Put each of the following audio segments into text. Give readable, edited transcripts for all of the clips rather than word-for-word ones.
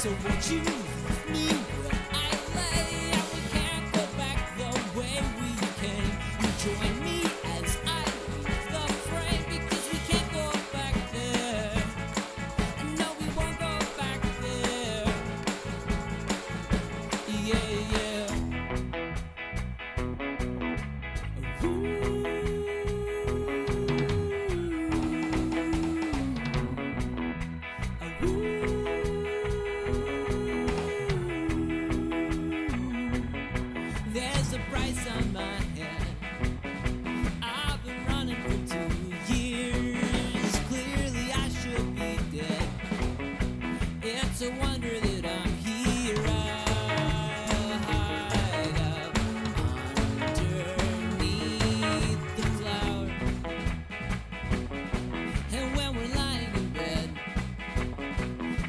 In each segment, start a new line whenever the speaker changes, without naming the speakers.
So won't you leave me where I lay? And we can't go back the way we came. You join me as I leave the frame, because we can't go back there. And no, we won't go back there. Yeah, yeah. There's a price on my head. I've been running for 2 years. Clearly I should be dead. It's a wonder that I'm here. I hide up underneath the cloud. And when we're lying in bed,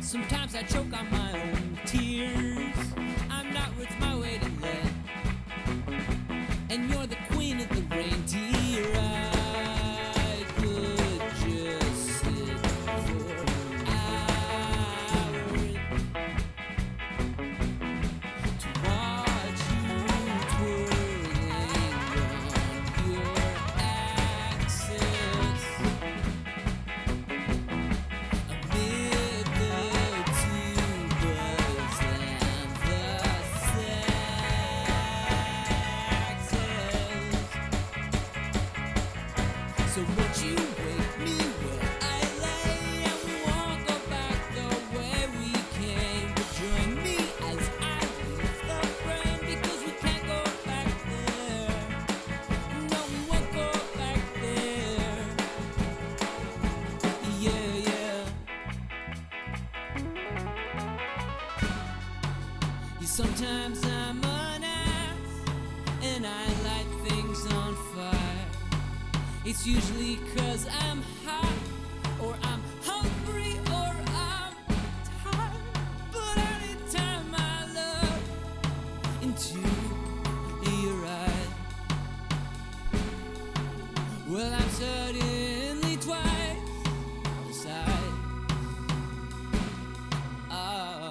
sometimes I choke on my own tears. I'm not worth my weight in lead. And you're the queen of the reindeer. I could just sit for hours to watch you twirling on your axis amid the tubas and the saxes. So won't you wake me where I lay? And we won't go back the way we came. But join me as I leave the frame, because we can't go back there. No, we won't go back there. Yeah, yeah. Yeah, sometimes I'm an ass and I light things on fire. It's usually 'cause I'm hot, or I'm hungry, or I'm tired. But anytime I look into your eyes, well, I'm suddenly twice the size. Oh.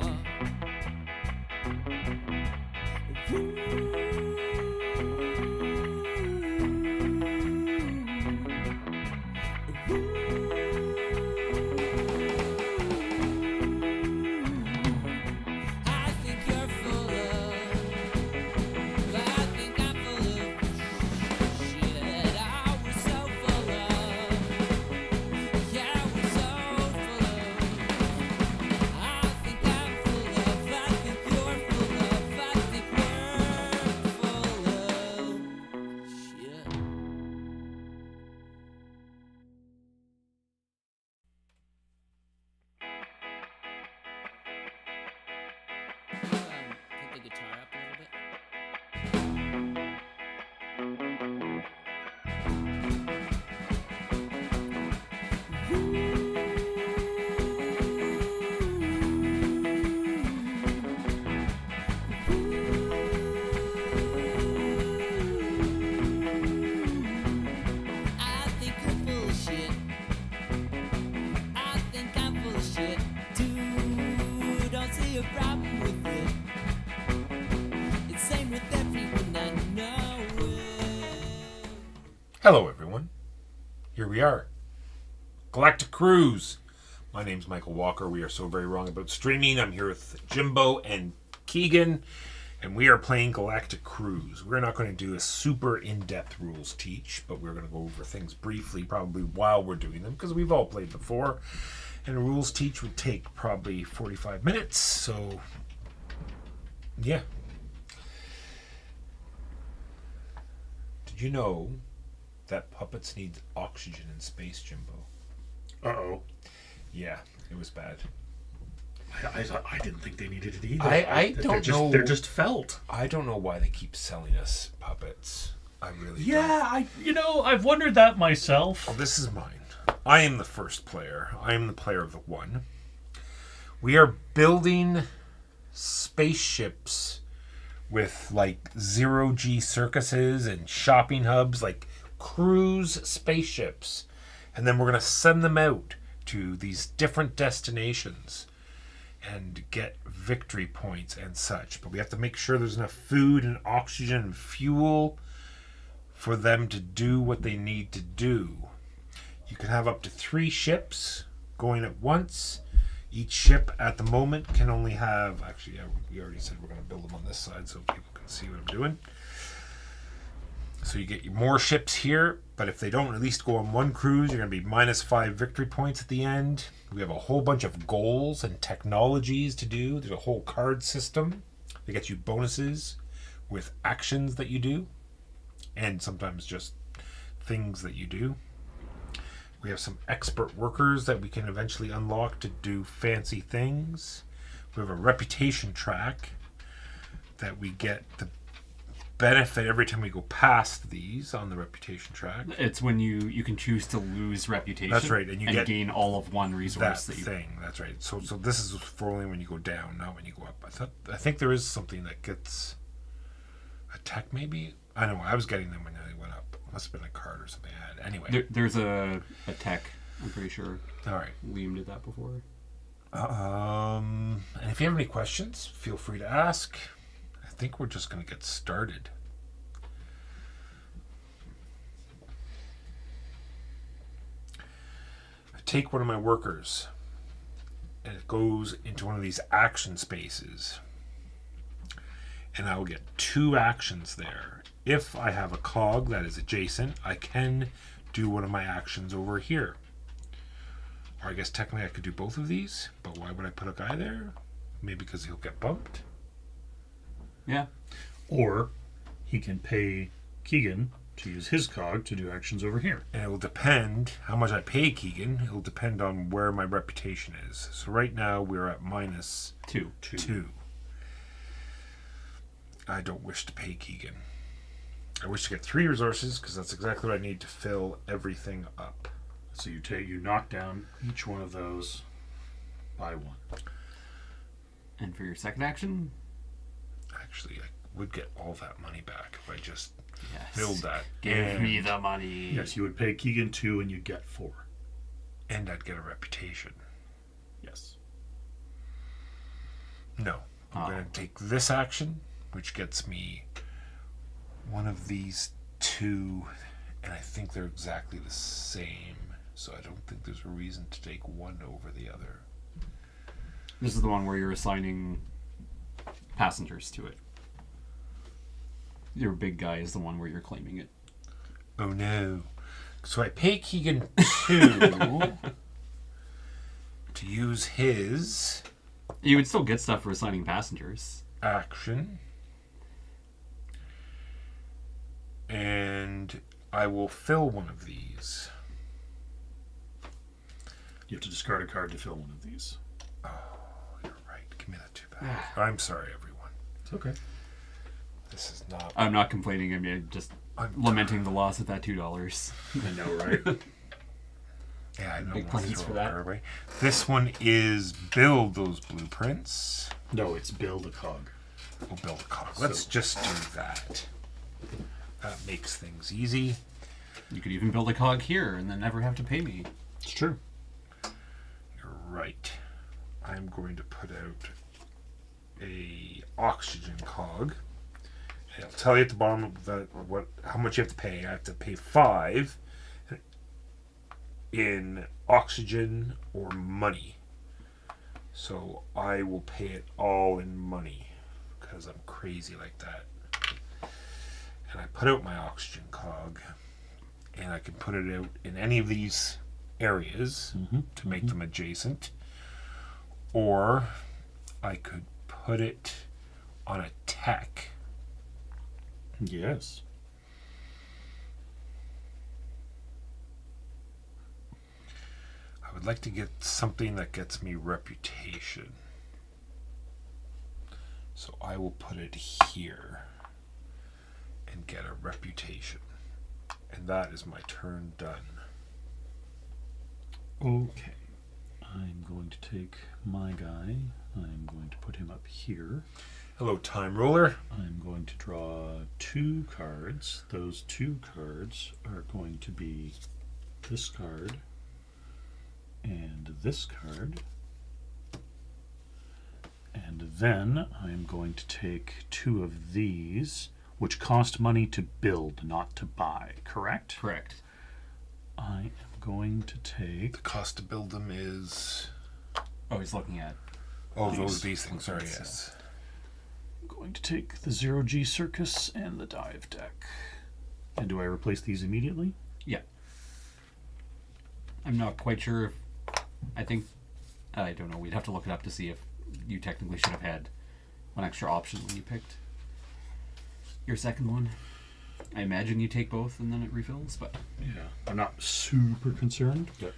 I think you're full of, I think I'm full of shit. I was so full of, yeah, I was so full of. I think I'm full of, I think you're full of, I think we're full of shit. Put the guitar up a little bit. I think you're full of shit. I think I'm full of shit too. Don't see a problem with it. It's same with everyone I know it.
Hello, everyone. Here we are. Galactic Cruise. My name's Michael Walker. We are so very wrong about streaming. I'm here with Jimbo and Keegan, and we are playing Galactic Cruise. We're not going to do a super in-depth rules teach, but we're going to go over things briefly, probably while we're doing them, because we've all played before. And a rules teach would take probably 45 minutes, so yeah. Did you know that puppets need oxygen in space, Jimbo?
Uh-oh.
Yeah, it was bad.
I didn't think they needed it either.
I don't know.
They're just felt.
I don't know why they keep selling us puppets. I really
Yeah, I've wondered that myself.
don't. Well, this is mine. I am the first player. I am the player of the one. We are building spaceships with like zero-G circuses and shopping hubs, like cruise spaceships. And then we're going to send them out to these different destinations. and get victory points and such. But we have to make sure there's enough food and oxygen and fuel for them to do what they need to do. You can have up to 3 ships going at once. Each ship at the moment can only have... Actually, yeah, we already said we're going to build them on this side so people can see what I'm doing. So you get more ships here, but if they don't at least go on one cruise, you're going to be -5 victory points at the end. We have a whole bunch of goals and technologies to do. There's a whole card system that gets you bonuses with actions that you do, and sometimes just things that you do. We have some expert workers that we can eventually unlock to do fancy things. We have a reputation track that we get the benefit every time we go past these on the reputation track.
It's when you can choose to lose reputation.
That's right, and you get
gain all of one resource
that
that you
thing. That's right. So this is for only when you go down, not when you go up. I think there is something that gets a tech maybe. I don't know. I was getting them when they went up. Must have been a card or something I had. Anyway,
there's a tech. I'm pretty sure.
All right.
Liam did that before.
And if you have any questions, feel free to ask. I think we're just going to get started. I take one of my workers and it goes into one of these action spaces. And I will get 2 actions there. If I have a cog that is adjacent, I can do one of my actions over here. Or I guess technically I could do both of these, but why would I put a guy there? Maybe because he'll get bumped.
Yeah.
Or he can pay Keegan to use his cog to do actions over here.
And it will depend how much I pay Keegan. It will depend on where my reputation is. So right now we're at -2. I don't wish to pay Keegan. I wish to get 3 resources because that's exactly what I need to fill everything up.
So you knock down each one of those by 1.
And for your second action?
Actually, I would get all that money back if I just
Yes.
filled that.
Give me the money.
Yes, you would pay Keegan 2 and you'd get 4.
And I'd get a reputation.
Yes.
No. I'm going to take this action, which gets me one of these 2, and I think they're exactly the same. So I don't think there's a reason to take one over the other.
This is the one where you're assigning passengers to it. Your big guy is the one where you're claiming it.
Oh no. So I pay Keegan 2 to use his
You would still get stuff for assigning passengers.
action. And I will fill one of these.
You have to discard a card to fill one of these.
Oh, you're right. Give me that 2 back. I'm sorry, everyone.
It's okay.
This is not...
I'm not complaining. I mean, just lamenting the loss of that $2.
I know, right?
Yeah, I know.
Big plans for that.
Away. This one is build those blueprints.
No, it's build a cog.
We'll build a cog. Let's just do that. That makes things easy.
You could even build a cog here and then never have to pay me.
It's true.
You're right. I'm going to put out a oxygen cog. And I'll tell you at the bottom of that how much you have to pay. I have to pay 5 in oxygen or money. So I will pay it all in money because I'm crazy like that. And I put out my oxygen cog, and I can put it out in any of these areas to make them adjacent, or I could put it on a tech.
Yes.
I would like to get something that gets me reputation, so I will put it here and get a reputation, and that is my turn done.
Okay. I'm going to take my guy. I'm going to put him up here.
Hello, time roller.
I'm going to draw 2 cards. Those 2 cards are going to be this card and this card. And then I'm going to take 2 of these, which cost money to build, not to buy, correct?
Correct.
I am going to take...
The cost to build them is...
Oh, he's looking at.
These things. Sorry, yes.
I'm going to take the 0G Circus and the Dive deck. And do I replace these immediately?
Yeah. I'm not quite sure if. I think. I don't know. We'd have to look it up to see if you technically should have had one extra option when you picked your second one. I imagine you take both and then it refills, but.
Yeah. I'm not super concerned, but.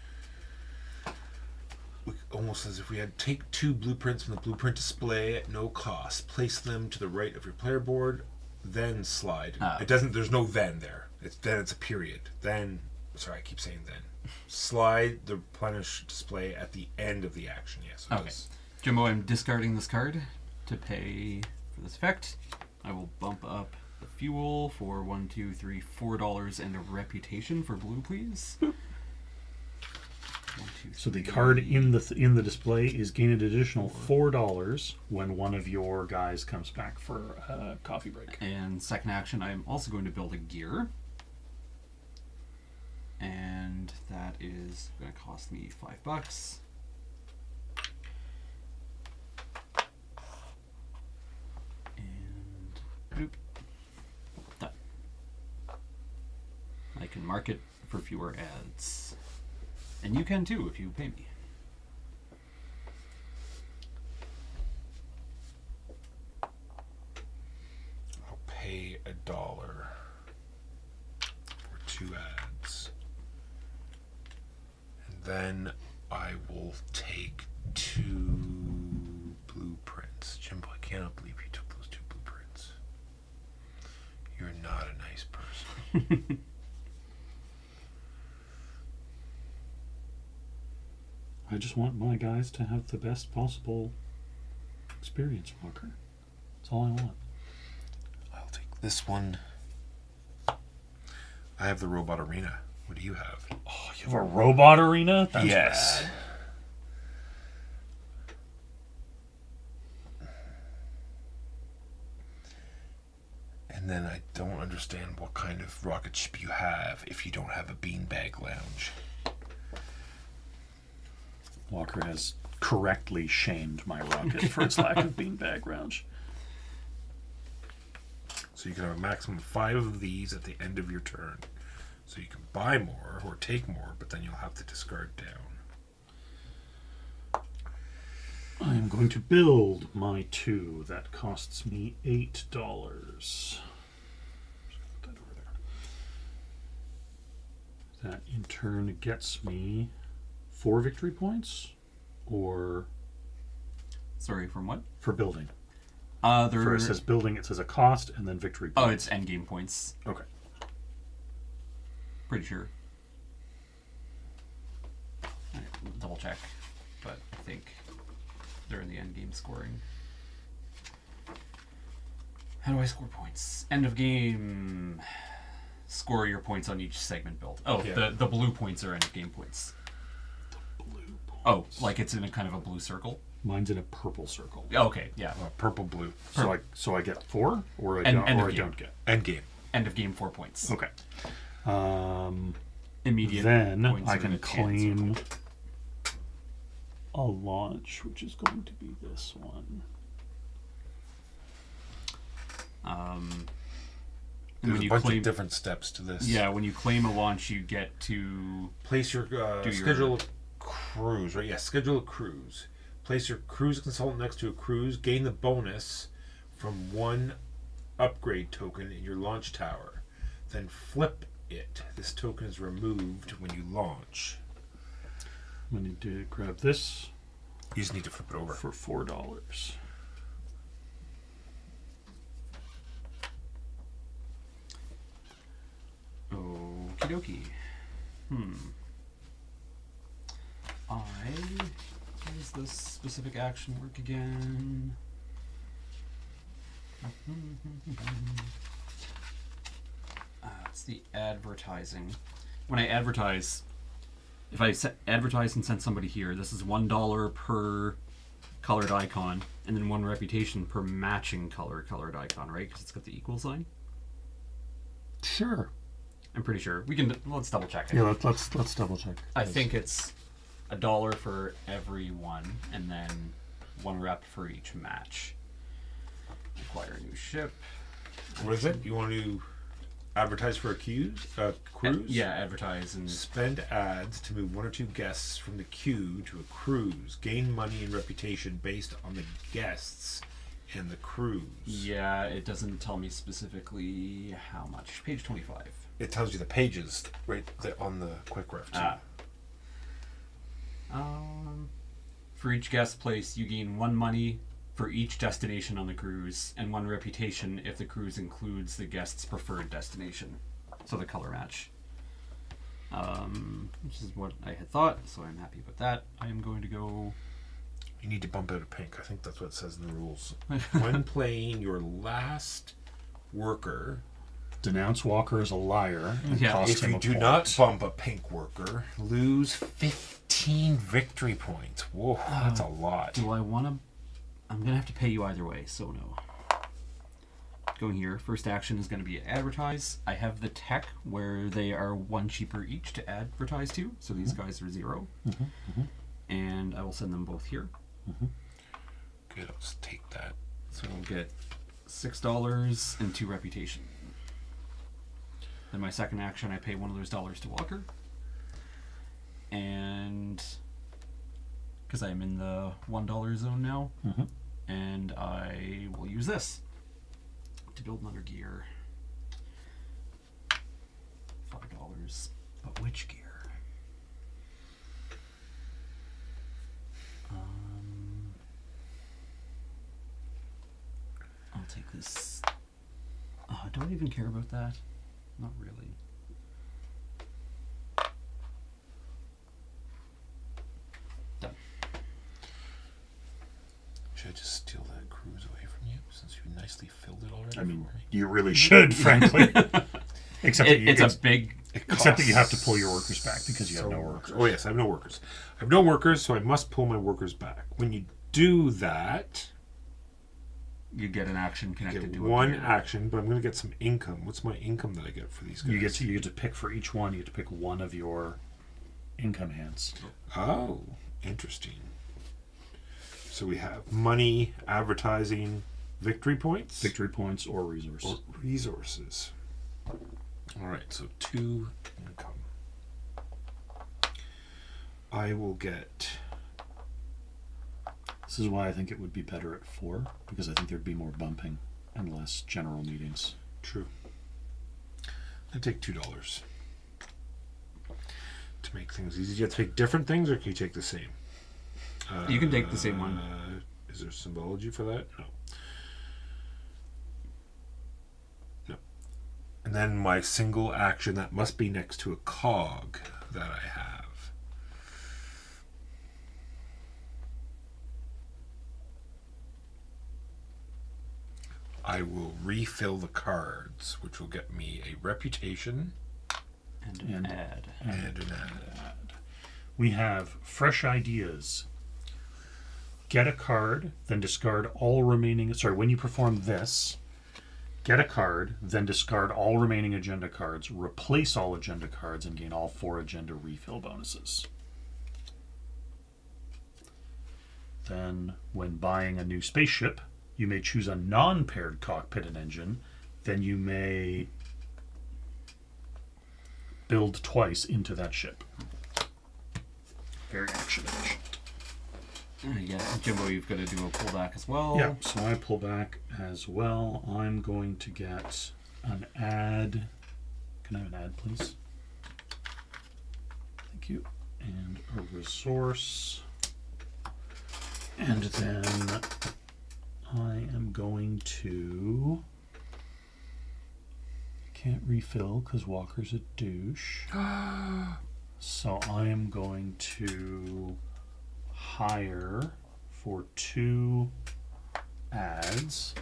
Almost as if we had take 2 blueprints from the blueprint display at no cost, place them to the right of your player board, then slide. It doesn't. There's no then there. It's a period. Then, sorry, I keep saying then. Slide the replenish display at the end of the action. Yes.
Okay. Jimbo, I'm discarding this card to pay for this effect. I will bump up the fuel for $4 and a reputation for blue, please. 1, 2, 3.
So the card in the display is gain an additional $4 when one of your guys comes back for a coffee break.
And second action, I'm also going to build a gear. And that is going to cost me $5. And boop. Done. I can mark it for fewer ads. And you can too if you pay me.
I'll pay $1 for 2 ads. And then I will take 2 blueprints. Jimbo, I cannot believe you took those 2 blueprints. You're not a nice person.
I just want my guys to have the best possible experience, Walker. That's all I want.
I'll take this one. I have the robot arena. What do you have?
Oh, you have a robot arena? That's
yes.
rad.
And then I don't understand what kind of rocket ship you have if you don't have a beanbag lounge.
Walker has correctly shamed my rocket for its lack of beanbag lounge.
So you can have a maximum of 5 of these at the end of your turn. So you can buy more or take more, but then you'll have to discard down.
I am going to build my 2. That costs me $8. Just put that over there. That in turn gets me 4 victory points, or
Sorry, from what?
for building.
There
It says building, it says a cost, and then victory
Oh,
points.
it's endgame points.
Okay.
Pretty sure. Alright, double check, but I think they're in the endgame scoring. How do I score points? End of game. Score your points on each segment build. Oh,
Yeah.
the blue points are end of game points.
Blue points.
Oh, like it's in a kind of a blue circle.
Mine's in a purple circle.
Oh, okay, yeah.
Purple, blue.
So I get 4, or I
End
don't,
of
or I
game.
don't get.
Endgame.
End of game 4 points.
Okay.
Immediate.
Then
points
I
are in
can
a tan
claim
circle.
a launch, which is going to be this one.
And
There's
when
a
you
bunch
claim,
of different steps to this.
yeah, when you claim a launch, you get to
Place your
Do
schedule a cruise, right? Yeah, schedule a cruise. Place your cruise consultant next to a cruise. Gain the bonus from 1 upgrade token in your launch tower. Then flip it. This token is removed when you launch.
I'm going to grab this
You just need to flip it over.
for $4.
Okie dokie. How does this specific action work again? It's the advertising. When I advertise, if I advertise and send somebody here, this is $1 per colored icon, and then 1 reputation per matching colored icon, right? Because it's got the equal sign.
Sure.
I'm pretty sure. Let's double check it.
Yeah, let's double check.
I think it's $1 for every one, and then 1 rep for each match. Acquire a new ship.
What is it? You want to advertise for a cruise?
Yeah, advertise and
Spend ads to move 1 or 2 guests from the queue to a cruise. Gain money and reputation based on the guests and the cruise.
yeah, it doesn't tell me specifically how much. Page 25.
It tells you the pages right there on the quick ref too.
For each guest place, you gain 1 money for each destination on the cruise, and 1 reputation if the cruise includes the guest's preferred destination. So the color match. Which is what I had thought, so I'm happy with that. I am going to go...
You need to bump out a pink. I think that's what it says in the rules. When playing your last worker,
Denounce Walker as a liar and
Yeah.
cost
if
him
you
a
do
point.
not bump a pink worker, lose 15 victory points. Whoa, that's a lot.
Do I want to... I'm going to have to pay you either way, so no. Going here, first action is going to be advertise. I have the tech where they are 1 cheaper each to advertise to, so these guys are 0. And I will send them both here.
Good, I'll just take that.
So we'll get $6 and 2 reputation. Then my second action, I pay 1 of those dollars to Walker. And because I'm in the $1 zone now, and I will use this to build another gear. $5. But which gear? I'll take this. Oh, I don't even care about that. Not really. Done.
Should I just steal that cruise away from you since you nicely filled it already?
I mean,
for me?
you really should, frankly. Except that you,
It's a big.
except that you have to pull your workers back because you have no
So
workers.
much. Oh yes, I have no workers. I have no workers, so I must pull my workers back. When you do that,
You get an action
you
connected
get
to
one
a gear.
action, but I'm going to get some income. What's my income that I get for these guys?
You get to pick for each one. You get to pick one of your income hands.
Oh, interesting. So we have money, advertising, victory points,
Victory points or resource.
or resources. All right, so 2 income. I will get.
This is why I think it would be better at 4, because I think there'd be more bumping and less general meetings.
True. I take $2 to make things easy. Do you have to take different things, or can you take the same?
You can take the same one.
Is there symbology for that? No. No. And then my single action that must be next to a cog that I have. I will refill the cards, which will get me a reputation
And an
And-
ad.
and an ad.
We have fresh ideas. Get a card, then discard all remaining. Sorry, when you perform this, get a card, then discard all remaining agenda cards, replace all agenda cards, and gain all 4 agenda refill bonuses. Then, when buying a new spaceship, you may choose a non-paired cockpit and engine. Then you may build twice into that ship. Very action efficient.
Yeah, Jimbo, you've got to do a pullback as well.
Yeah, so I pull back as well. I'm going to get an ad. Can I have an ad, please? Thank you. And a resource. And then I am going to... Can't refill because Walker's a douche. So I am going to hire for 2 ads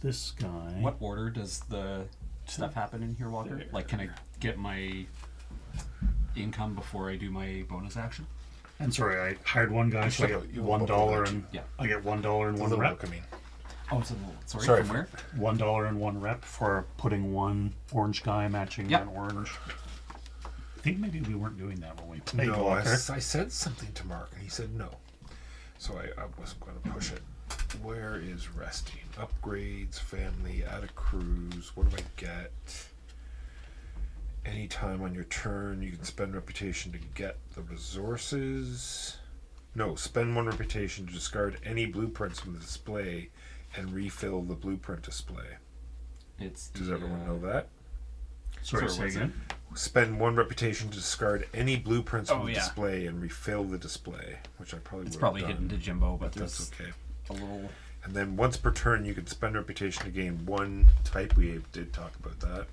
this guy.
What order does the stuff happen in here, Walker?
There.
Like, can I get my income before I do my bonus action?
And sorry, I hired one guy, so I
still-
get
you
$1
look
and
Yeah.
I get $1 and
The
one
little
rep.
book, I mean.
Oh, it's a little. Sorry,
Sorry
from
for-
where?
$1 and one rep for putting one orange guy matching
Yep.
an orange. I think maybe we weren't doing that when we played
No,
Walker.
I said something to Mark, and he said no. So I wasn't going to push it. Where is resting? Upgrades, family, add a cruise. What do I get? Anytime on your turn, you can spend reputation to get the resources. No, spend one reputation to discard any blueprints from the display and refill the blueprint display.
It's.
Does
the,
everyone know that?
Sorry,
Sorry,
say
what's
again.
Spend one reputation to discard any blueprints from
Oh,
the
yeah.
display and refill the display, which I probably
It's
would
probably
have
hidden
done,
to Jimbo, but
but that's
there's
okay.
a little.
And then once per turn, you can spend reputation to gain one type. We did talk about that.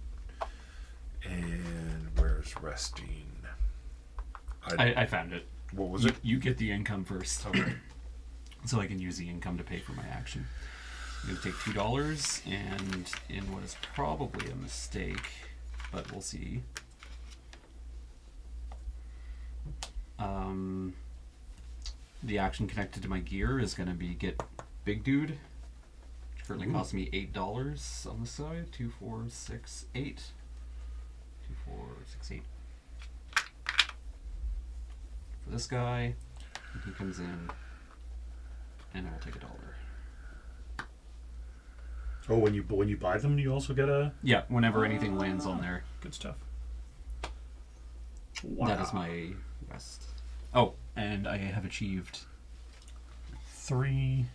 And where's resting?
I found it.
What was
You,
it?
you get the income first,
Okay.
so I can use the income to pay for my action. I'm gonna take $2, and in what is probably a mistake, but we'll see. The action connected to my gear is gonna be get big dude, which currently costs me $8 on the side. 2, 4, 6, 8. 2, 4, 6, 8. For this guy, and he comes in, and I will take $1.
Oh, when you buy them, you also get a
Yeah, whenever anything lands on there.
good stuff. Wow.
That is my rest. Oh, and I have achieved.
3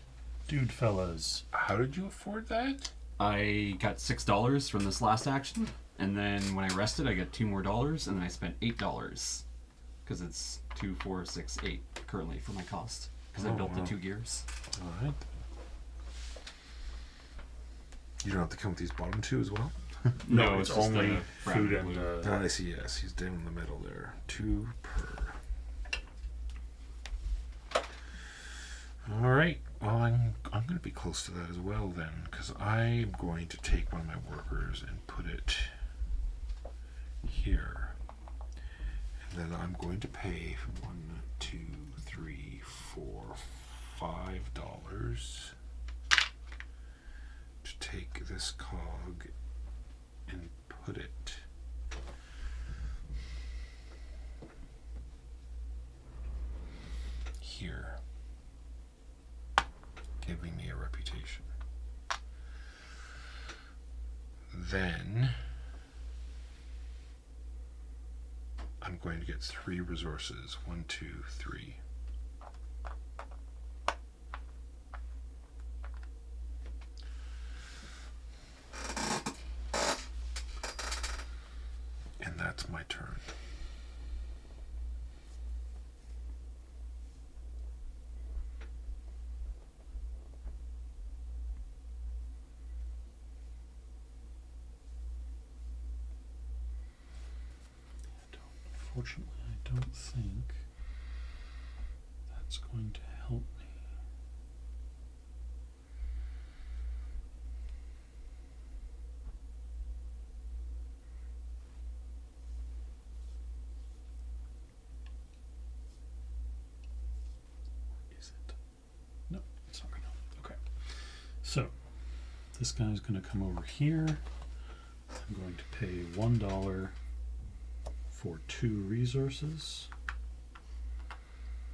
dude fellas.
How did you afford that?
I got $6 from this last action, and then when I rested, I got $2 more, and then I spent $8 because it's 2, 4, 6, 8 currently for my cost because I
Oh,
built
wow.
the 2 gears.
All right. You don't have to count these bottom two as well?
No,
it's
it's
just
only
the brown
food
and
and
blue.
I see, yes. He's down in the middle there. 2 per. All right. Well, I'm going to be close to that as well then, because I'm going to take one of my workers and put it here, and then I'm going to pay $1, 2, 3, 4, $5 to take this cog and put it here, giving me a reputation. Then I'm going to get 3 resources. 1, 2, 3. And that's my turn.
Unfortunately, I don't think that's going to help me. Is it? No, it's not going to. Okay. So, this guy's going to come over here. I'm going to pay $1 for 2 resources,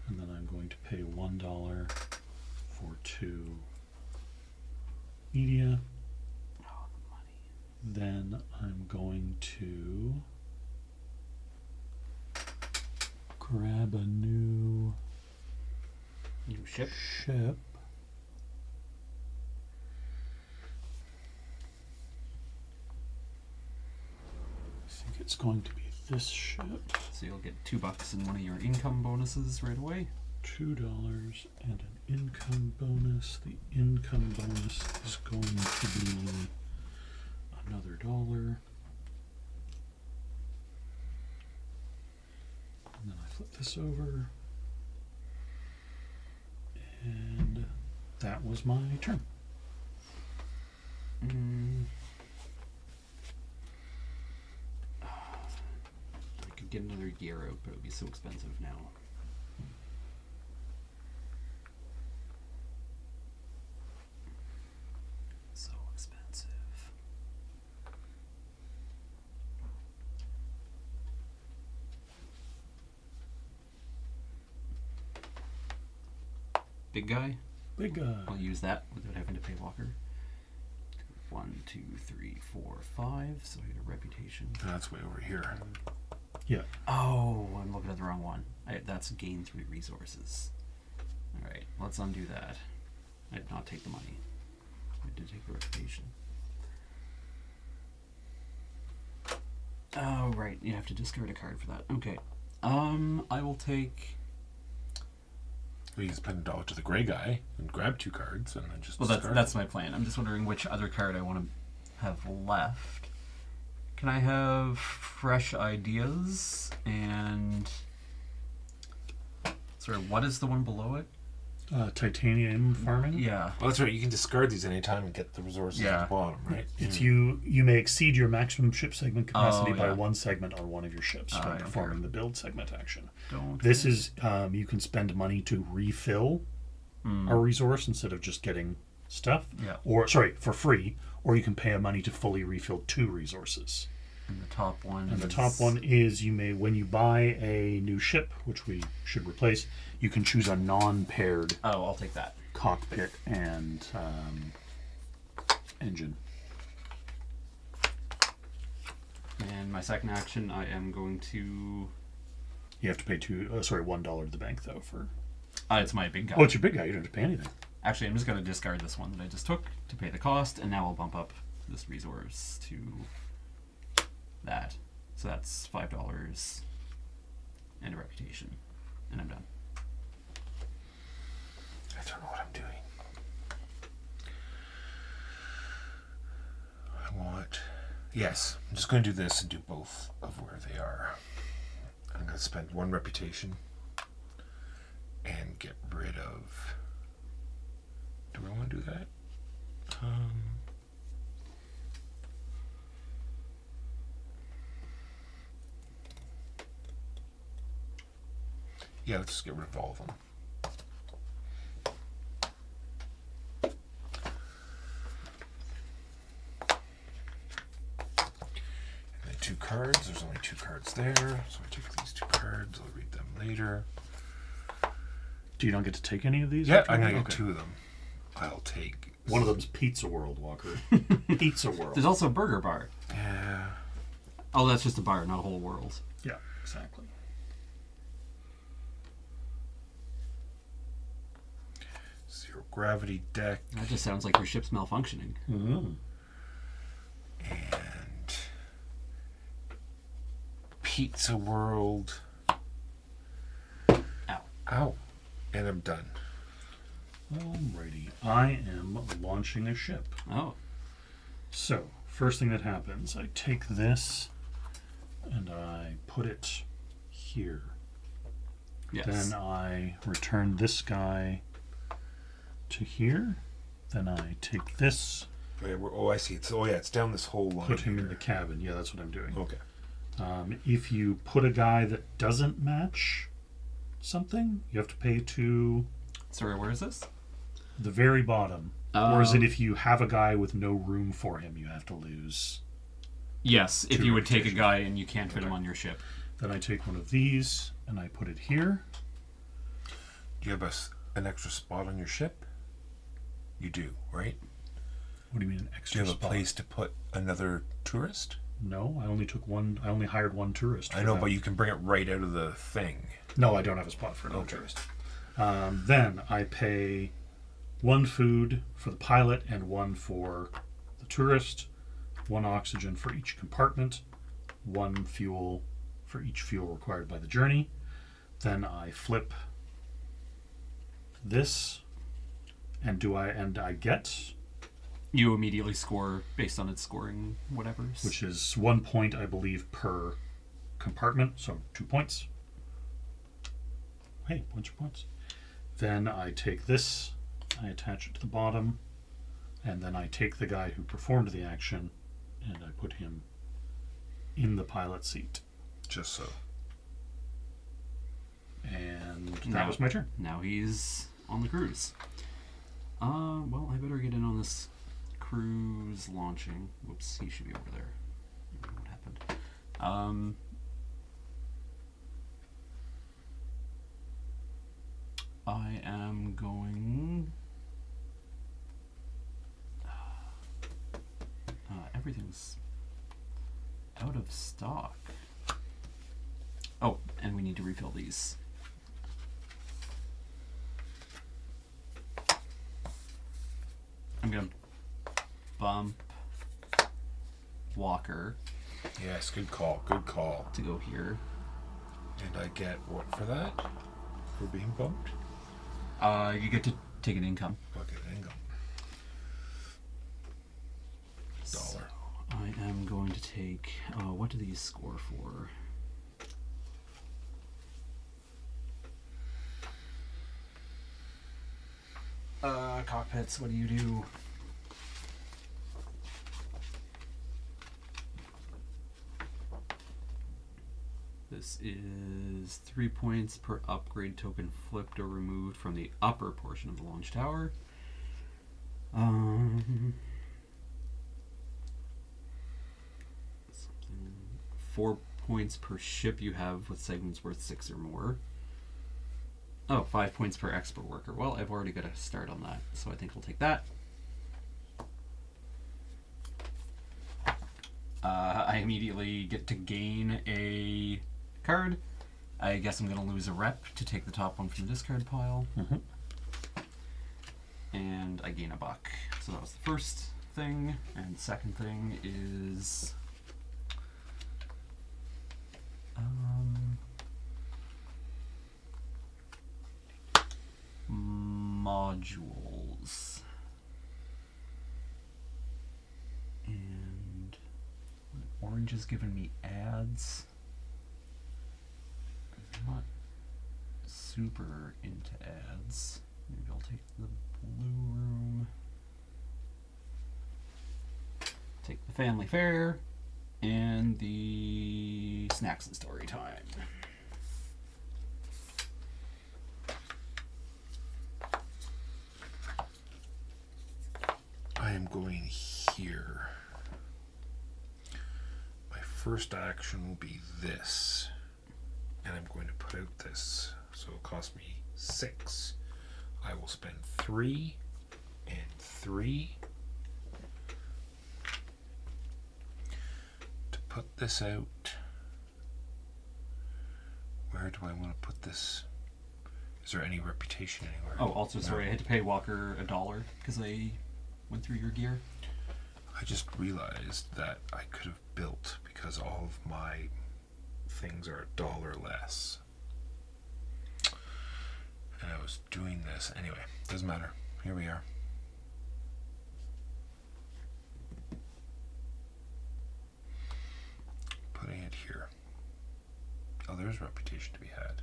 and then I'm going to pay $1 for 2 media.
Oh, the money.
Then I'm going to grab a new
New ship.
ship. I think it's going to be this ship.
So you'll get $2 in one of your income bonuses right away.
$2 and an income bonus. The income bonus is going to be another $1. And then I flip this over. And that was my turn.
I could get another gear out, but it would be so expensive now. big guy.
Big
I'll use that without having to pay Walker. 1, 2, 3, 4, 5. So I get a reputation.
That's way over here.
Yeah.
Oh, I'm looking at the wrong one. That's gain 3 resources. Alright, let's undo that. I did not take the money. I did take the reputation. Oh, right. You have to discard a card for that. Okay. I will take...
We can spend $1 to the gray guy and grab 2 cards and then just
Well,
discard
that's
them.
my plan. I'm just wondering which other card I want to have left. Can I have fresh ideas and... Sorry, what is the one below it?
Titanium farming.
Yeah.
Well, that's right. You can discard these anytime and get the resources
Yeah.
at the bottom, right?
It's you may exceed your maximum ship segment capacity by
yeah.
1 segment on one of your ships
I
by
don't
performing
care.
the build segment action.
Don't.
This is you can spend money to refill a resource instead of just getting stuff.
Yeah.
Or sorry, for free. Or you can pay a money to fully refill 2 resources.
And the top one.
And the
is-
top one is you may, when you buy a new ship, which we should replace, you can choose a non-paired
Oh, I'll take that.
cockpit and engine.
And my second action, I am going to.
You have to pay $1 to the bank though for.
It's my big guy.
Oh, it's your big guy. You don't have to pay anything.
Actually, I'm just going to discard this one that I just took to pay the cost, and now I'll bump up this resource to that. So that's $5 and a reputation, and I'm done.
I don't know what I'm doing. Yes, I'm just going to do this and do both of where they are. I'm going to spend 1 reputation and get rid of... Do I want to do that? Yeah, let's just get rid of all of them. And then 2 cards. There's only 2 cards there, so I take these 2 cards. I'll read them later.
Do you not get to take any of these?
Yeah,
after
I'm
one?
going to get
Okay.
2 of them. I'll take...
One of them's Pizza World, Walker. Pizza World.
There's also a burger bar.
Yeah.
Oh, that's just a bar, not a whole world.
Yeah, exactly.
Zero gravity deck.
That just sounds like your ship's malfunctioning.
Mm-hmm.
And Pizza World.
Ow.
Ow. And I'm done.
Alrighty. I am launching a ship.
Oh.
So, first thing that happens, I take this and I put it here.
Yes.
Then I return this guy to here. Then I take this,
Oh, I see. It's down this whole line.
put him in
here.
the cabin. Yeah, that's what I'm doing.
Okay.
If you put a guy that doesn't match something, you have to pay to
Sorry, where is this?
the very bottom. Or is it if you have a guy with no room for him, you have to lose?
Yes, if
Two
you would take a
reputation.
guy and you can't fit him on your ship.
Then I take one of these and I put it here.
Do you have an extra spot on your ship? You do, right?
What do you mean an
Do
extra
you have a
spot?
place to put another tourist?
No, I only took one. I only hired one tourist.
I
for
know,
that.
but you can bring it right out of the thing.
No, I don't have a spot for another
Okay.
tourist. Then I pay 1 food for the pilot and 1 for the tourist, 1 oxygen for each compartment, 1 fuel for each fuel required by the journey. Then I flip this, and I get,
You immediately score based on its scoring whatever.
which is 1 point, I believe, per compartment, so 2 points. Hey, points are points. Then I take this, I attach it to the bottom, and then I take the guy who performed the action and I put him in the pilot seat.
Just so.
And that
Now-
was my turn.
Now he's on the cruise. Well, I better get in on this cruise launching. Whoops, he should be over there. I don't know what happened? I am going. Everything's out of stock. Oh, and we need to refill these. I'm gonna bump Walker
Yes, good call. Good call.
to go here.
And I get what for that? For being bumped?
You get to take an income.
Bucket income. Dollar.
So I am going to take. What do these score for? Cockpits. What do you do? This is 3 points per upgrade token flipped or removed from the upper portion of the launch tower. Something 4 points per ship you have with segments worth 6 or more. Oh, 5 points per expert worker. Well, I've already got a start on that, so I think we'll take that. I immediately get to gain a card. I guess I'm going to lose a rep to take the top one from the discard pile. And I gain a buck. So that was the first thing. And the second thing is... modules. And orange has given me ads. I'm not super into ads. Maybe I'll take the blue room. Take the family fare and the snacks and story time.
I am going here. My first action will be this. And I'm going to put out this. So it'll cost me 6. I will spend 3 and 3 to put this out. Where do I want to put this? Is there any reputation anywhere?
Oh, also,
No.
sorry, I had to pay Walker $1 because I went through your gear.
I just realized that I could have built because all of my things are $1 less. And I was doing this anyway. Doesn't matter. Here we are. Putting it here. Oh, there's reputation to be had.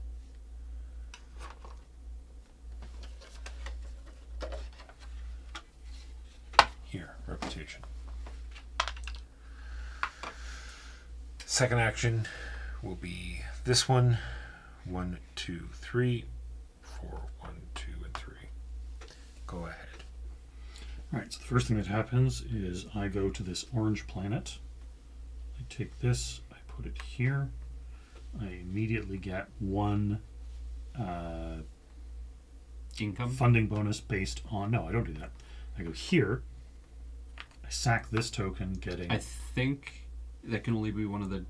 Here, reputation. Second action will be this one. 1, 2, 3, 4, 1, 2, and 3. Go ahead.
Alright, so the first thing that happens is I go to this orange planet. I take this, I put it here. I immediately get 1
Income?
funding bonus based on... No, I don't do that. I go here. I sack this token, getting...
I think that can only be one of the...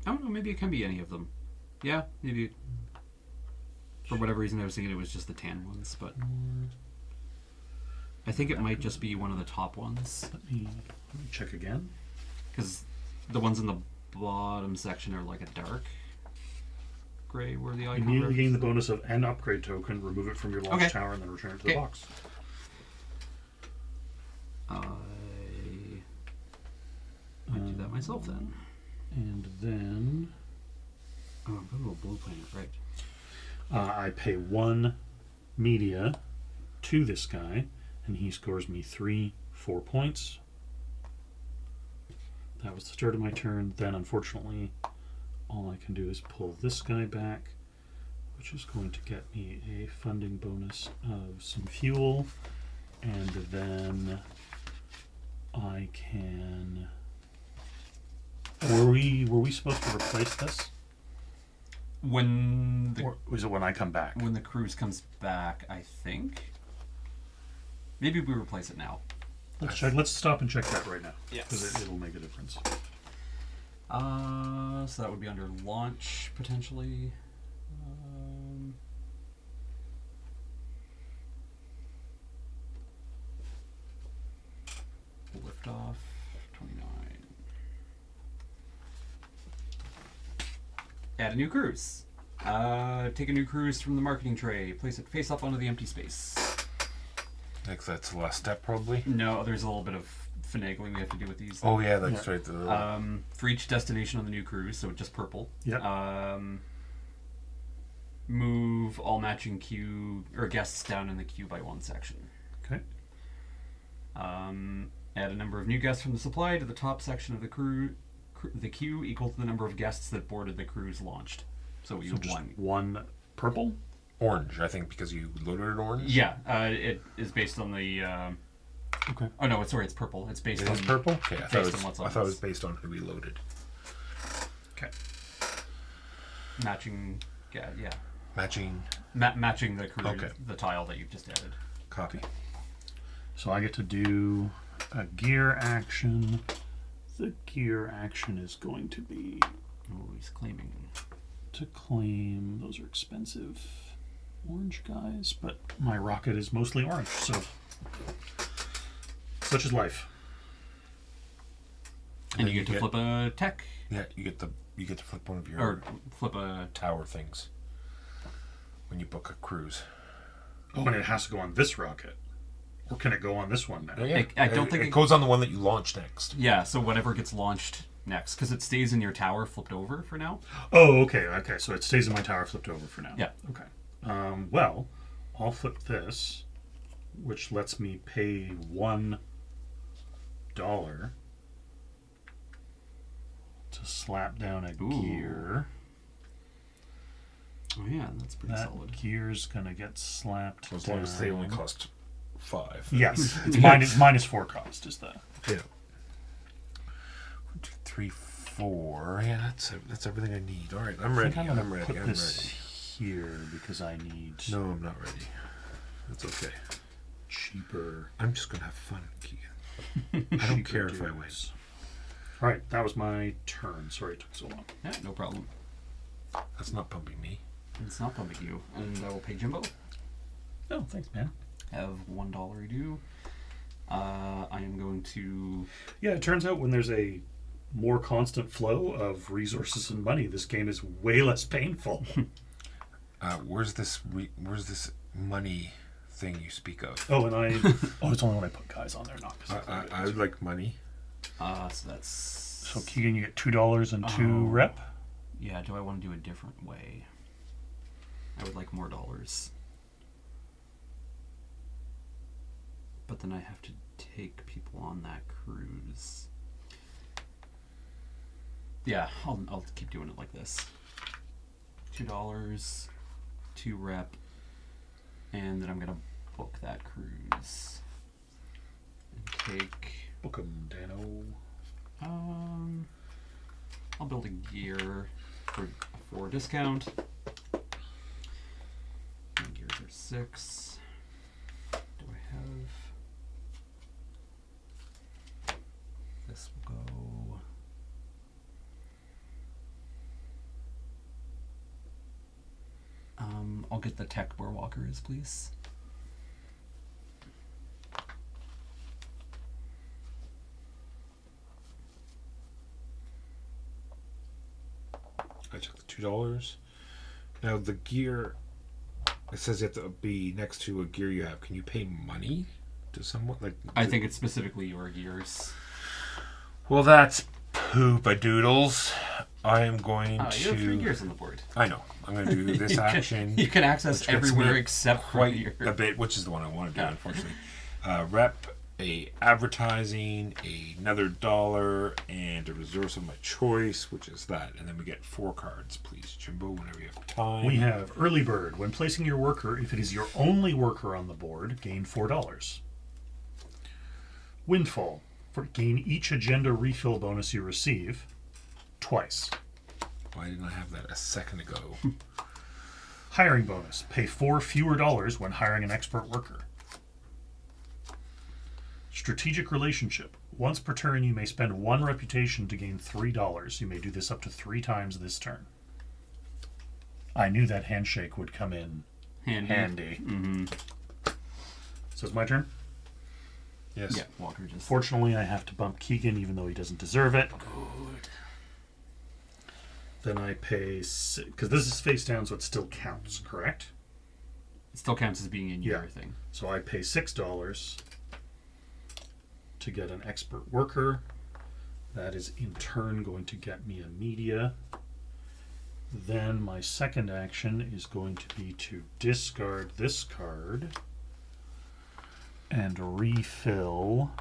I don't know, maybe it can be any of them. Yeah, maybe. For whatever reason, I was thinking it was just the tan ones, but... I think it might just be one of the top ones.
Let me check again.
Because the ones in the bottom section are like a dark gray where the icon
Immediately gain the
references.
bonus of an upgrade token, remove it from your launch
Okay.
tower, and then return it to the
Okay.
box.
I might do that myself then.
And then
Oh, I'm going to a blue planet, right.
I pay 1 media to this guy, and he scores me 4 points. That was the start of my turn. Then, unfortunately, all I can do is pull this guy back, which is going to get me a funding bonus of some fuel, and then I can... Were we supposed to replace this? Or is it when I come back?
when the cruise comes back, I think. Maybe we replace it now.
Let's check. Let's stop and check that right now.
Yes.
Because it'll make a difference.
So that would be under launch potentially. Lift off 29. Add a new cruise. Take a new cruise from the marketing tray. Place it face up onto the empty space.
I think that's the last step, probably.
No, there's a little bit of finagling we have to do with these.
Oh yeah, that's right.
For each destination on the new cruise, so just purple.
Yeah.
Move all matching queue or guests down in the queue by one section.
Okay.
Add a number of new guests from the supply to the top section of the queue equal to the number of guests that boarded the cruise launched. So you
So just
one.
one purple?
Orange, I think, because you loaded it orange.
Yeah, it is based on the.
Okay.
Oh no, it's purple. It's based
It
on
is purple. Okay, I
based on what's on
thought it was
this.
based on who we loaded.
Okay. Matching, yeah.
Matching
Matching the cruise,
Okay.
the tile that you've just added.
copy.
So I get to do a gear action. The gear action is going to be
Oh, he's claiming.
to claim. Those are expensive orange guys, but my rocket is mostly orange, so such is life.
And
then
you get to flip a tech
Yeah, you get to flip one of your
or flip a.
tower things when you book a cruise.
Oh, and it has to go on this rocket. Or can it go on this one now?
I don't think
it
it-
goes on the one that you launch next.
Yeah, so whatever gets launched next, because it stays in your tower flipped over for now.
Oh, okay, okay. So it stays in my tower flipped over for now.
Yeah.
Okay. Well, I'll flip this, which lets me pay $1 to slap down a
Ooh.
gear.
Oh yeah, that's pretty
That
solid.
gear's gonna get slapped
As long as they only
down.
cost 5.
Yes, it's minus 4 cost is that.
Yeah. 1, 2, 3, 4. Yeah, that's everything I need. All right, I'm
I
ready.
think I'm gonna
I'm ready.
put
I'm
this
ready.
here because I need
No, I'm not ready. That's okay.
cheaper.
I'm just gonna have fun, Keegan. I don't
cheaper
care if I win.
dues. All right, that was my turn. Sorry it took so long.
Yeah, no problem.
That's not bumping me.
It's not bumping you, and I will pay Jimbo.
Oh, thanks, man.
Have $1 due. I am going to.
Yeah, it turns out when there's a more constant flow of resources and money, this game is way less painful.
Where's this money thing you speak of?
Oh, and it's only when I put guys on there, not because
I would like money.
So that's.
So Keegan, you get $2 and 2
Oh.
rep.
Yeah, do I want to do a different way? I would like more dollars. But then I have to take people on that cruise. Yeah, I'll keep doing it like this. $2, 2 rep, and then I'm gonna book that cruise. And take
Book 'em, Dano.
I'll build a gear for discount. My gears are 6. Do I have? This will go. I'll get the tech where Walker is, please.
I took the $2. Now the gear, it says you have to be next to a gear you have. Can you pay money to someone? Like
I think it's specifically your gears.
Well, that's poopadoodles. I am going
You have 3
to.
gears on the board.
I know. I'm going to do this action.
You can access
which gets
everywhere
me
except for
quite
your.
a bit, which is the one I want to do,
Yeah.
unfortunately. Rep, a advertising, another $1, and a resource of my choice, which is that. And then we get 4 cards, please, Jimbo, whenever you have time.
We have Early Bird. When placing your worker, if it is your only worker on the board, gain $4. Windfall. For gain each agenda refill bonus you receive twice.
Why didn't I have that a second ago?
Hiring bonus. Pay 4 fewer dollars when hiring an expert worker. Strategic relationship. Once per turn, you may spend 1 reputation to gain $3. You may do this up to 3 times this turn. I knew that handshake would come in handy.
Mm-hmm.
So it's my turn.
Yes.
Yeah, Walker just...
Fortunately, I have to bump Keegan, even though he doesn't deserve it.
Good.
Then I pay... Because this is face down, so it still counts, correct?
It still counts as being in your
Yeah.
thing.
So I pay $6 to get an expert worker. That is in turn going to get me a media. Then my second action is going to be to discard this card and refill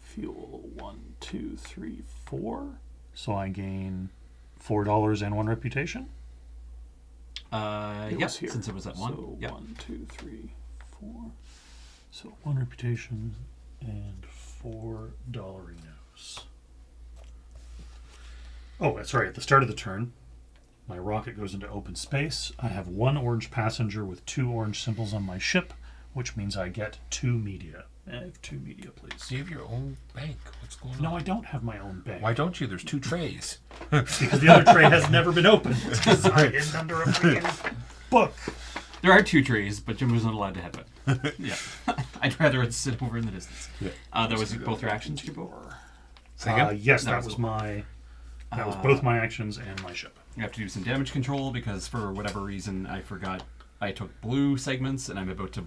fuel 1, 2, 3, 4. So I gain $4 and 1 reputation. It
Yep,
was here.
since it was at 1.
So
Yep.
1, 2, 3, 4. So 1 reputation and $4 dollarinos. Oh, that's right. At the start of the turn, my rocket goes into open space. I have 1 orange passenger with 2 orange symbols on my ship, which means I get 2 media. I have 2 media, please.
Do you have your own bank? What's going on?
No, I don't have my own bank.
Why don't you? There's 2 trays.
Because the other tray has never been opened. Because I hid under a freaking book.
There are 2 trees, but Jim was not allowed to have it. Yeah. I'd rather it sit over in the distance.
Yeah.
That was both your actions, Jimbo?
Say again?
Yes,
That
that
was
was my... That was both my actions and my ship.
You have to do some damage control because for whatever reason I forgot I took blue segments and I'm about to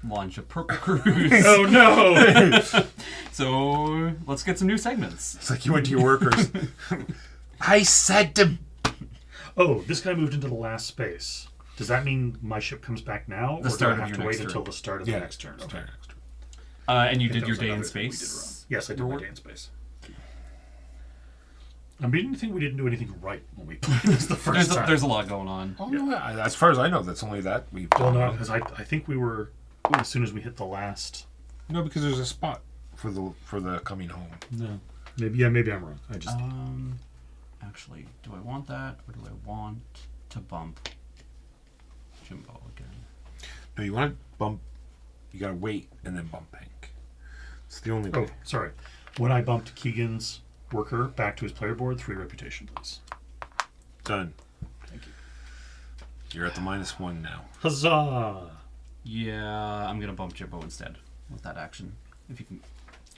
launch a purple cruise.
Oh no!
So let's get some new segments.
It's like you went to your workers. I said to...
Oh, this guy moved into the last space. Does that mean my ship comes back now?
The
or
start
do I
of
have
your
to wait
next turn.
until the start of the next turn? Okay.
And you
I think
did
that
your
was
day in
another thing we did
space.
wrong. Yes, I did my day in space. I didn't think we didn't do anything right when we played this the first time.
There's a lot going on.
Oh, no, as far as I know, that's only that we've
Well,
done.
no, because I think we were, as soon as we hit the last...
No, because there's a spot for the coming home.
No. Maybe I'm wrong. I just...
Actually, do I want that or do I want to bump Jimbo again?
No, you want to bump... You got to wait and then bump Hank. It's the only way.
Oh, sorry. When I bumped Keegan's worker back to his player board, 3 reputation, please.
Done.
Thank you.
You're at the -1 now.
Huzzah!
Yeah, I'm gonna bump Jimbo instead with that action. If you can.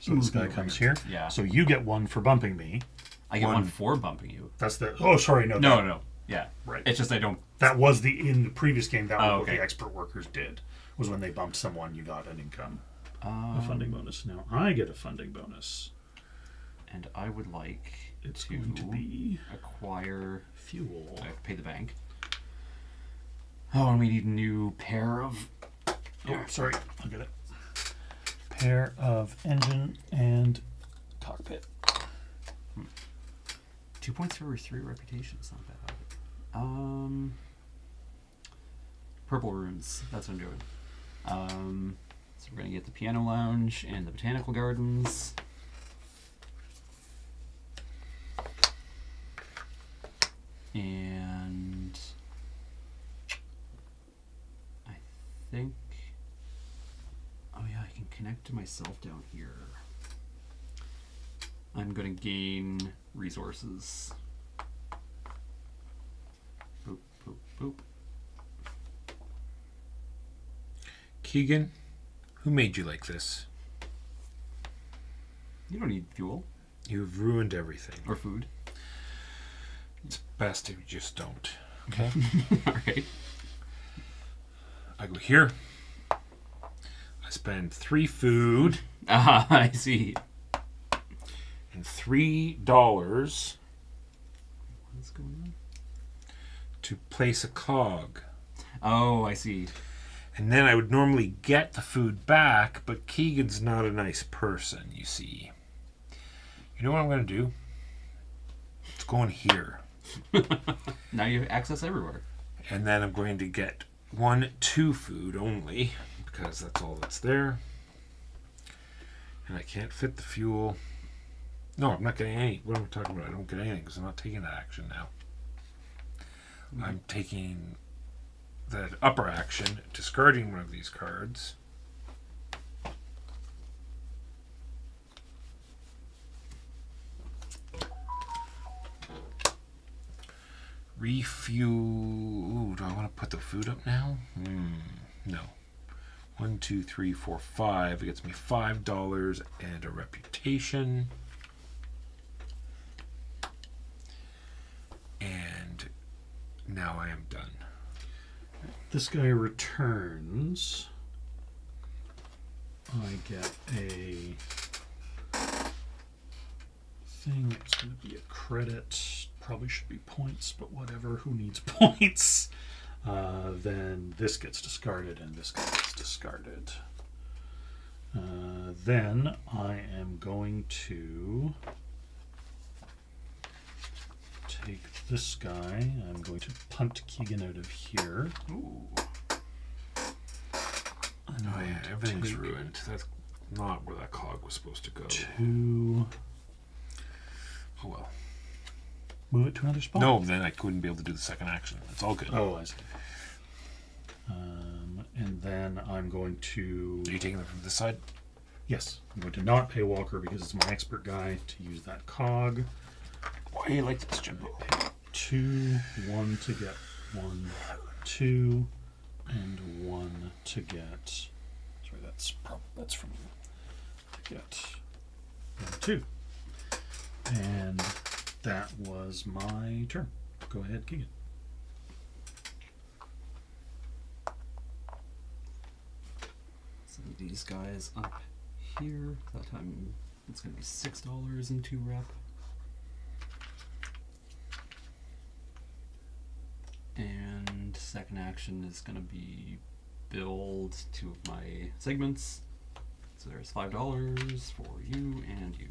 So this guy comes here.
Yeah.
So you get 1 for bumping me.
I get 1
1.
for bumping you.
That's the... Oh, sorry, no.
No. Yeah.
Right.
It's just I don't.
That was in the previous game, that was
Oh,
what
okay.
the expert workers did. Was when they bumped someone, you got an income. A
Um,
funding bonus. Now I get a funding bonus.
and I would like
It's going to be
acquire.
fuel.
I have to pay the bank. Oh, and we need a new pair of.
Oh, sorry. I'll get it. Pair of engine and cockpit.
2 points for every 3 reputations. Not bad. Purple runes. That's what I'm doing. So we're gonna get the piano lounge and the botanical gardens. And I think, oh yeah, I can connect to myself down here. I'm gonna gain resources. Boop, boop, boop.
Keegan, who made you like this?
You don't need fuel
You've ruined everything.
or food.
It's best if you just don't. Okay?
Alright.
I go here. I spend 3 food
Ah, I see.
and $3
What's going on?
to place a cog.
Oh, I see.
And then I would normally get the food back, but Keegan's not a nice person, you see. You know what I'm going to do? It's going here.
Now you have access everywhere.
And then I'm going to get 2 food only, because that's all that's there. And I can't fit the fuel. No, I'm not getting any. What am I talking about? I don't get anything because I'm not taking that action now. I'm taking that upper action, discarding one of these cards. Refuel. Ooh, do I want to put the food up now? No. 1, 2, 3, 4, 5. It gets me $5 and a reputation. And now I am done.
This guy returns. I get a thing. It's going to be a credit. Probably should be points, but whatever. Who needs points? Then this gets discarded and this guy gets discarded. Then I am going to take this guy. I'm going to punt Keegan out of here.
Ooh.
Oh yeah, everything's ruined. That's not where that cog was supposed to go.
To
Oh well.
move it to another spot.
No, then I couldn't be able to do the second action. It's all good.
Oh, I see. And then I'm going to...
Are you taking them from this side?
Yes, I'm going to not pay Walker because it's my expert guy to use that cog.
Why do you like this, Jimbo?
Pay 2, 1 to get 1, 2, and 1 to get... Sorry, that's from you. To get 1, 2. And that was my turn. Go ahead, Keegan.
So these guys up here. That time it's going to be $6 and 2 rep. And second action is going to be build 2 of my segments. So there's $5 for you and you.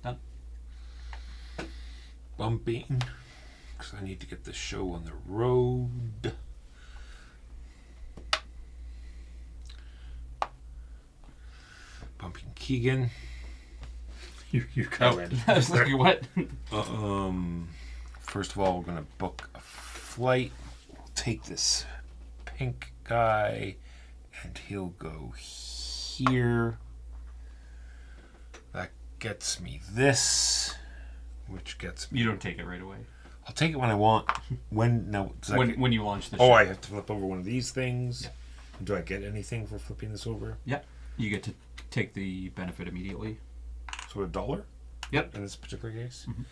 Done.
Bumping. Because I need to get the show on the road. Bumping Keegan.
You go in.
I was like, what?
First of all, we're going to book a flight. We'll take this pink guy, and he'll go here. That gets me this, which gets me...
You don't take it right away.
I'll take it when I want. When
When you launch the
Oh,
show.
I have to flip over one of these things.
Yeah.
Do I get anything for flipping this over?
Yep. You get to take the benefit immediately.
So $1?
Yep.
In this particular case?
Mhm.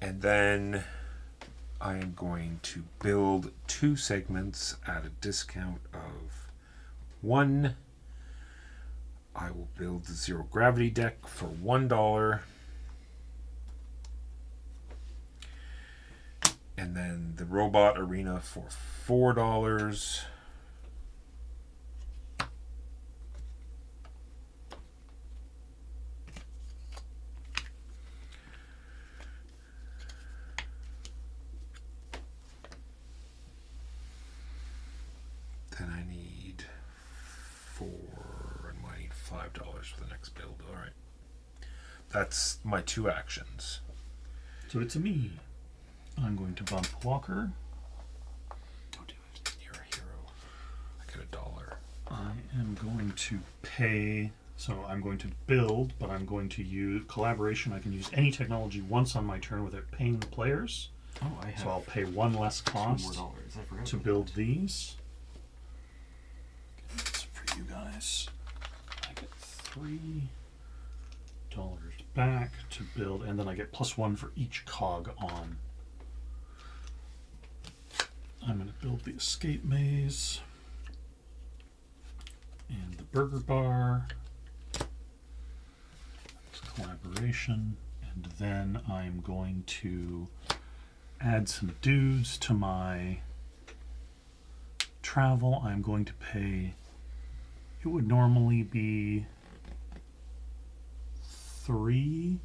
And then I am going to build 2 segments at a discount of 1. I will build the zero gravity deck for $1. And then the robot arena for $4. Then I need 4, and I need $5 for the next build. All right. That's my 2 actions.
So it's me. I'm going to bump Walker.
Don't do it. You're a hero. I get $1.
I am going to pay, so I'm going to build, but I'm going to use collaboration. I can use any technology once on my turn without paying the players.
Oh, I have
So I'll pay 1 less
$2
cost
more. I forgot
to
about
build
that.
these. That's for you guys. I get $3 back to build, and then I get +1 for each cog on. I'm going to build the escape maze and the burger bar. It's collaboration, and then I'm going to add some dudes to my travel. I'm going to pay, it would normally be 3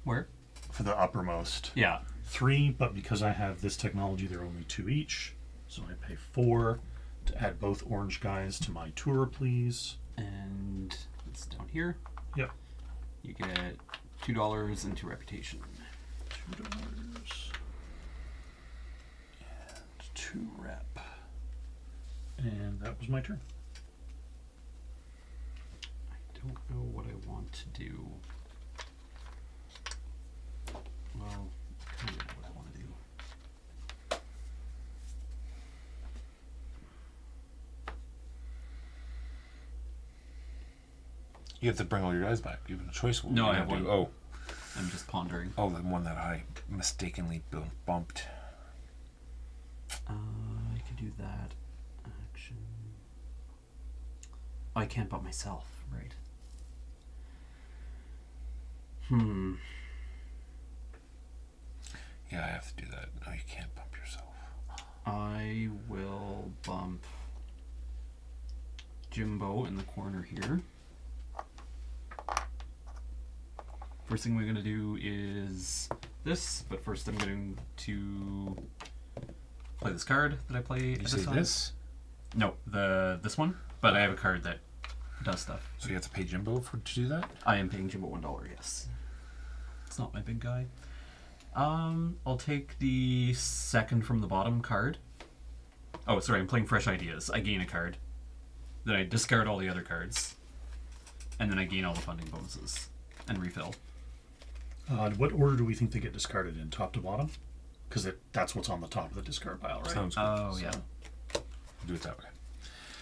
Where?
for the uppermost.
Yeah.
3, but because I have this technology, they're only 2 each. So I pay 4 To add both orange guys to my tour, please.
And it's down here.
Yep.
You get $2 into reputation.
$2 and 2 rep. And that was my turn.
I don't know what I want to do. Well, kind of know what I want to do.
You have to bring all your guys back. You have a choice. What
No,
you're
I have
gonna do.
one.
Oh,
I'm just pondering.
oh, the one that I mistakenly bumped.
I could do that. Action. Oh, I can't bump myself, right?
Yeah, I have to do that. No, you can't bump yourself.
I will bump Jimbo in the corner here. First thing we're going to do is this, but first I'm going to play this card that I play
You
at
say
this time.
this?
No, this one, but I have a card that does stuff.
So you have to pay Jimbo to do that?
I am paying Jimbo $1, yes. It's not my big guy. I'll take the second from the bottom card. Oh, sorry, I'm playing Fresh Ideas. I gain a card. Then I discard all the other cards. And then I gain all the funding bonuses. And refill.
What order do we think they get discarded in? Top to bottom? Because that's what's on the top of the discard pile, right?
Sounds good.
Oh, yeah.
Do it that way.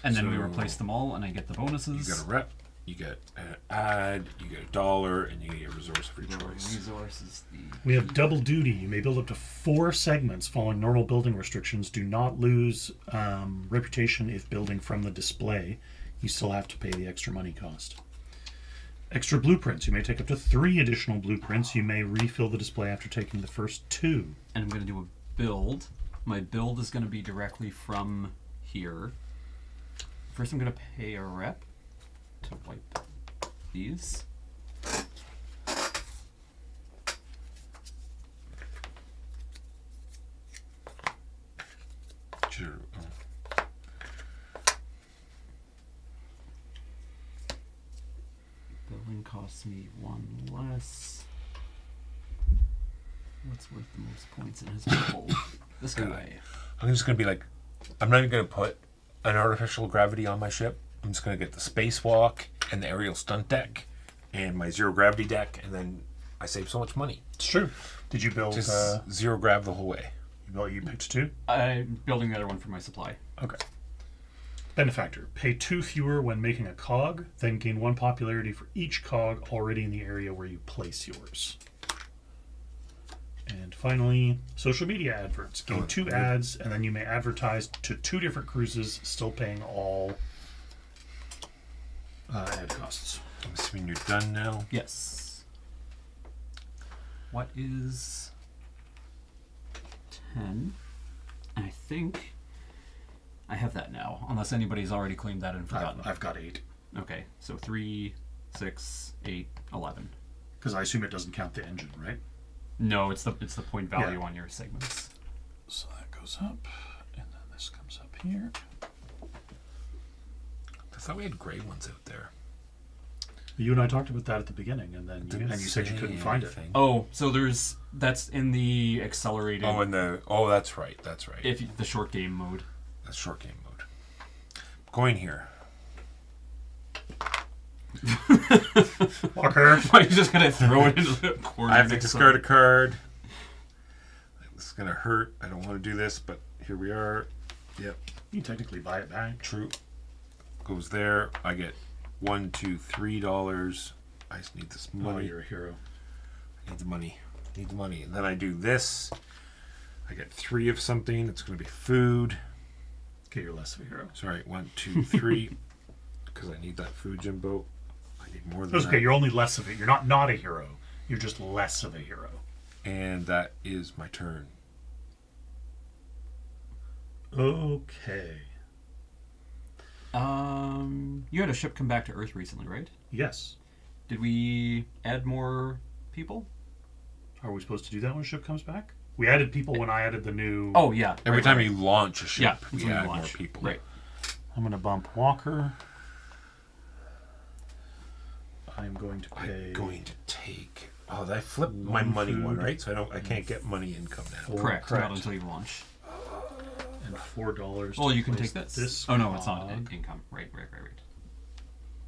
And then we
So-
replace them all, and I get the bonuses.
You got a rep, you get an ad, you get $1, and you get a resource of your
The
choice.
resources, the...
We have double duty. You may build up to 4 segments following normal building restrictions. Do not lose reputation if building from the display. You still have to pay the extra money cost. Extra blueprints. You may take up to 3 additional blueprints. You may refill the display after taking the first 2.
And I'm going to do a build. My build is going to be directly from here. First, I'm going to pay a rep to wipe these.
Sure.
Building costs me 1 less. What's worth the most points in his pool? This guy.
I'm just going to be like, I'm not even going to put an artificial gravity on my ship. I'm just going to get the spacewalk and the aerial stunt deck and my zero gravity deck, and then I save so much money.
It's true. Did you build?
Just zero grav the whole way.
You picked 2.
I'm building the other one for my supply.
Okay. Benefactor. Pay 2 fewer when making a cog, then gain 1 popularity for each cog already in the area where you place yours. And finally, social media adverts. Gain 2 ads, and then you may advertise to 2 different cruises, still paying all ad costs.
I'm assuming you're done now.
Yes. What is 10? I think I have that now, unless anybody's already claimed that and forgotten.
I've got 8.
Okay, so 3, 6, 8, 11.
Because I assume it doesn't count the engine, right?
No, it's the point value
Yeah.
on your segments.
So that goes up, and then this comes up here.
I thought we had gray ones out there.
You and I talked about that at the beginning, and then
Didn't
you said you
say
couldn't find it.
anything.
Oh, so that's in the accelerated.
That's right. That's right.
If the short game mode.
That's short game mode. Going here.
Walker.
Why are you just gonna throw it into the corner?
I have to
next
discard
time?
a card. This is gonna hurt. I don't want to do this, but here we are. Yep,
You can technically buy it back.
true. Goes there. I get $1, $2, $3. I just need this
Oh,
money.
you're a hero.
Need the money. Need the money. And then I do this. I get 3 of something. It's gonna be food.
Okay, you're less of a hero.
Sorry, 1, 2, 3. Because I need that food, Jimbo. I need more than
That's
that.
okay, you're only less of it. You're not a hero. You're just less of a hero.
And that is my turn.
Okay.
You had a ship come back to Earth recently, right?
Yes.
Did we add more people?
Are we supposed to do that when a ship comes back? We added people when I added the new...
Oh yeah.
Every
right,
time
right.
you launch a ship,
Yeah, that's
we
when you
add more
launch.
people.
Right.
I'm going to bump Walker. I'm going to pay.
I'm going to take. Oh, I flipped my
One
money one,
food.
right? So I can't get money income now.
Correct.
Correct.
Not until you launch.
And $4.
Well,
to
you can
place
take this.
This
Oh no, it's not
cog
income. Right.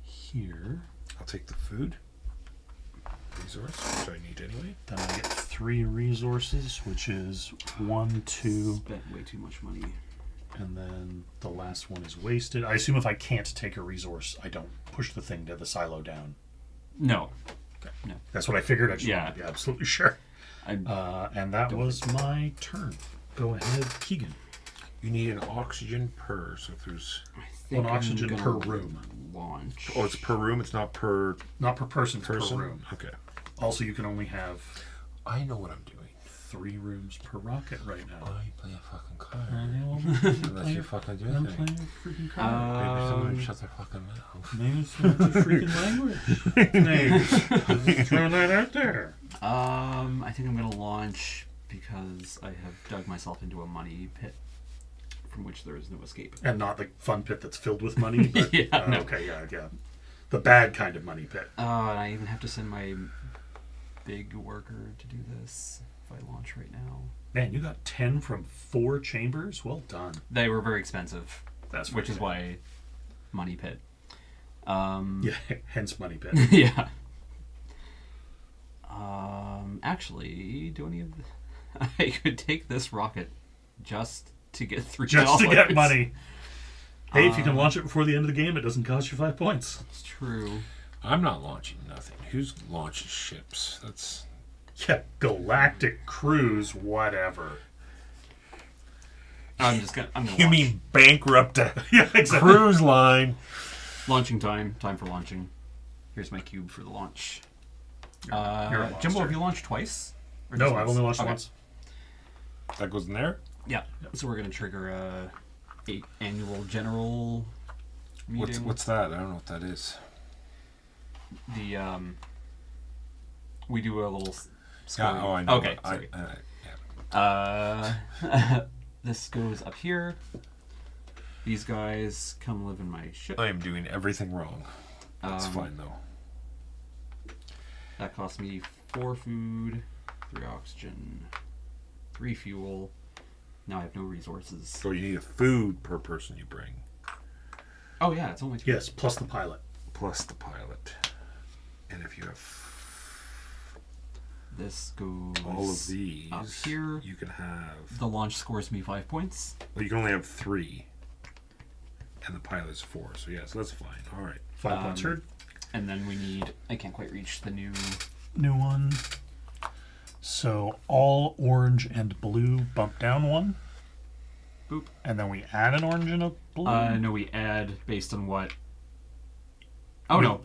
here.
I'll take the food resource, which I need anyway.
Then I get 3 resources, which is 1, 2,
Spent way too much money.
and then the last one is wasted. I assume if I can't take a resource, I don't push the thing to the silo down.
No.
Okay.
No.
That's what I figured. I just
Yeah.
wanted to be absolutely sure. And that was my turn. Go ahead, Keegan.
You need an oxygen per. So if there's.
I think
One oxygen
I'm
per
gonna
room.
Launch.
Oh, it's per room. It's not per
Not per person, it's
person.
per room.
Okay.
Also, you can only have
I know what I'm doing.
3 rooms per rocket right now.
I play a fucking card.
Unless
Unless you fucking do
I'm
anything.
playing a freaking card.
Maybe someone shut their fucking mouth.
Maybe it's not the freaking language. Just throw that out there.
I think I'm gonna launch because I have dug myself into a money pit from which there is no escape.
And not the fun pit that's filled with money. But,
Yeah, no.
Okay, yeah. The bad kind of money pit.
And I even have to send my big worker to do this if I launch right now.
Man, you got 10 from 4 chambers? Well done.
They were very expensive,
That's
which is
pretty
why money pit.
Yeah, hence money pit.
Yeah. Actually, do any of I could take this rocket just to get $3.
Just to get money. Hey, if you can launch it before the end of the game, it doesn't cost you 5 points.
It's true.
I'm not launching nothing. Who's launches ships? That's.
Yeah, Galactic Cruise, whatever.
I'm gonna
You
launch.
mean bankrupt a
Yeah, exactly.
cruise line?
Launching time for launching. Here's my cube for the launch.
You're a monster.
Jimbo, have you launched twice? Or
No,
just
I've
once?
only launched
Okay.
once.
That goes in there?
Yeah. So we're gonna trigger a annual general meeting.
What's that? I don't know what that is.
The we do a little
Yeah,
scoring.
oh, I know.
Okay, sorry.
Yeah.
This goes up here. These guys come live in my ship.
I am doing everything wrong. That's fine, though.
That cost me 4 food, 3 oxygen, 3 fuel. Now I have no resources.
So you need a food per person you bring,
Oh yeah, it's only 2.
Yes, plus the pilot.
plus the pilot. And if you have
This goes
all of these,
up here.
you can have.
The launch scores me 5 points.
Well, you can only have 3. And the pilot's 4. So, yeah, so that's fine. All right.
5 points heard.
And then we need... I can't quite reach the new...
New one. So all orange and blue bump down 1.
Boop.
And then we add an orange and a blue.
No, we add based on what... Oh,
We-
no.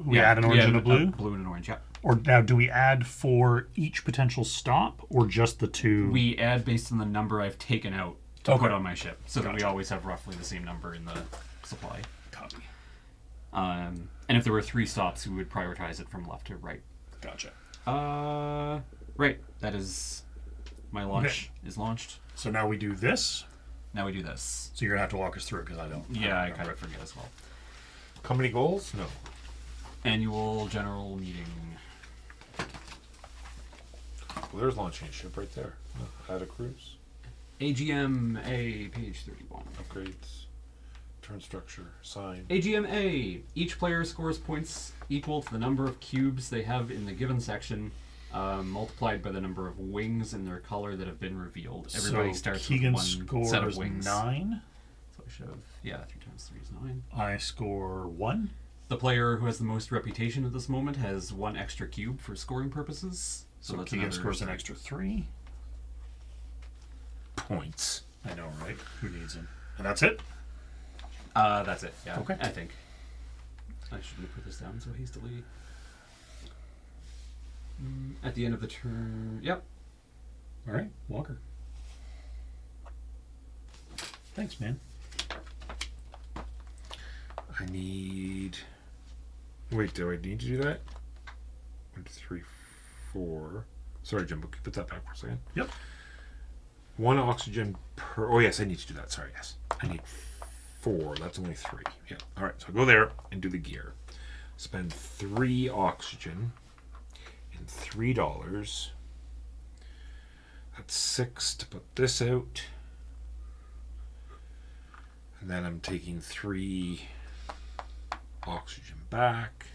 we add an orange and a blue?
Blue and an orange, yeah.
Or now, do we add for each potential stop, or just the 2?
We add based on the number I've taken out to
Okay.
put on my ship, so that we
Gotcha.
always have roughly the same number in the supply.
Copy.
And if there were 3 stops, we would prioritize it from left to right.
Gotcha.
Right. That is... My launch is launched.
So now we do this.
Now we do this.
So you're gonna have to walk us through because I don't.
Yeah, I
remember
kind
it.
of forget as well.
Company goals? No.
Annual general meeting.
Well, there's launching a ship right there. Add a cruise.
AGM-A, page 31.
Upgrades. Turn structure. Sign.
AGM-A. Each player scores points equal to the number of cubes they have in the given section, multiplied by the number of wings in their color that have been revealed. Everybody
So
starts
Keegan
with one set of
scores
wings.
9.
So I should have... Yeah, 3 times 3 is 9.
I score 1.
The player who has the most reputation at this moment has 1 extra cube for scoring purposes.
So
that's
Keegan
another
scores an extra 3.
Points.
I know, right? Who needs him? And that's it.
That's it. Yeah.
Okay.
I think. I shouldn't have put this down so hastily. At the end of the turn. Yep.
All right, Walker. Thanks, man.
I need. Wait, do I need to do that? 1, 2, 3, 4. Sorry, Jimbo. Can you put that back for a second?
Yep.
1 oxygen per. Oh, yes, I need to do that. Sorry, yes. I need 4. That's only 3. Yeah. All right. So I go there and do the gear. Spend 3 oxygen and $3. That's 6 to put this out. And then I'm taking 3 oxygen back.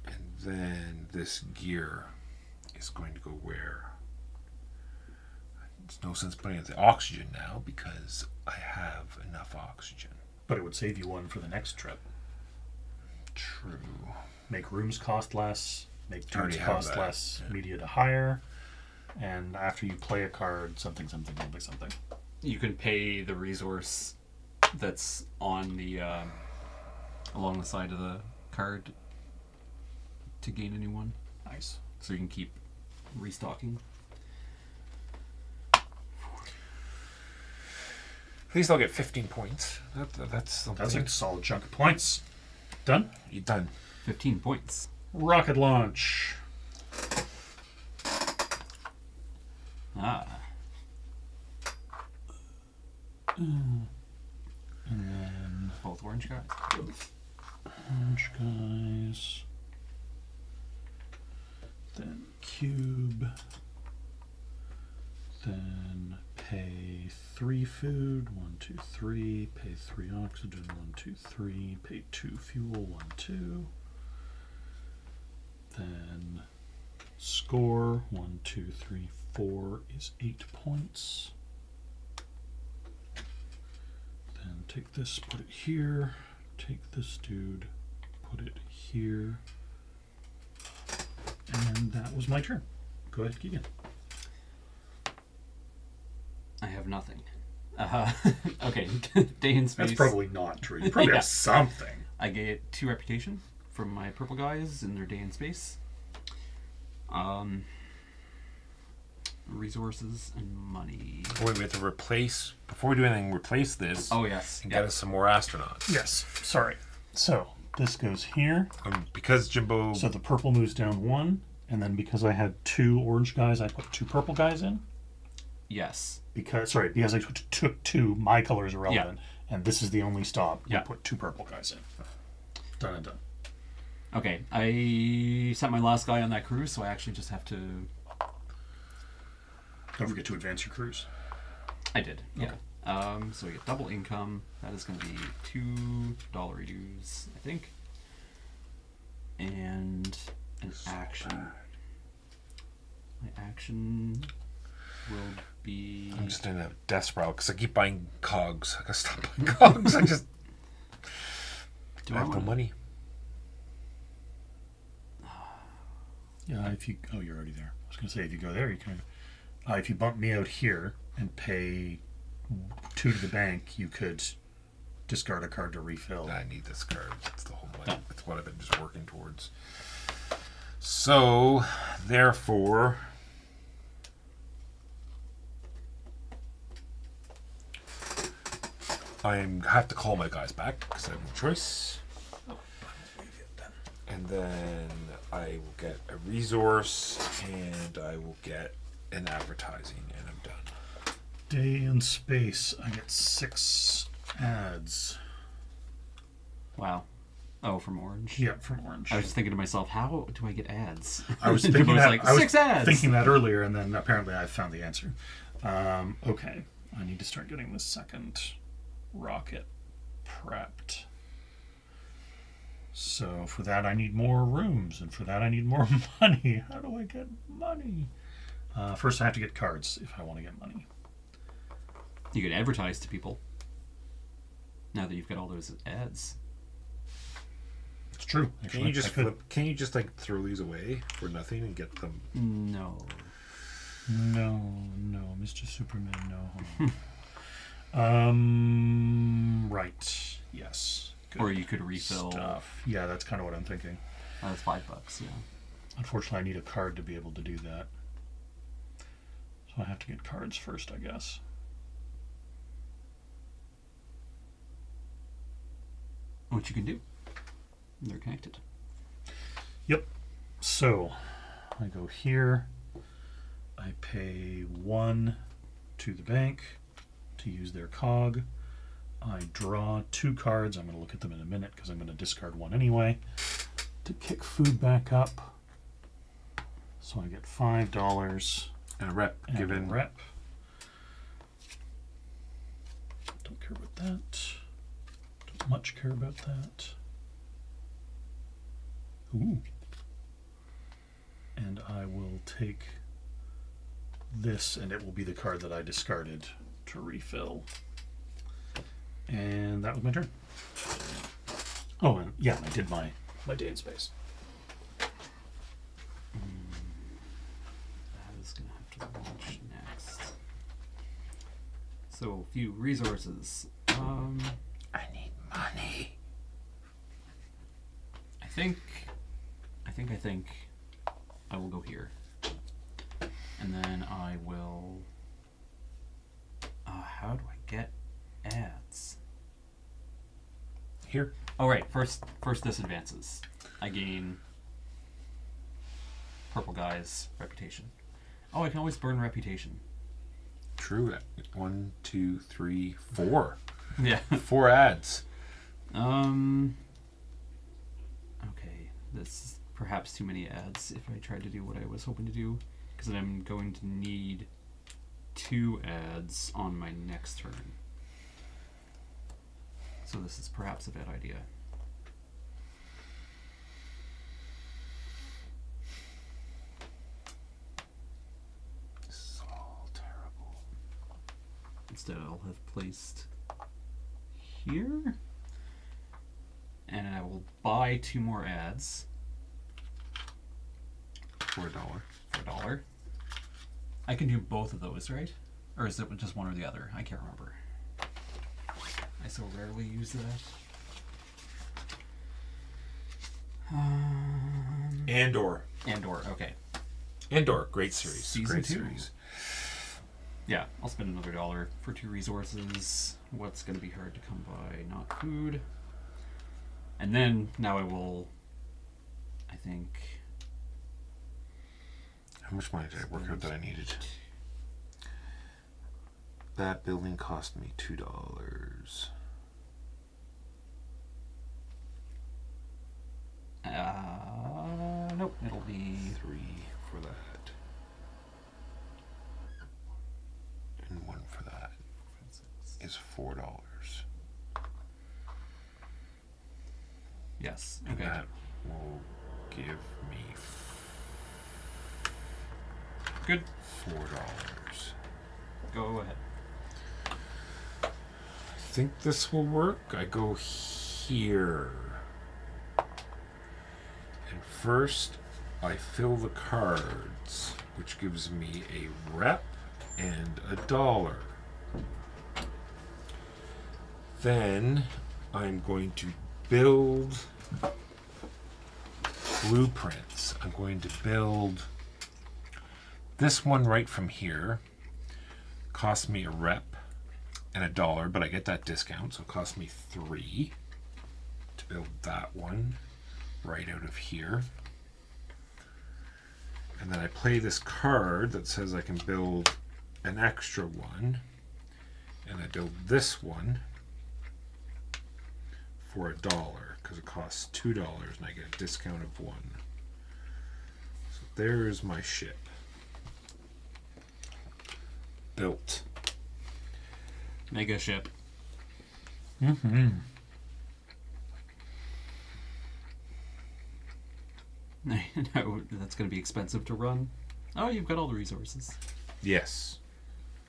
And then this gear is going to go where? There's no sense putting it the oxygen now because I have enough oxygen.
But it would save you one for the next trip.
True.
Make rooms cost less, make
I already
tubes
have
cost
that,
less,
yeah.
media to hire, and after you play a card, something.
You can pay the resource that's on the along the side of the card to gain a new one.
Nice.
So you can keep restocking.
At least I'll get 15 points. That's something.
That's a solid chunk of points. Done?
You're done.
15 points.
Rocket launch.
Ah.
And then
Both orange guys.
orange guys. Then cube. Then pay 3 food. 1, 2, 3. Pay 3 oxygen. 1, 2, 3. Pay 2 fuel. 1, 2. Then score 1, 2, 3, 4 is 8 points. Then take this, put it here. Take this dude, put it here. And that was my turn. Go ahead, Keegan.
I have nothing. Okay, day in space.
That's probably not true. You probably
Yeah.
have something.
I get 2 reputation from my purple guys in their day in space. Resources and money.
Wait, we have to replace, before we do anything, replace this
Oh yes.
and
Yeah.
get us some more astronauts.
Yes, sorry. So this goes here.
Because Jimbo.
So the purple moves down 1, and then because I had 2 orange guys, I put 2 purple guys in.
Yes.
Because I took 2, my color is irrelevant, and this is the only stop.
Yeah.
I put 2 purple guys in. Done and done.
Okay. I sent my last guy on that cruise, so I actually just have to.
Don't forget to advance your cruise.
I did. Yeah. So we get double income. That is going to be $2 dues, I think. And an action. My action will be.
I'm just in a death spiral because I keep buying cogs. I gotta stop buying cogs. I just.
Do
I have no
wanna-
money.
Yeah, if you... Oh, you're already there. I was going to say, if you go there, you can... if you bump me out here and pay 2 to the bank, you could discard a card to refill.
I need this card. That's the whole money. That's what I've been just working towards. So, therefore, I have to call my guys back because I have no choice. And then I will get a resource and I will get an advertising and I'm done.
Day in space, I get 6 ads.
Wow. Oh, from Orange.
Yeah, from Orange.
I was just thinking to myself, how do I get ads?
I was
Jimbo
thinking
was
that.
like,
I was
6 ads.
thinking that earlier, and then apparently I found the answer. Okay, I need to start getting the second rocket prepped. So for that I need more rooms, and for that I need more money. How do I get money? First I have to get cards if I want to get money.
You could advertise to people. Now that you've got all those ads.
It's true.
Can
Actually,
you just
I could.
flip? Can you just like throw these away for nothing and get them?
No.
No, Mr. Superman, no. Right. Yes. Good
Or you could refill.
stuff. Yeah, that's kind of what I'm thinking.
Oh, that's $5, yeah.
Unfortunately, I need a card to be able to do that. So I have to get cards first, I guess.
What you can do. They're connected.
Yep. So I go here. I pay 1 to the bank to to use their cog. I draw 2 cards. I'm going to look at them in a minute because I'm going to discard one anyway to kick food back up. So I get $5
And a rep
and
given.
a rep. Don't care about that. Don't much care about that. Ooh. And I will take this, and it will be the card that I discarded to refill. And that was my turn. Oh, and yeah, I did my day in space.
That is going to have to launch next. So, a few resources.
I need money.
I think I will go here. And then I will... how do I get ads?
Here.
Oh, right. First this advances. I gain purple guy's reputation. Oh, I can always burn reputation.
True. 1, 2, 3, 4.
Yeah.
4 ads.
Okay. This is perhaps too many ads if I tried to do what I was hoping to do. Because I'm going to need 2 ads on my next turn. So this is perhaps a bad idea.
This is all terrible.
Instead, I'll have placed here. And I will buy 2 more ads
For $1.
for $1. I can do both of those, right? Or is it just one or the other? I can't remember. I so rarely use that.
Andor.
Okay.
Andor. Great series.
Season
Great
2.
series.
Yeah, I'll spend another $1 for 2 resources. What's going to be hard to come by? Not food. And then, now I will, I think...
How much money did I work out that I needed? That building cost me $2.
Nope, it'll be...
3 for that. And 1 for that is $4.
Yes,
And
okay.
that will give me
Good.
$4.
Go ahead.
I think this will work. I go here. And first, I fill the cards, which gives me a rep and $1. Then I'm going to build blueprints. I'm going to build this one right from here. Cost me a rep and $1, but I get that discount, so it cost me 3 to build that one right out of here. And then I play this card that says I can build an extra one, and I build this one for $1 because it costs $2 and I get a discount of 1. So there's my ship. Built.
Mega ship.
Mm-hmm.
No, that's going to be expensive to run. Oh, you've got all the resources.
Yes,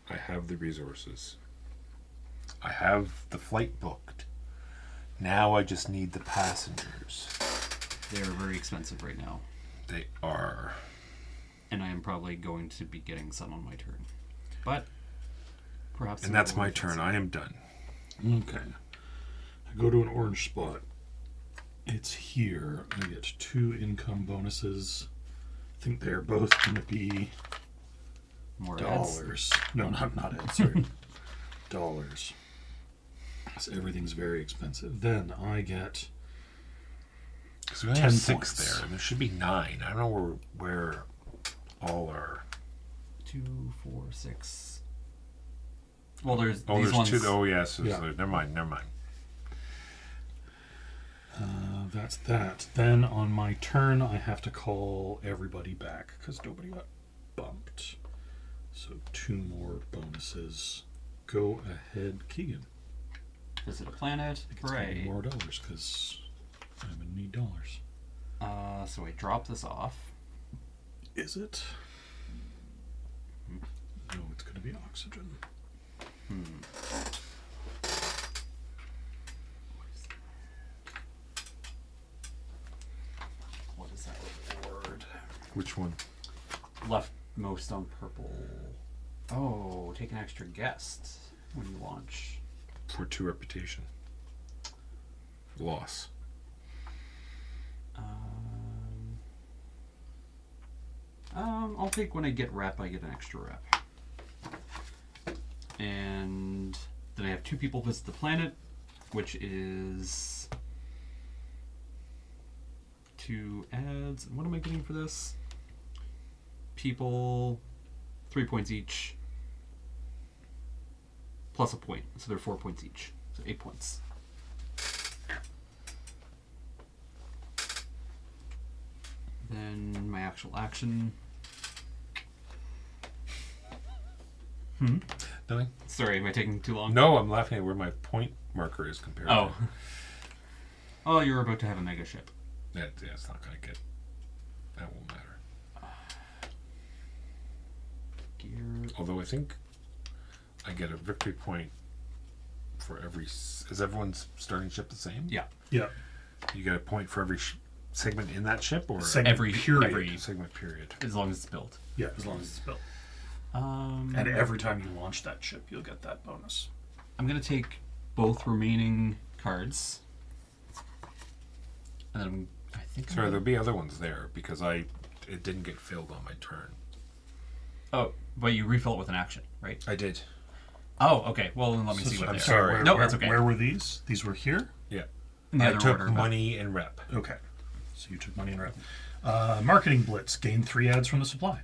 I have the resources. I have the flight booked. Now I just need the passengers.
They are very expensive right now.
They are.
And I am probably going to be getting some on my turn. But perhaps...
And that's my turn. I am done.
Okay. I go to an orange spot. It's here. I get 2 income bonuses. I think they're both going to be
More
dollars. No, not ads. Sorry. Dollars. So everything's very expensive. Then I get
Because we only
10
have 6
points.
there, and there should be 9. I don't know where all are.
2, 4, 6. Well, there's
Oh,
these
there's
ones.
two. Oh, yes.
Yeah.
Never mind.
That's that. Then on my turn, I have to call everybody back because nobody got bumped. So 2 more bonuses. Go ahead, Keegan.
Visit a planet.
It's
Hooray.
more dollars because I'm gonna need dollars.
So I drop this off.
Is it? No, it's gonna be oxygen.
What is that reward?
Which one?
Leftmost on purple. Oh, take an extra guest when you launch.
For 2 reputation. Loss.
I'll take when I get rep, I get an extra rep. And then I have 2 people visit the planet, which is 2 ads. What am I getting for this? People, 3 points each, plus a point. So they're 4 points each. So 8 points. Then my actual action.
Nothing?
Sorry, am I taking too long?
No, I'm laughing at where my point marker is compared
Oh.
to.
Oh, you're about to have a mega ship.
Yeah, it's not going to get... That won't matter.
Gear.
Although I think I get a victory point for every... Is everyone's starting ship the same?
Yeah.
Yeah.
You get a point for every segment in that ship, or
Segment
Every
period.
segment period?
as long as it's built.
Yeah, as long as it's built.
And
And every time you launch that ship, you'll get that bonus.
I'm gonna take both remaining cards. And then I think.
Sorry, there'll be other ones there because it didn't get filled on my turn.
Oh, but you refill it with an action, right?
I did.
Oh, okay. Well, then let me see what
I'm
they are.
sorry.
Where,
No,
where,
that's okay.
Where were these? These were here?
Yeah.
In the
I
other
took
order, but-
money and rep.
Okay. So you took money and rep. Marketing Blitz. Gain 3 ads from the supply.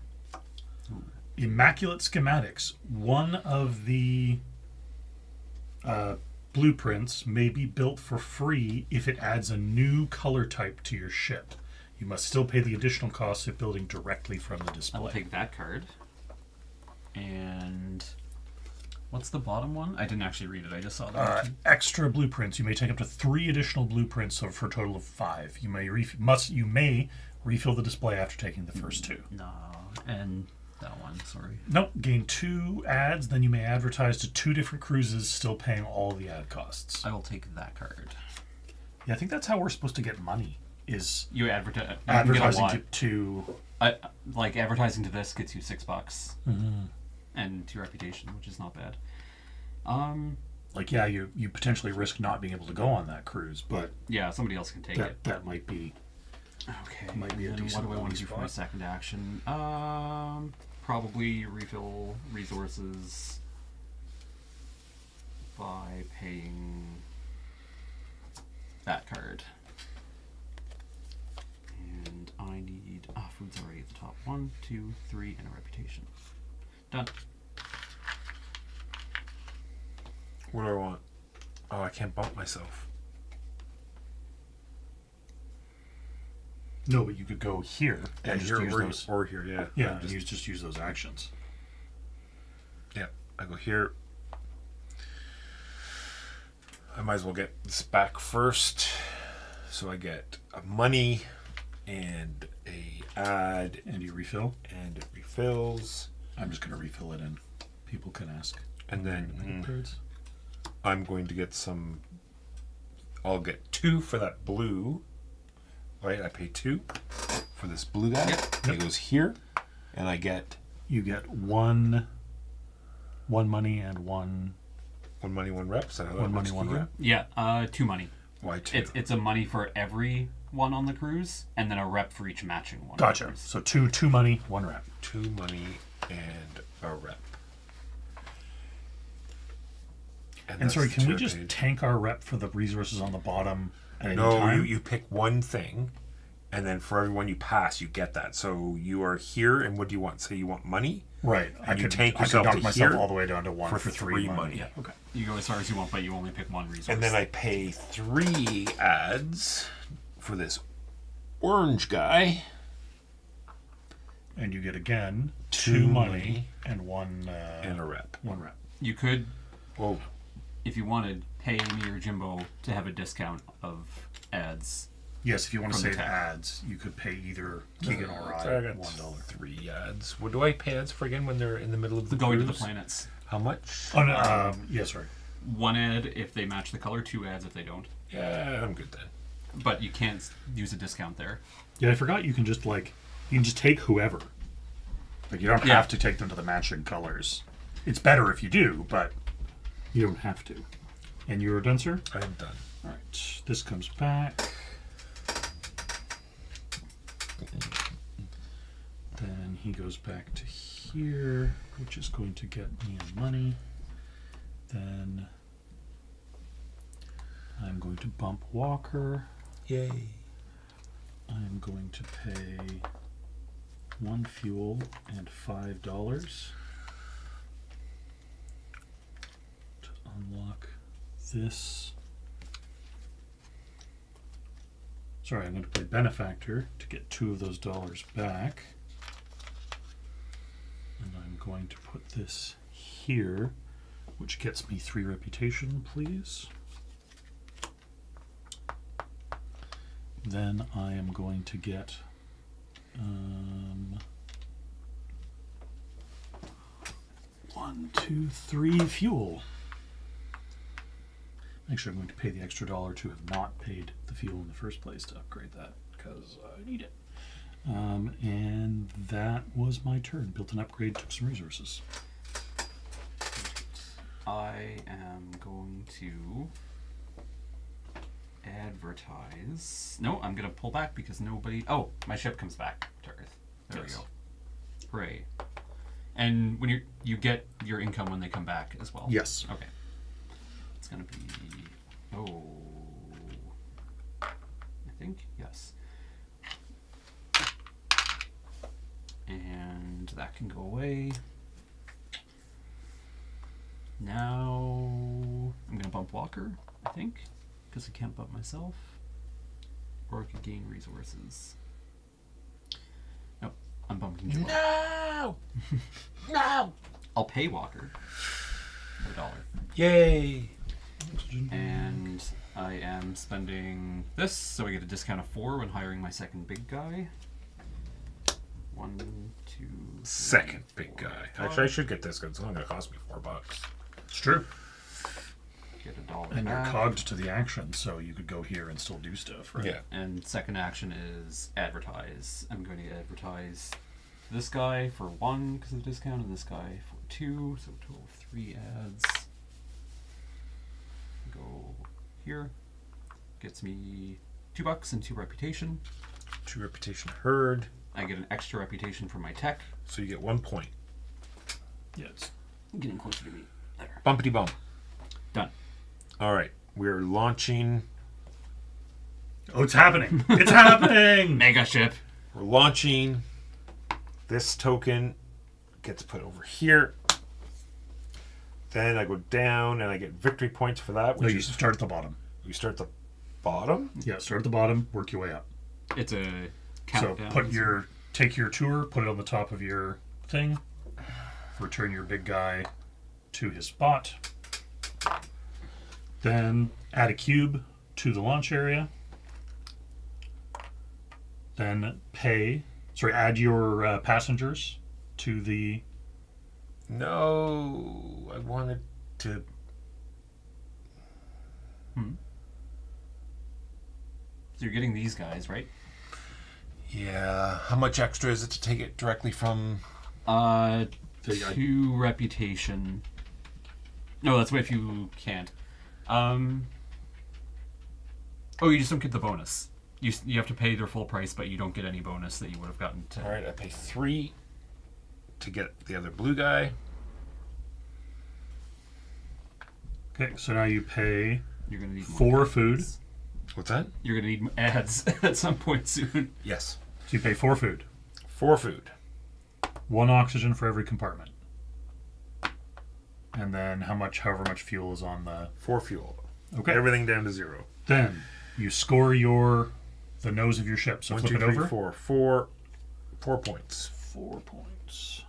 Immaculate Schematics. One of the blueprints may be built for free if it adds a new color type to your ship. You must still pay the additional costs of building directly from the
I will
display.
take that card. And what's the bottom one? I didn't actually read it. I just saw that.
Extra blueprints. You may take up to 3 additional blueprints, so for a total of 5. You may refill the display after taking the first 2.
No, and that one. Sorry.
Nope. Gain 2 ads, then you may advertise to 2 different cruises, still paying all the ad costs.
I will take that card.
Yeah, I think that's how we're supposed to get money. Is
You advertise.
advertising to
Like advertising to this gets you $6, and to your reputation, which is not bad.
like, yeah, you potentially risk not being able to go on that cruise, but
Yeah, somebody else can take it.
that might be
Okay.
might be a
and
decent
what do I want to
money
do for my
spot.
second action? Probably refill resources by paying that card. And I need food's already at the top. 1, 2, 3, and a reputation. Done.
What do I want? Oh, I can't bump myself.
no, but you could go here
Yeah,
and just
here
use
or,
those.
or here, yeah.
Yeah,
I'm
and just use those actions.
Yeah, I go here. I might as well get this back first. So I get money and a ad
And you refill.
and it refills.
I'm just going to refill it in. People can ask.
And then
Cards.
I'm going to get some. I'll get 2 for that blue. Right, I pay 2 for this blue guy.
Yep.
It goes here, and I get
You get one money and one
1 money, 1 rep. Is that how that
one money,
works,
one
Keegan?
rep.
Yeah, 2 money.
Why 2?
It's a money for every one on the cruise, and then a rep for each matching one. on the
Gotcha.
cruise.
So two money, 1 rep.
2 money and a rep.
And
that's
sorry,
the
can we
2 I
just
paid.
tank our rep for the resources on the bottom at any
No,
time?
you pick one thing, and then for everyone you pass, you get that. So you are here, and what do you want? Say you want money
Right.
And you
could,
tank
I could
yourself
knock
to
myself
here
all the way down to 1 for 3 money.
Yeah.
Okay.
You go as far as you want, but you only pick one resource.
and then I pay 3 ads for this orange guy.
And you get again
2
2
money
money and 1
and a rep.
1 rep.
You could,
Whoa.
if you wanted, pay me or Jimbo to have a discount of ads.
Yes, if you want to
From the
save
tech.
ads, you could pay either Keegan or I
I got
$1.
3 ads. What do I pay ads for again when they're in the middle of the
Going to
cruise?
the planets.
How much?
Oh, no, yeah, sorry.
1 ad if they match the color, 2 ads if they don't.
Yeah, I'm good then.
But you can't use a discount there.
Yeah, I forgot you can just take whoever. Like you don't
Yeah.
have to take them to the matching colors. It's better if you do, but you don't have to. And you're done, sir?
I'm done.
All right. This comes back. Then he goes back to here, which is going to get me money. Then I'm going to bump Walker.
Yay.
I'm going to pay 1 fuel and $5 to unlock this. Sorry, I'm going to play Benefactor to get 2 of those dollars back. And I'm going to put this here, which gets me 3 reputation, please. Then I am going to get 1, 2, 3 fuel. Actually, I'm going to pay the extra $1 to have not paid the fuel in the first place to upgrade that because I need it. And that was my turn. Built an upgrade, took some resources.
I am going to advertise. No, I'm going to pull back because nobody... Oh, my ship comes back to Earth. There
Yes.
we go. Hooray. And when you get your income when they come back as well.
Yes.
Okay. It's going to be... Oh... I think, yes. And that can go away. Now I'm gonna bump Walker, I think, because I can't bump myself. Or I could gain resources. Nope, I'm bumping Joel.
No! No!
I'll pay Walker $1.
Yay!
And I am spending this, so I get a discount of 4 when hiring my second big guy. 1, 2, 3,
Second big
4,
guy.
5.
Actually, I should get this because it's only going to cost me $4.
It's true.
Get $1
And you're
back.
cogged to the action, so you could go here and still do stuff, right?
Yeah.
And second action is advertise. I'm going to advertise this guy for 1 because of the discount, and this guy for 2, so a total of 3 ads. Go here. Gets me $2 and 2 reputation.
2 reputation heard.
I get an extra reputation for my tech.
So you get 1 point.
Yeah, it's
Getting closer to me. There.
Bumpity bump.
Done.
All right. We're launching.
Oh, it's happening! It's happening!
Mega ship.
We're launching. This token gets put over here. Then I go down and I get victory points for that.
No,
Which
you
is
start at the bottom.
you start at the bottom.
Yeah, start at the bottom, work your way up.
It's a
So
countdown.
take your tour, put it on the top of your thing, return your big guy to his spot, then add a cube to the launch area, then add your passengers to the...
No, I wanted to.
So you're getting these guys, right?
Yeah. How much extra is it to take it directly from?
The-
2 reputation. No, that's if you can't. Oh, you just don't get the bonus. You have to pay their full price, but you don't get any bonus that you would have gotten to.
All right, I pay 3 to get the other blue guy.
Okay, so now you pay
You're gonna need more
4
points.
food.
What's that?
You're gonna need ads at some point soon.
Yes.
So you pay 4 food.
4 food.
1 oxygen for every compartment. And then however much fuel is on the...
4 fuel.
Okay.
Everything down to 0.
Then you score the nose of your ship. So
1,
flip
2,
it
3,
over.
4. 4 points.
4 points.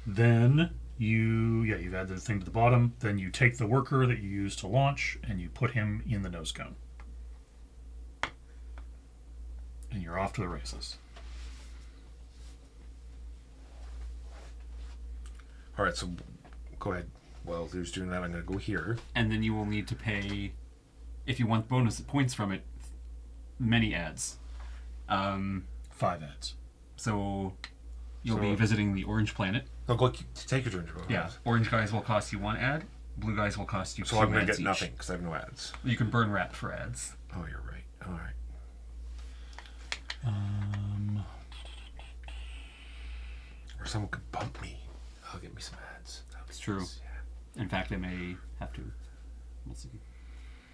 Then you've added the thing to the bottom. Then you take the worker that you used to launch and you put him in the nose cone. And you're off to the races.
All right, so go ahead. Well, who's doing that? I'm going to go here.
And then you will need to pay, if you want bonus points from it, many ads.
5 ads.
So you'll
So-
be visiting the orange planet.
No, go take your turn.
Yeah. Orange guys will cost you 1 ad. Blue guys will cost you
So
2
I'm going
ads
to get
each.
nothing because I have no ads.
You can burn rat for ads.
Oh, you're right. All right. Or someone could bump me. I'll get me some ads. That'd be
It's true.
nice, yeah.
In fact, I may have to. We'll see.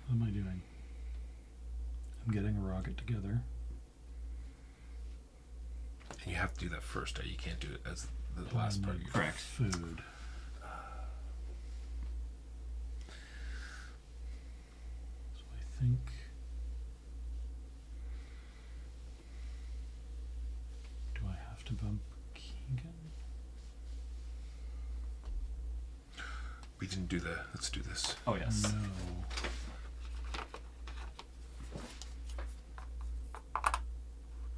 What am I doing? I'm getting a rocket together.
And you have to do that first, right? You can't do it as the last part.
Correct.
Food. So I think... Do I have to bump Keegan?
We didn't do the. Let's do this.
Oh, yes.
No.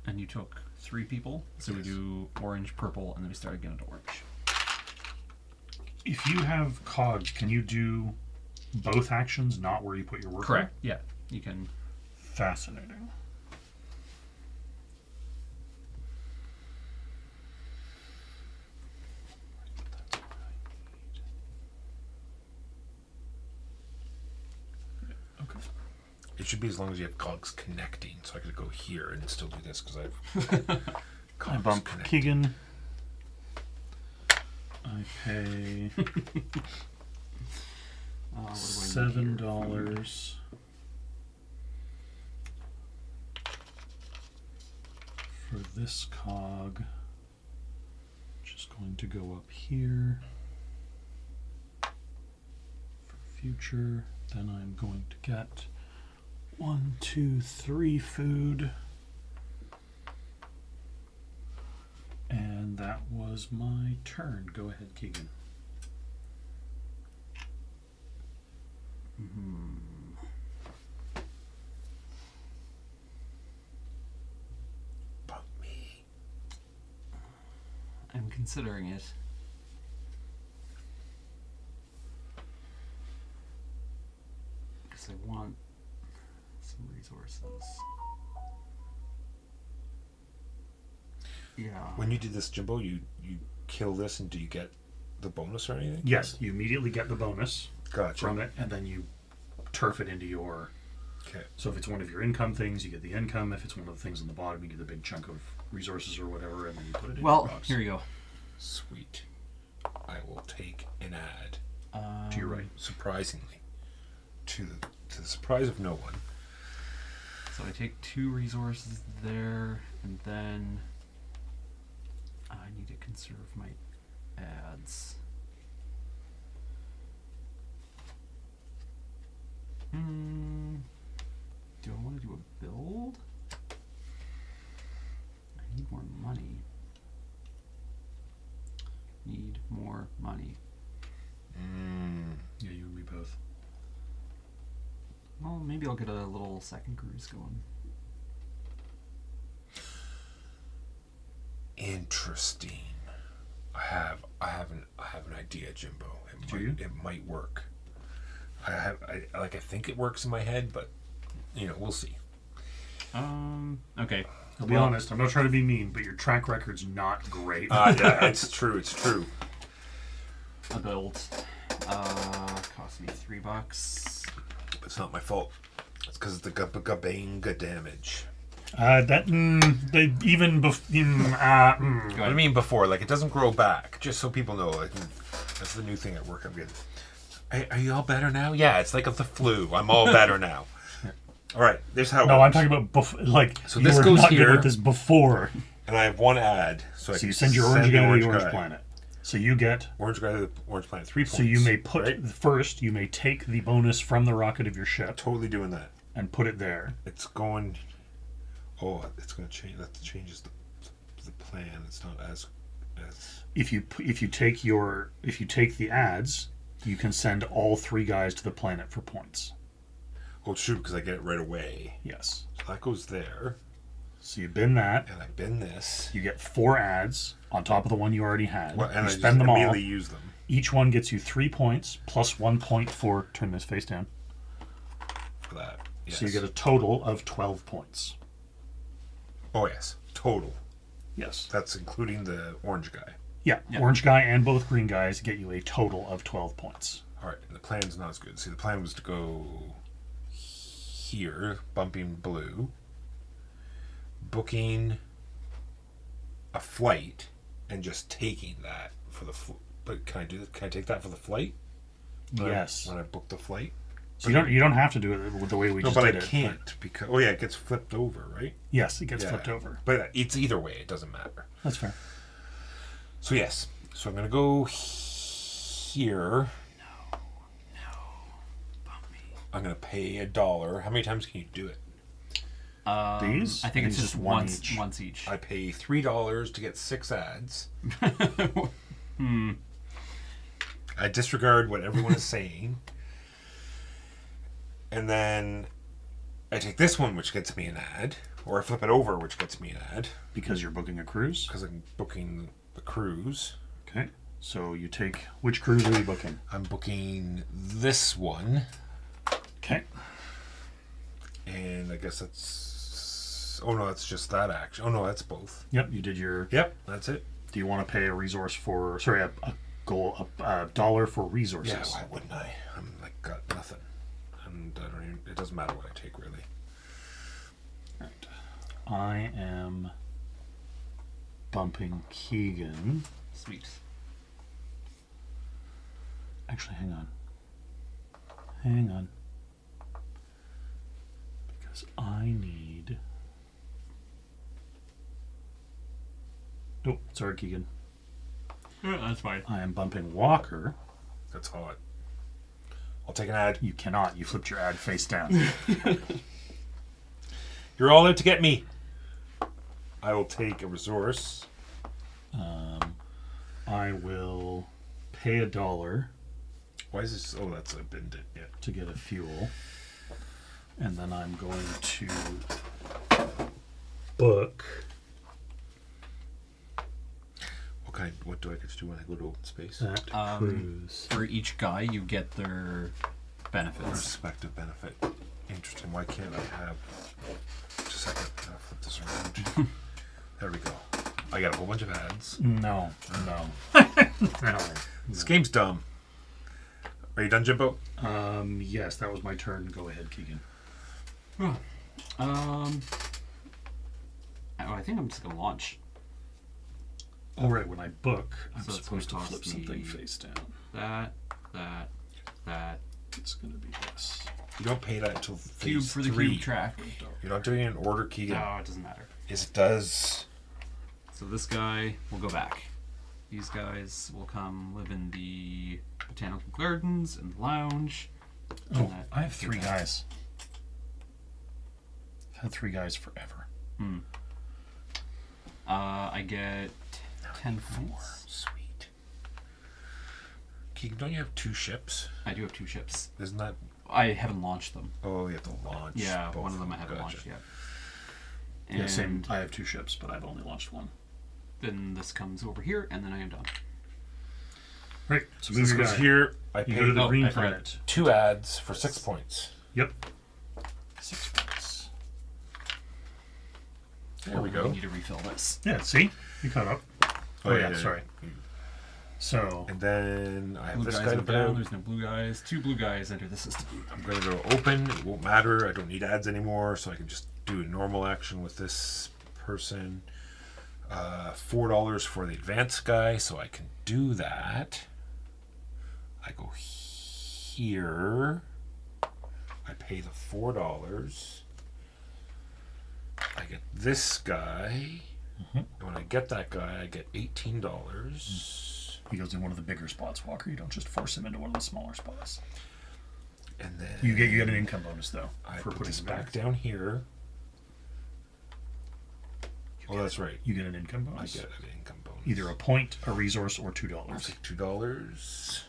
And you took 3 people. So we
Yes.
do orange, purple, and then we start again at orange.
If you have cogs, can you do both actions, not where you put your worker?
Correct. Yeah. You can.
Fascinating. Okay.
It should be as long as you have cogs connecting. So I could go here and still do this because I've
I
cogs
bump
connecting.
Keegan. I pay
What do I need here?
$7 for this cog, which is going to go up here for future. Then I'm going to get 1, 2, 3 food. And that was my turn. Go ahead, Keegan.
Bump me.
I'm considering it. Because I want some resources. Yeah.
When you did this, Jimbo, you kill this and do you get the bonus or anything?
Yes, you immediately get the bonus
Gotcha.
from it, and then you turf it into your...
Okay.
So if it's one of your income things, you get the income. If it's one of the things on the bottom, you get a big chunk of resources or whatever, and then you put it in your
Well,
box.
here you go.
Sweet. I will take an ad.
To your right.
Surprisingly, to the surprise of no one.
So I take 2 resources there, and then I need to conserve my ads. Do I want to do a build? I need more money. Need more money.
Yeah, you and me both.
Well, maybe I'll get a little second cruise going.
Interesting. I have an idea, Jimbo. It might work. I think it works in my head, but we'll see.
Okay.
I'll be honest, I'm not trying to be mean, but your track record's not great.
Yeah, it's true. It's true.
A build. Cost me $3.
But it's not my fault. It's because of the gabanga damage.
They even
Go
What I
ahead.
mean before, like it doesn't grow back. Just so people know, like that's the new thing at work. I'm getting. Are you all better now? Yeah, it's like the flu. I'm all better now. All right, this is how. It
No, I'm
works.
talking about like.
So
you
this
were
goes
not good
here.
with this before.
And I have one ad, so I
So
can
you send your orange guy to the orange
guy.
planet. So you get.
Orange guy to the orange planet. 3 points.
So you may put
right?
first. You may take the bonus from the rocket of your ship
Totally doing that.
and put it there.
It's going. Oh, it's going to change. That changes the plan. It's not as.
If you take the ads, you can send all 3 guys to the planet for points.
Oh, shoot, because I get it right away.
Yes.
So that goes there,
So you bin that.
and I bin this.
You get 4 ads on top of the one you already had.
Well, and
you
I
spend
just
them all.
immediately use them
Each one gets you 3 points plus 1 point for turn this face down.
for that. Yes.
So you get a total of 12 points.
Oh, yes. Total.
Yes.
That's including the orange guy.
Yeah. Orange guy and both green guys get you a total of 12 points.
All right, and the plan's not as good. See, the plan was to go here, bumping blue, booking a flight, and just taking that for the. But can I do that? Can I take that for the flight?
Yes.
When I book the flight.
So you don't have to do it with the way we
No,
just
but
did
I
it.
can't because it gets flipped over, right?
Yes, it gets
Yeah.
flipped over.
But it's either way; it doesn't matter.
That's fair.
So yes, so I'm gonna go here. I'm gonna pay $1. How many times can you do it?
These?
I think it's just once
each.
once each.
I pay $3 to get 6 ads. I disregard what everyone is saying. And then I take this one, which gets me an ad. Or I flip it over, which gets me an ad.
Because you're booking a cruise?
Because I'm booking the cruise.
Okay. So you take... Which cruise are you booking?
I'm booking this one.
Okay.
And I guess that's... Oh, no, that's just that action. Oh, no, that's both.
Yep, you did your...
Yep, that's it.
Do you want to pay a resource for... Sorry, a $1 for resources?
Yeah, why wouldn't I? I'm like, got nothing. And I don't even... It doesn't matter what I take, really.
Right. I am bumping Keegan.
Sweet.
Actually, hang on. Hang on. Because I need... Oh, sorry, Keegan.
Yeah, that's fine.
I am bumping Walker.
That's hot. I'll take an ad.
You cannot. You flipped your ad face down.
You're all out to get me. I will take a resource.
I will pay $1
Why is this? Oh, that's I binned it. Yeah.
to get a fuel. And then I'm going to book...
What do I get to do when I go to open space?
that cruise.
For each guy, you get their benefits.
Respective benefit. Interesting. Why can't I have? Just a second. I'll flip this around. There we go. I got a whole bunch of ads.
No. No.
This game's dumb. Are you done, Jimbo?
Yes, that was my turn. Go ahead, Keegan.
I think I'm just gonna launch.
All right, when I book, I'm
So it's
supposed to
gonna
flip
cost
something
me-
face down.
That.
It's going to be this.
You don't pay that until
Cube
phase
for the
3.
cube track.
You're not doing it in order, Keegan.
No, it doesn't matter.
Yes, it does.
So this guy will go back. These guys will come live in the botanical gardens and the lounge.
Oh,
And that-
I have 3 guys. I've had 3 guys forever.
I get 10 points.
Sweet. Keegan, don't you have 2 ships?
I do have 2 ships.
Isn't that?
I haven't launched them.
Oh, you have to launch.
Yeah,
both
one of them I haven't
Gotcha.
launched yet.
Yeah, same.
And
I have 2 ships, but I've only launched 1.
then this comes over here, and then I am done.
Right, so
So
move
this
your
goes
guy.
here. I
You
pay
go to the
Oh,
green
I forgot.
planet.
2 ads for 6 points.
Yep. 6 points.
There we
I
go.
need to refill this.
Yeah, see? You caught up. Oh, yeah, sorry. So,
And then I have
Blue
this
guys
guy to
are
put
down.
out.
There's no blue guys. 2 blue guys enter the system.
I'm going to go open. It won't matter. I don't need ads anymore, so I can just do a normal action with this person. $4 for the advanced guy, so I can do that. I go here. I I pay the $4. I get this guy. And when I get that guy, I get $18.
He goes in one of the bigger spots, Walker. You don't just force him into one of the smaller spots.
And then
You get an income bonus though
I
for
put
putting
this
him
back down here. Oh, that's right.
You get an income
I
bonus.
get an income bonus.
Either a point, a resource, or
I'll
$2.
take $2.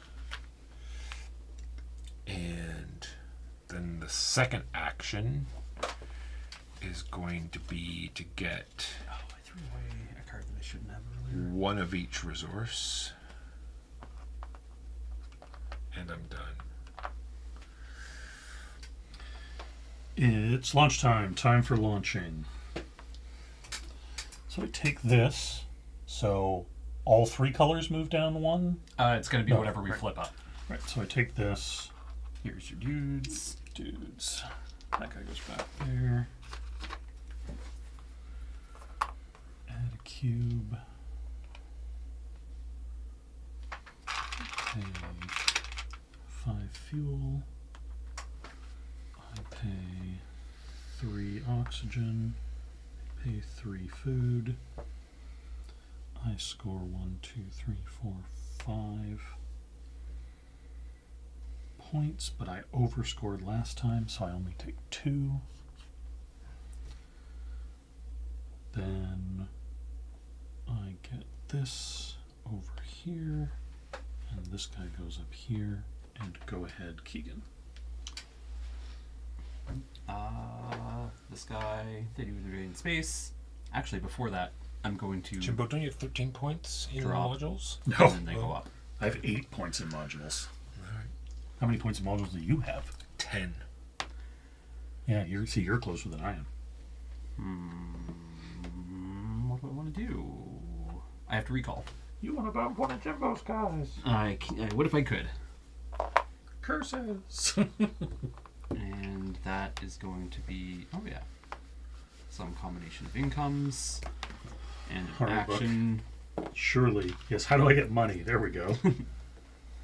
And then the second action is going to be to get
Oh, I threw away a card that I shouldn't have earlier.
one of each resource. And I'm done.
It's lunchtime. Time for launching. So I take this. So all three colors move down one.
It's going to be
No,
whatever we
right.
flip up.
Right. So I take this.
Here's your dudes.
Dudes. That guy goes back there. Add a cube. Pay 5 fuel. I pay 3 oxygen. Pay 3 food. I score 1, 2, 3, 4, 5 points, but I overscored last time, so I only take 2. Then I get this over here, and this guy goes up here. And go ahead, Keegan.
This guy, they do their in space. Actually, before that, I'm going to
Jimbo, don't you have 13 points in
Drop.
modules?
No,
and then they go up.
I have 8 points in modules.
Alright.
How many points in modules do you have?
10.
Yeah, you're closer than I am.
What do I want to do? I have to recall.
You want about one of Jimbo's guys?
What if I could?
Curses.
And that is going to be, oh yeah, some combination of incomes and an
Hard book.
action.
Surely. Yes, how do I get money? There we go.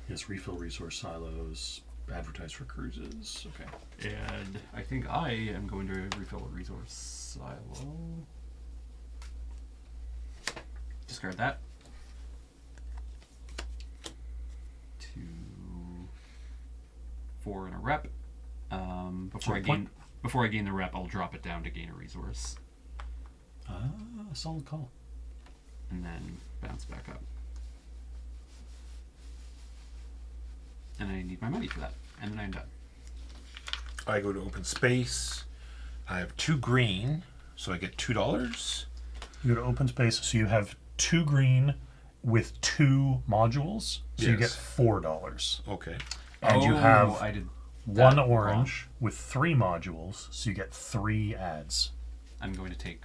Yes, refill resource silos. Advertise for cruises. Okay.
And I think I am going to refill a resource silo. Discard that. 2, 4 and a rep. Before I gain the rep, I'll drop it down to gain a resource,
Solid call.
and then bounce back up. And I need my money for that, and then I'm done.
I go to open space. I have 2 green, so I get $2.
You go to open space, so you have 2 green with 2 modules, so you get
Yes.
$4.
Okay.
And you have
I did
1
that
orange with 3 modules, so you get 3 ads.
I'm going to take.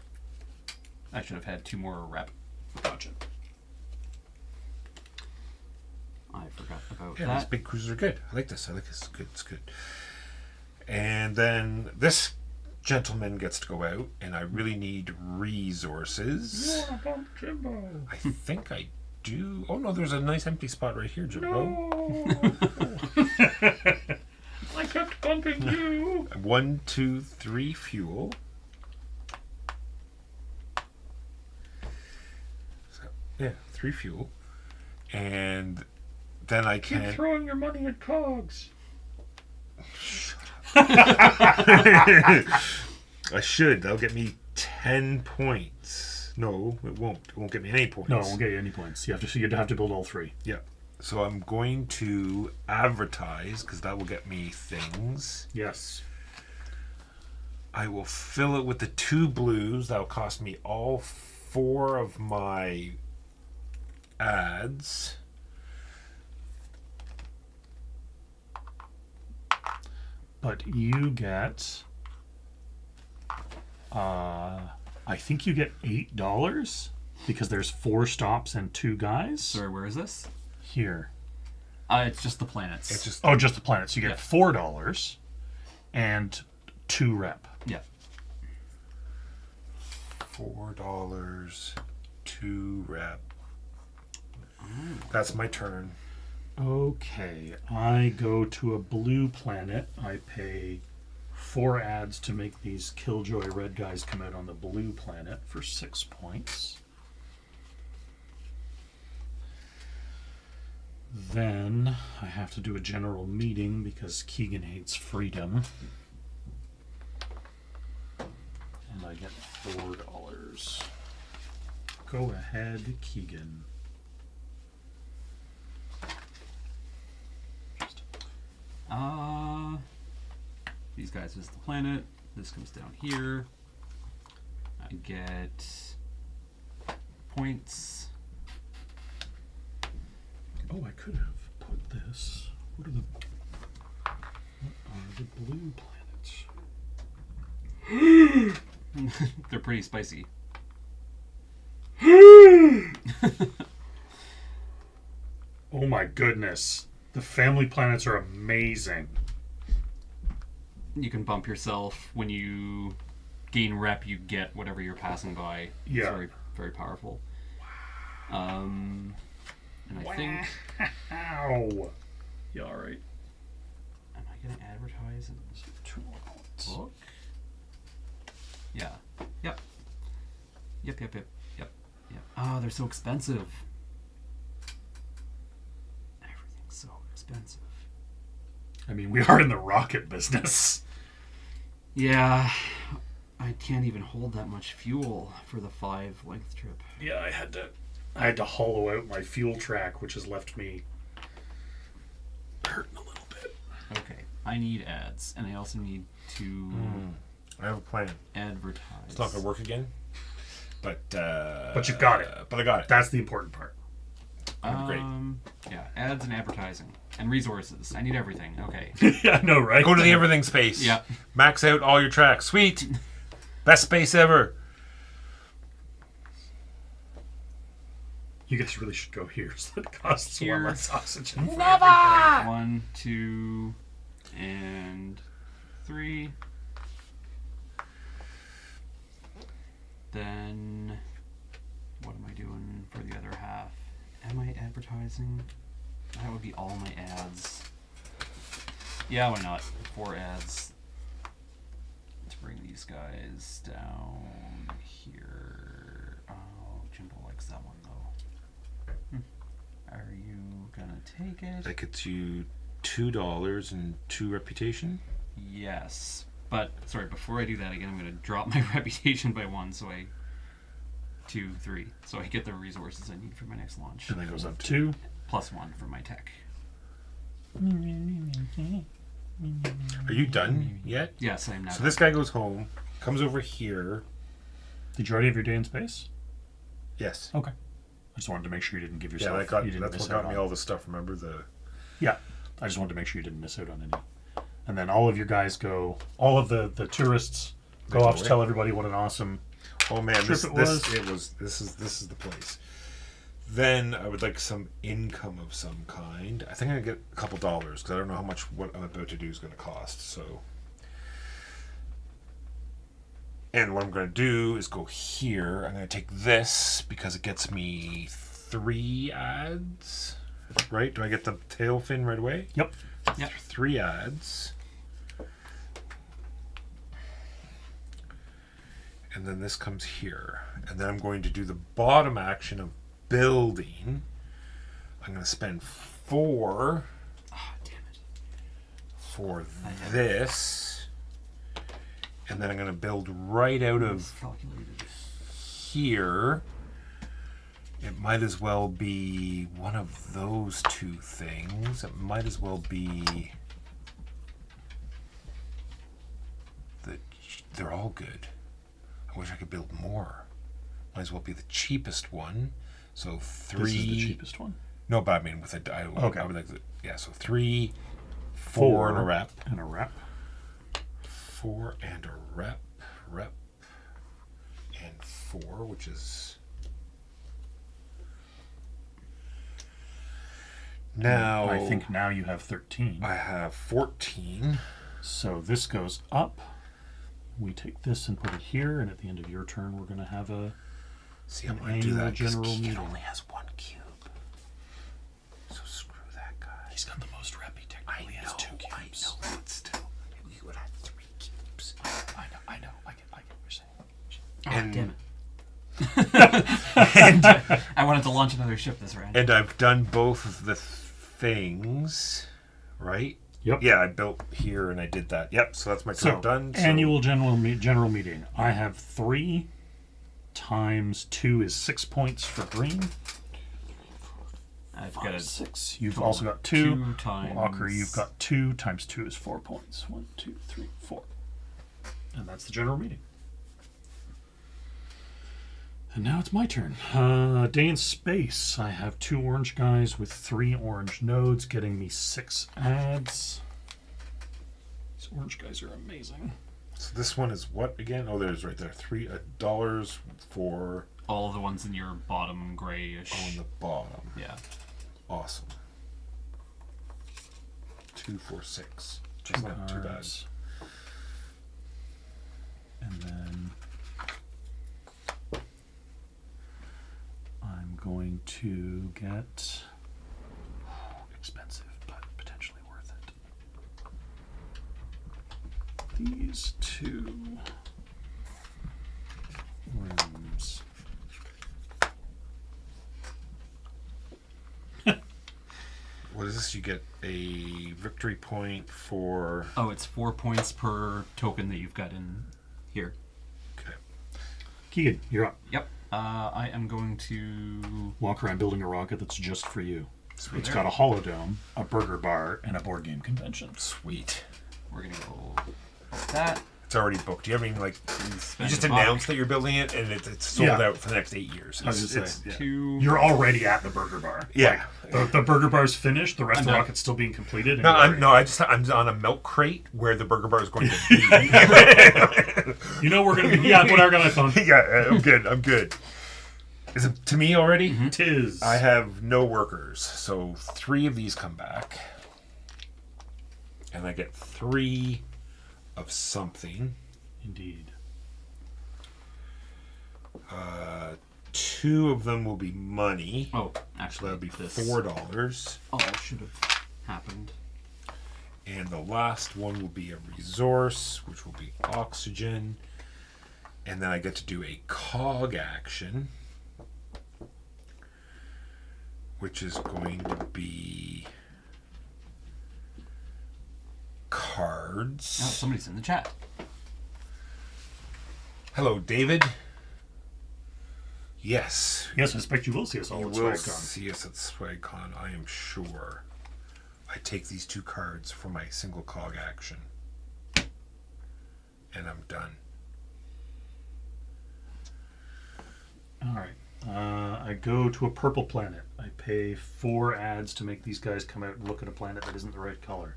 I should have had 2 more rep.
Gotcha.
I forgot about
Yeah, these
that.
big cruisers are good. I like this. It's good. It's good. And then this gentleman gets to go out, and I really need resources. I think I do. Oh no, there's a nice empty spot right here, Jimbo.
I kept bumping you.
1, 2, 3 fuel. So, yeah, 3 fuel. And then I can.
throwing your money at cogs.
I should. That'll get me 10 points. No, it won't. It won't get me any points.
No, it won't get you any points. You'd have to build all 3.
Yeah. So I'm going to advertise because that will get me things.
Yes.
I will fill it with the 2 blues. That'll cost me all 4 of my ads.
But you get, I think you get $8 because there's 4 stops and 2 guys.
Sorry, where is this?
Here.
It's just the planets.
It's just
Oh, just the planets. You get
Yeah.
$4 and 2 rep.
Yeah.
$4, 2 rep. That's my turn.
Okay, I go to a blue planet. I pay 4 ads to make these Killjoy red guys come out on the blue planet for 6 points. Then I have to do a general meeting because Keegan hates freedom. And I get $4. Go ahead, Keegan.
These guys visit the planet. This comes down here. I get points.
Oh, I could have put this. What are the blue planets?
They're pretty spicy.
Oh my goodness. The family planets are amazing.
You can bump yourself when you gain rep. You get whatever you're passing by.
Yeah.
It's very, very powerful. And I think.
Ow. Yeah, all right.
Am I gonna advertise in this
2 more points.
book? Yeah. Yep. Yep. Oh, they're so expensive. Everything's so expensive.
I mean, we are in the rocket business.
Yeah. I can't even hold that much fuel for the 5 length trip.
Yeah, I had to hollow out my fuel track, which has left me hurting a little bit.
Okay. I need ads, and I also need to
I have a plan.
advertise.
It's not going to work again. But
you've got it.
But I got it.
That's the important part.
Great.
Yeah, ads and advertising and resources. I need everything. Okay.
Yeah, I know, right?
Go to the everything space.
Yeah.
Max out all your tracks. Sweet. Best space ever.
You guys really should go here so that costs
Here.
one less oxygen. For
Never!
everything.
1, 2, and 3. Then, what am I doing for the other half? Am I advertising? That would be all my ads. Yeah, why not? 4 ads. Let's bring these guys down here. Oh, Jimbo likes that one though. Are you gonna take it?
That gets you $2 and 2 reputation.
Yes. But, sorry, before I do that again, I'm going to drop my reputation by 1, so 2, 3. So I get the resources I need for my next launch.
And that goes up 2.
Plus 1 for my tech.
Are you done yet?
Yes, I am now.
So this guy goes home, comes over here.
Did you already have your day in space?
Yes.
Okay. I just wanted to make sure you didn't give
Yeah,
yourself.
that's what got me all the stuff. Remember the?
Yeah, I just wanted to make sure you didn't miss out on any. And then all of you guys go. All of the tourists go
There's
off
no
to
way.
tell everybody what an awesome.
Oh man,
Trip
this
it
this is the place. Then I would like some income of some kind. I think I get a couple dollars because I don't know how much what I'm about to do is going to cost. So, and what I'm going to do is go here. I'm going to take this because it gets me 3 ads. Right? Do I get the tail fin right away?
Yep.
Yep.
3 ads. And then this comes here. And then I'm going to do the bottom action of building. I'm going to spend 4
Ah, damn it.
for this. And then I'm going to build right out of
Calculated.
here. It might as well be one of those 2 things. It might as well be they're all good. I wish I could build more. Might as well be the cheapest one. So 3.
This is the cheapest one.
No, but I mean with a.
Okay.
I would like yeah. So 3, 4 and a rep.
And a rep.
4 and a rep. Rep. And 4, which is. Now.
I think now you have 13.
I have 14.
So this goes up. We take this and put it here, and at the end of your turn, we're going to have a.
See, I'm
An
going to do
annual
that 'cause
general
Keegan
meeting.
only has 1 cube. So screw that guy.
He's got the most rep. He technically has 2 cubes.
I know, but still. We would have 3 cubes. And
Damn it.
and,
I wanted to launch another ship this round.
and I've done both of the things, right?
Yep.
Yeah, I built here and I did that. Yep, so that's my turn
So,
done. So
annual general meeting. I have 3 times 2 is 6 points for green.
I've got
6. You've
total
also got 2.
2 times.
Walker, you've got 2 times 2 is 4 points. 1, 2, 3, 4. And that's the general meeting. And now it's my turn. Day in space. I have 2 orange guys with 3 orange nodes, getting me 6 ads. These orange guys are amazing.
So this one is what again? Oh, there's right there. $3 for
all of the ones in your bottom grayish.
on the bottom.
Yeah.
Awesome. 2, 4, 6. That's not too bad.
Cards. And then I'm going to get expensive, but potentially worth it. These 2 rooms.
What is this? You get a victory point for.
Oh, it's 4 points per token that you've got in here.
Okay.
Keegan, you're up.
Yep. I am going to.
Walker, I'm building a rocket that's just for you.
Sweet.
It's got a holodome, a burger bar, and a board game convention.
Sweet.
We're gonna go like that.
It's already booked. You haven't like you
Spend
just
a buck.
announced that you're building it, and it's sold
Yeah.
out for the next 8 years.
I was gonna
It's-
say,
yeah.
2.
You're already at the burger bar.
Yeah.
The burger bar's finished. The rest of the
done.
rocket's still being completed. and
No,
you're
I'm
already-
I'm on a milk crate where the burger bar is going to be.
You know we're gonna be. Yeah, what our guy found.
Yeah, I'm good. I'm good. Is it to me already?
Tis.
I have no workers, so 3 of these come back, and I get 3 of something.
Indeed.
2 of them will be money.
Oh,
So
actually,
that'll be
this
$4.
all should have happened.
And the last one will be a resource, which will be oxygen. And then I get to do a cog action, which is going to be cards.
Oh, somebody's in the chat.
Hello, David. Yes,
Yes, I expect you will see us all
you
at
will
SwagCon.
see us at SwagCon, I am sure. I take these 2 cards for my single cog action. And I'm done.
All right. I go to a purple planet. I pay 4 ads to make these guys come out and look at a planet that isn't the right color.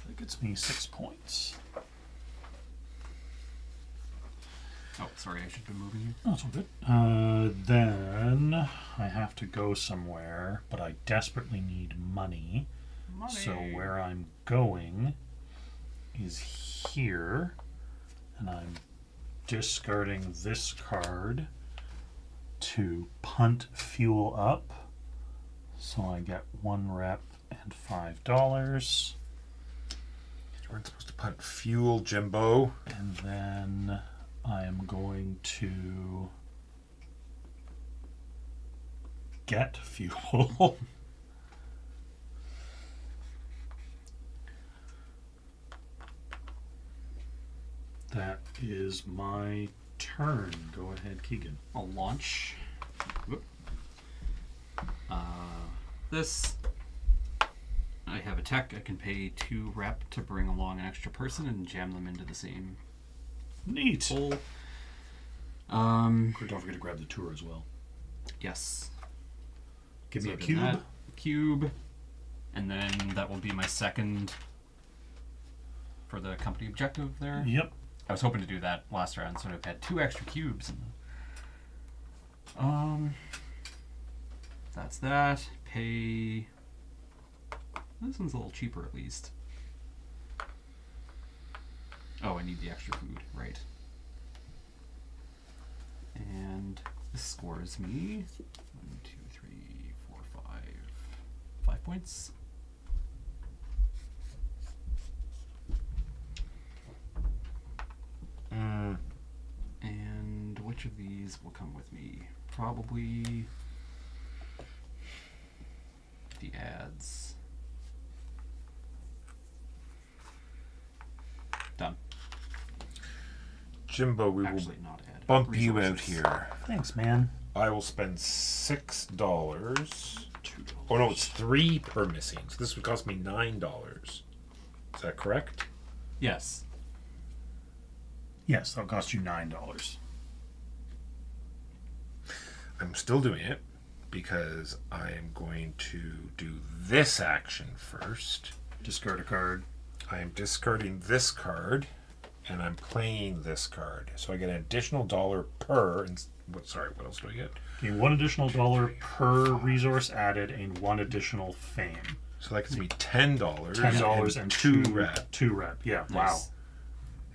That gets me 6 points.
Oh, sorry, I should be moving you.
Oh, that's all good. Then I have to go somewhere, but I desperately need money. So where I'm going is here, and I'm discarding this card to punt fuel up. So I get 1 rep and $5.
You weren't supposed to punt fuel, Jimbo.
And then I am going to get fuel. That is my turn. Go ahead, Keegan.
I'll launch. Whoop. This. I have a tech. I can pay 2 rep to bring along an extra person and jam them into the same
Neat.
hole.
Don't forget to grab the tour as well.
Yes.
Give me
So
a
then
cube.
that cube, and then that will be my second for the company objective there.
Yep.
I was hoping to do that last round, so I've had 2 extra cubes. That's that. Pay. This one's a little cheaper, at least. Oh, I need the extra food, right? And this scores me 1, 2, 3, 4, 5 points. And which much of these will come with me? Probably the ads. Done.
Jimbo, we will
Actually, not ad.
bump you out
Resources.
here.
Thanks, man.
I will spend $6.
$2.
Oh no, it's 3 per missing. So this would cost me $9. Is that correct?
Yes.
Yes, that'll cost you $9.
I'm still doing it because I am going to do this action first.
Discard a card.
I am discarding this card and I'm playing this card. So I get an additional dollar per. And what else do I get?
Gain $1 additional per resource added and 1 additional fame.
So that gives me $10.
$10 and
2
2
rep.
2 rep. Yeah. Wow.
Nice.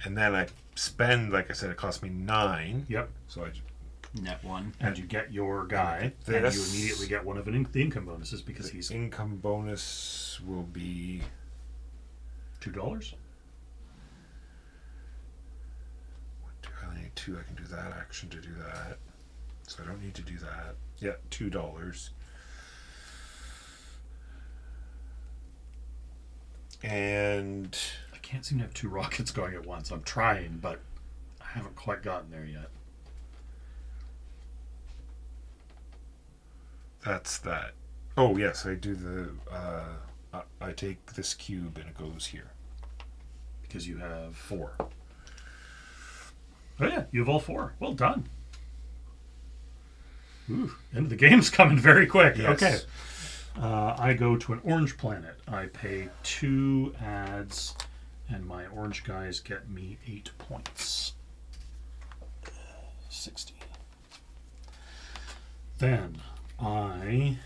And then I spend, like I said, it cost me 9.
Yep.
So I
Net 1.
And you get your guy,
And
and you
this-
immediately get one of the income bonuses because he's
income bonus will be
$2.
I only need 2. I can do that action to do that. So I don't need to do that. Yeah, $2. And
I can't seem to have 2 rockets going at once. I'm trying, but I haven't quite gotten there yet.
that's that. Oh yes, I do the. I take this cube and it goes here.
Because you have
4.
Oh yeah, you have all 4. Well done. Ooh, end of the game's coming very quick.
Yes.
Okay. I go to an orange planet. I pay 2 ads, and my orange guys get me 8 points. 60. Then I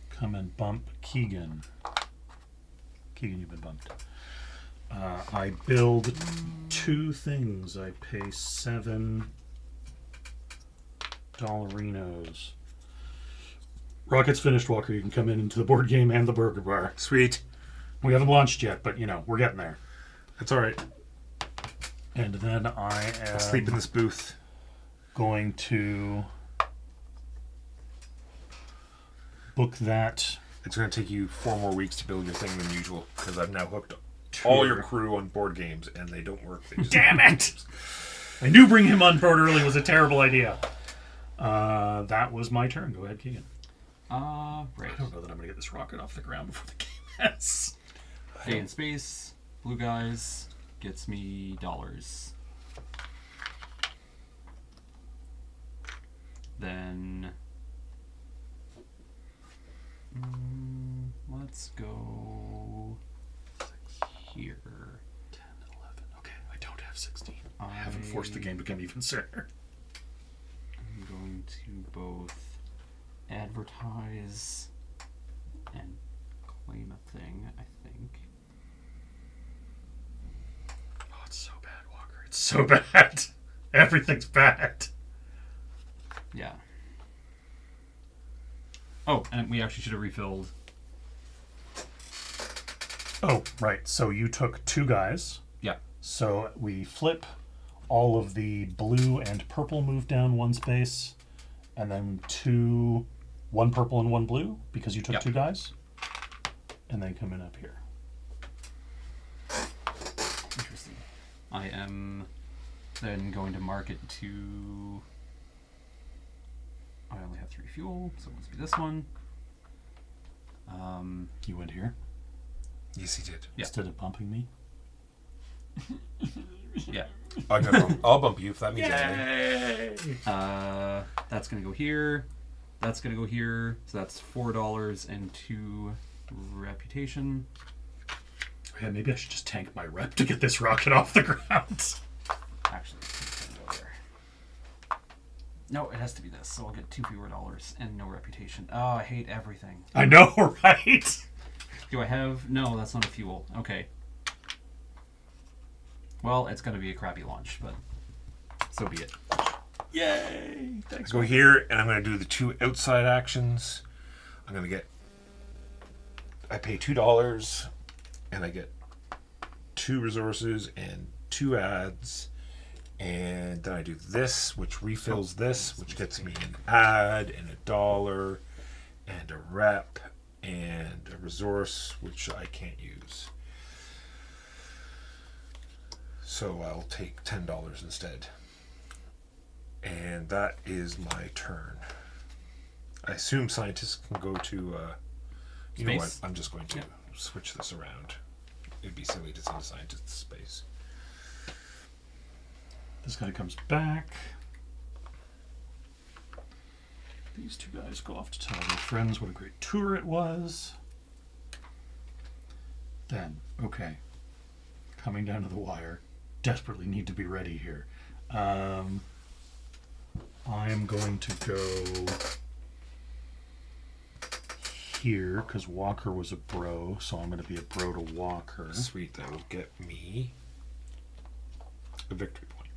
come and bump Keegan. Keegan, you've been bumped. I build 2 things. I pay 7 dollarinos. Rocket's finished, Walker. You can come into the board game and the burger bar.
Sweet.
We haven't launched yet, but we're getting there.
That's all right.
And then I am
Sleep in this booth.
going to book that.
It's going to take you 4 more weeks to build your thing than usual because I've now hooked all your crew on board games and they don't work. They just
Damn it! I knew bringing him on board early was a terrible idea. That was my turn. Go ahead, Keegan.
Right.
I don't know that I'm going to get this rocket off the ground before the game ends.
Day in space. Blue guys gets me $. Then let's go here.
10, 11. Okay, I don't have 16. I
I
haven't forced the game to come even sooner.
I'm going to both advertise and claim a thing, I think.
Oh, it's so bad, Walker. It's so bad. Everything's bad.
Yeah. Oh, and we actually should have refilled.
Oh, right. So you took 2 guys.
Yeah.
So we flip. All of the blue and purple move down 1 space. And then 1 purple and 1 blue because you took
Yep.
2 guys. And then come in up here.
Interesting. I am then going to mark it to. I only have 3 fuel, so it must be this one.
You went here
Yes, he did.
Yeah.
instead of bumping me.
Yeah.
I'll bump you if that means anything.
That's gonna go here. That's gonna go here. So that's $4 and 2 reputation.
Yeah, maybe I should just tank my rep to get this rocket off the ground.
Actually, it's gonna go there. No, it has to be this. So I'll get 2 fewer dollars and no reputation. Oh, I hate everything.
I know, right?
Do I have? No, that's not a fuel. Okay. Well, it's gonna be a crappy launch, but so be it.
Yay! Thanks.
Go here, and I'm going to do the 2 outside actions. I'm going to get. I pay $2, and I get 2 resources and 2 ads, And then I do this, which refills this, which gets me an ad and $1 and a rep and a resource, which I can't use. So I'll take $10 instead. And that is my turn. I assume scientists can go to, you know what,
Space?
I'm just going to switch this around. It'd be silly to send a scientist to space.
This guy comes back. These two guys go off to tell their friends what a great tour it was. Then, okay, coming down to the wire. Desperately need to be ready here. I am going to go here because Walker was a bro, so I'm going to be a bro to Walker.
Sweet, that will get me a victory point.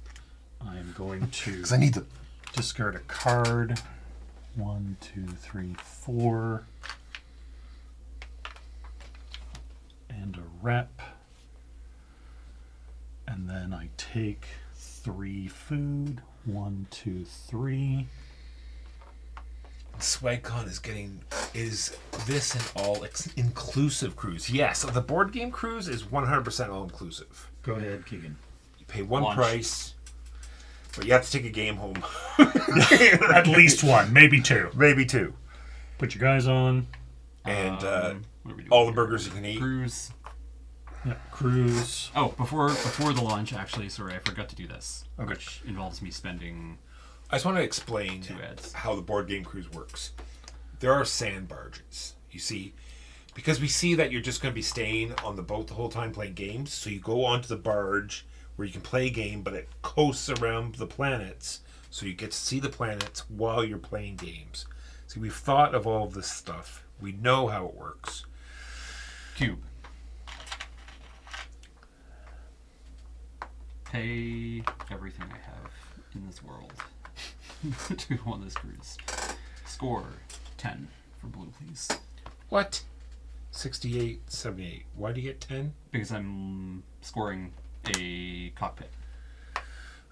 I am going to
Because I need the...
discard a card. 1, 2, 3, 4. And a rep. And then I take 3 food. 1, 2, 3.
SwagCon is this an all-inclusive cruise? Yes, the board game cruise is 100% all-inclusive.
Go ahead, Keegan.
You pay one
Launch.
price, but you have to take a game home.
At least one, maybe 2.
Maybe 2.
Put your guys on.
And
What are we doing
all the
here?
burgers you can eat.
Cruise.
Yeah, cruise.
Oh, before the launch, actually, sorry, I forgot to do this.
Okay.
Which involves me spending...
I just want to explain
2 ads.
how the board game cruise works. There are sand barges, you see, because we see that you're just going to be staying on the boat the whole time playing games. So you go onto the barge where you can play a game, but it coasts around the planets, so you get to see the planets while you're playing games. See, we've thought of all of this stuff. We know how it works.
Cube. Pay everything I have in this world to go on this cruise. Score 10 for blue, please.
What? 68, 78. Why do you get 10?
Because I'm scoring a cockpit.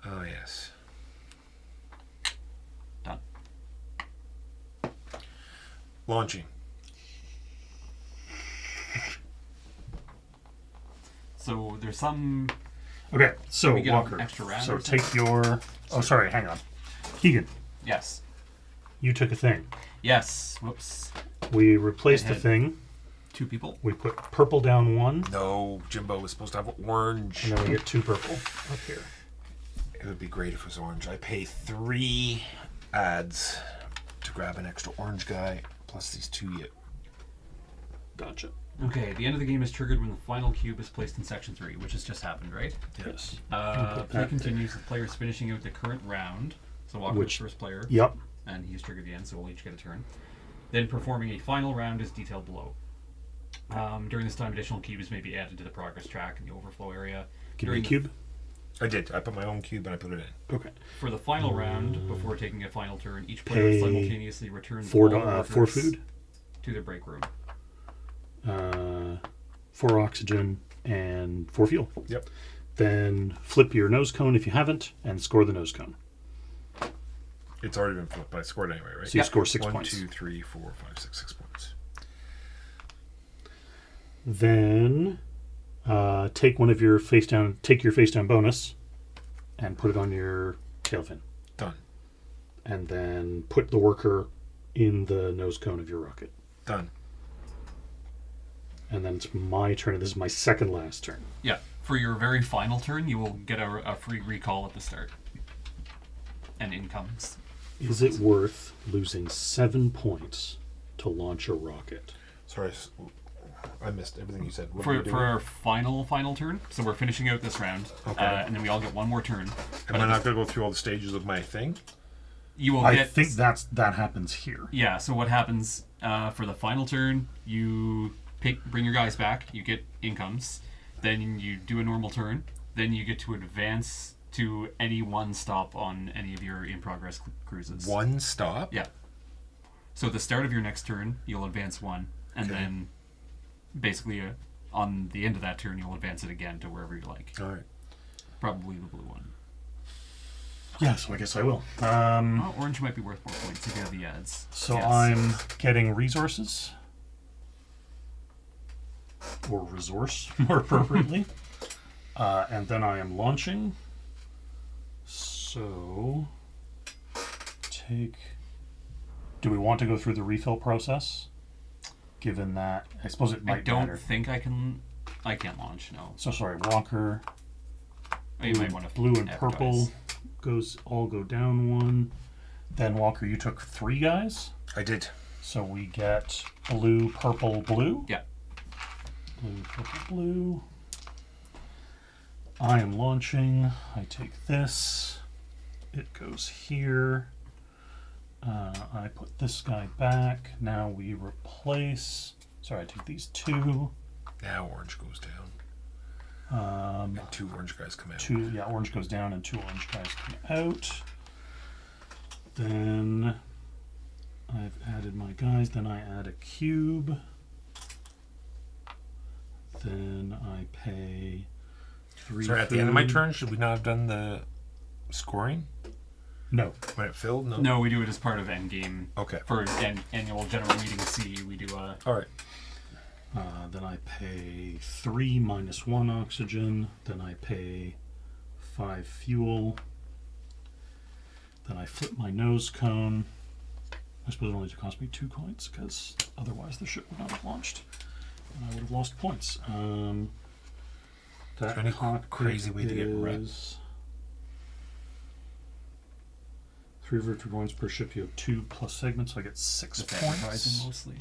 Oh, yes.
Done.
Launching.
So there's some...
Okay, so
we get an
Walker.
extra round
So
or
take your. Oh, sorry. Hang on. Keegan,
Yes.
you took a thing.
Yes. Whoops.
We replaced the
Ahead.
thing.
2 people.
We put purple down 1,
No, Jimbo was supposed to have orange.
and then we get 2 purple up here.
It would be great if it was orange. I pay 3 ads to grab an extra orange guy, plus these 2 yet.
Gotcha.
Okay, the end of the game is triggered when the final cube is placed in section 3, which has just happened, right?
Yes.
Play
that
continues with players finishing out the current round. So Walker's
Which-
first player,
Yep.
and he's triggered the end, so we'll each get a turn. Then performing a final round is detailed below. During this time, additional cubes may be added to the progress track in the overflow area.
Give me a
During the-
cube.
I did. I put my own cube and I put it in.
Okay.
For the final round, before taking a final turn, each player
Pay
simultaneously returns
4
all
4
workers
food,
to their break room.
4 oxygen, and 4 fuel.
Yep.
Then flip your nose cone if you haven't, and score the nose cone.
It's already been flipped, but I scored anyway, right?
So you score 6
1,
points.
2, 3, 4, 5, 6, 6 points.
Then take your face down bonus, and put it on your tail fin,
Done.
and then put the worker in the nose cone of your rocket.
Done.
And then it's my turn. And this is my second last turn.
Yeah, for your very final turn, you will get a free recall at the start. And incomes.
Is it worth losing 7 points to launch a rocket?
Sorry, I missed everything you said. What are
For
you doing?
our final turn, so we're finishing out this round,
Okay.
and then we all get one more turn.
Am I not going to go through all the stages of my thing?
You will
I
get...
think that happens here.
Yeah, so what happens for the final turn, you bring your guys back, you get incomes, then you do a normal turn, then you get to advance to any one stop on any of your in-progress cruises.
One stop?
Yeah. So at the start of your next turn, you'll advance 1, and
Okay.
then basically on the end of that turn, you'll advance it again to wherever you like.
All right.
Probably the blue one.
Yeah, so I guess I will.
Oh, orange might be worth more points if you have the ads.
So
Yes.
I'm getting resources. Or resource, more appropriately. And then I am launching. So, do we want to go through the refill process? Given that, I suppose it
I
might
don't
matter.
think I can. I can't launch. No.
So sorry, Walker.
Oh, you might want to
Blue and purple all go down one. Then Walker, you took 3 guys.
I did.
So we get blue, purple, blue.
Yeah.
Blue, purple, blue. I am launching. I take this. It goes here. I put this guy back. Now we replace. Sorry, I take these 2.
Now orange goes down. And 2 orange guys come out.
2, yeah, orange goes down and 2 orange guys come out. Then I've added my guys. Then I add a cube. Then I pay 3.
Sorry, at the end of my
food.
turn, should we not have done the scoring
No.
when it filled? No.
No, we do it as part of endgame.
Okay.
For annual general meeting C, we do
All right.
Then I pay 3 minus 1 oxygen. Then I pay 5 fuel. Then I flip my nose cone. I suppose it only cost me 2 coins because otherwise the ship would not have launched and I would have lost points. That
there any
cockpit
crazy way to get rep?
is 3 virtual points per ship. You have 2 plus segments, so I get 6
just
points.
advertising mostly.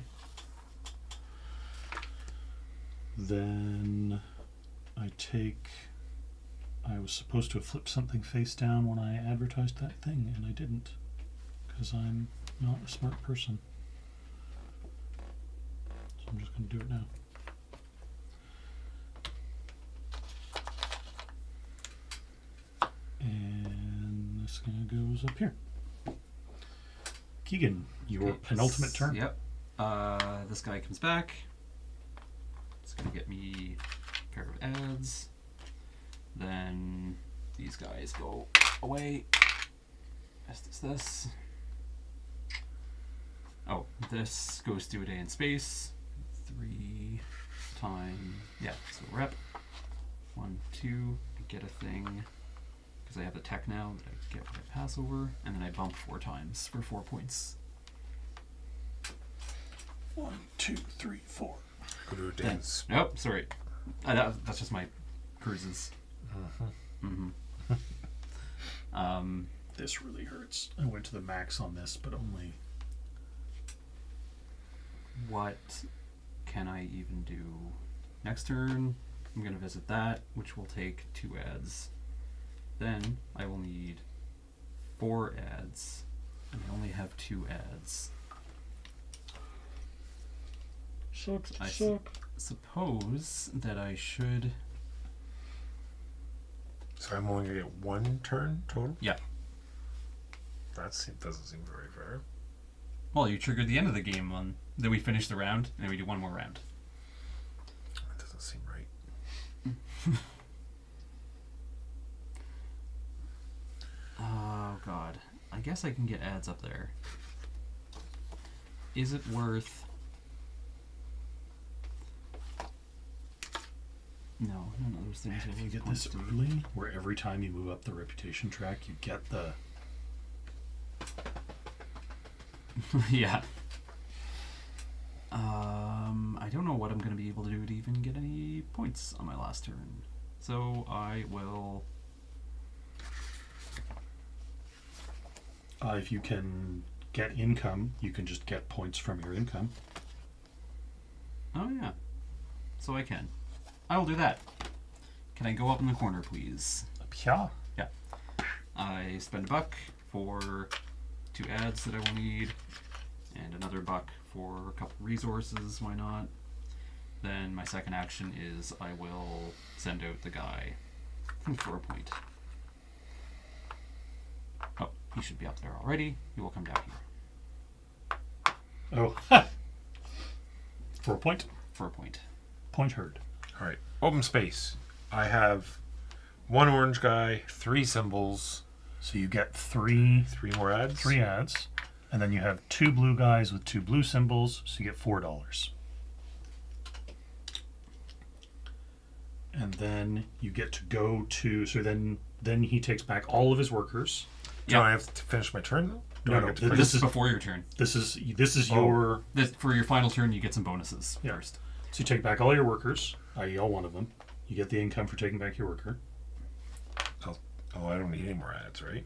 Then I was supposed to have flipped something face down when I advertised that thing, and I didn't, because I'm not a smart person. So I'm just going to do it now. And this guy goes up here. Keegan, your
Okay,
penultimate turn.
Yep. This guy comes back. It's gonna get me a pair of ads. Then these guys go away. This. Oh, this goes to a day in space. 3 times. Yeah, so rep. 1, 2. I get a thing. Because I have the tech now that I get when I pass over. And then I bump 4 times for 4 points.
1, 2, 3, 4.
Go to a
Then,
dance.
nope, sorry. That's just my cruises.
This really hurts. I went to the max on this, but only.
What can I even do? Next turn, I'm going to visit that, which will take 2 ads. Then I will need 4 ads, and I only have 2 ads.
Sucks.
I suppose that I should.
So I'm only going to get 1 turn total?
Yeah.
That doesn't seem very fair.
Well, you triggered the end of the game on. Then we finish the round, and then we do 1 more round.
That doesn't seem right.
Oh god. I guess I can get ads up there. Is it worth? No, none of those things.
If you get this early, where every time you move up the reputation track, you get the.
Yeah. I don't know what I'm going to be able to do to even get any points on my last turn. So I will.
If you can get income, you can just get points from your income.
Oh yeah. So I can. I will do that. Can I go up in the corner, please?
Yeah.
Yeah. I spend $1 for 2 ads that I will need, and another $1 for a couple resources. Why not? Then my second action is I will send out the guy for a point. Oh, he should be up there already. He will come down here
Oh. For a point.
for a point.
Point heard.
All right. Open space. I have 1 orange guy, 3 symbols,
So you get three
3 more ads.
ads, and then you have 2 blue guys with 2 blue symbols, so you get $4. And then you get to go to. So then he takes back all of his workers.
Do I have to finish my turn though? Do I
No,
get to
this
finish-
This is
is
before your turn.
this is
Oh.
your.
For your final turn, you get some bonuses
Yeah.
first.
So you take back all your workers, i.e., all one of them. You get the income for taking back your worker.
Oh, I don't need any more ads, right?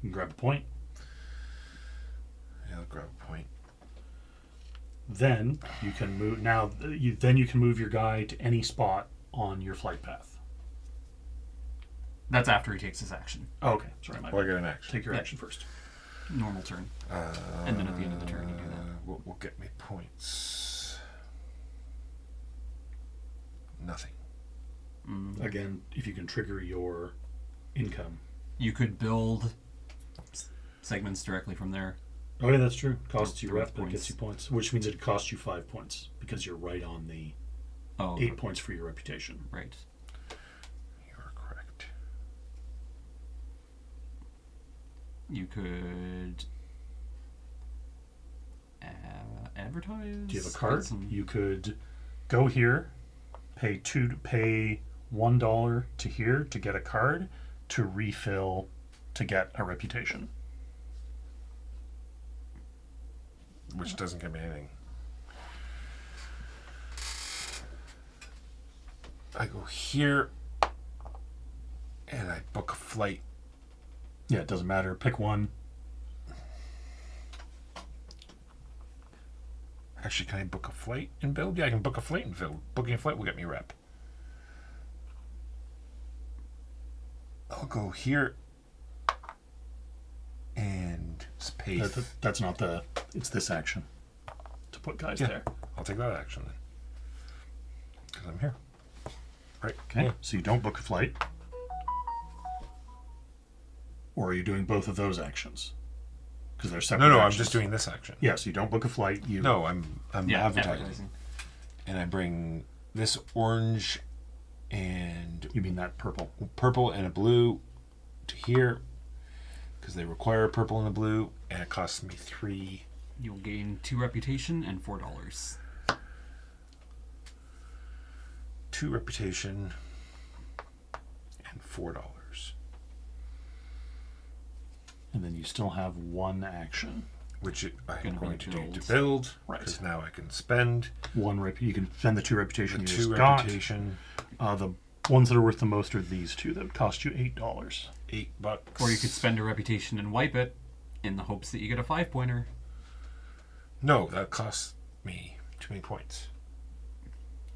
You can grab a point.
Yeah, I'll grab a point.
Then you can move. Now you can move your guy to any spot on your flight path.
That's after he takes his action.
Oh, okay. Sorry, my
Well, I
bad.
get an action.
Take your
Yeah.
action first.
Normal turn. And then at the end of the turn, you do that.
What will get me points? Nothing.
Again, if you can trigger your income.
You could build segments directly from there.
Oh yeah, that's true. Costs you
They're worth
rep, but it gets
points.
you points, which means it costs you 5 points because you're right on the
Oh,
8 points for your reputation.
right.
You are correct.
You could advertise.
Do you have a
get
card?
some-
You could go here, pay $1 to here to get a card, to refill to get a reputation.
Which doesn't give me anything. I go here and I book a flight.
Yeah, it doesn't matter. Pick one.
Actually, can I book a flight and build? Yeah, I can book a flight and build. Booking a flight will get me rep. I'll go here and pay.
That's not the. It's this action to put guys
Yeah.
there.
I'll take that action then. Because I'm here. Right.
Okay.
Yeah.
So you don't book a flight. Or are you doing both of those actions? Because they're separate.
No, I'm
actions.
just doing this action.
Yeah, so you don't book a flight. You
No, I'm
Yeah,
advertising. And I bring this orange and
You mean that purple?
purple and a blue to here because they require a purple and a blue, and it costs me 3.
You'll gain 2 reputation and $4.
2 reputation and $4.
And then you still have 1 action.
Which I'm
Gonna be
going to do
build.
to build.
Right.
Because now I can spend
1 you can spend the 2 reputation
the
you
2
just got.
reputation,
The ones that are worth the most are these 2 that would cost you $8.
$8.
Or you could spend a reputation and wipe it in the hopes that you get a 5-pointer.
No, that costs me too many points.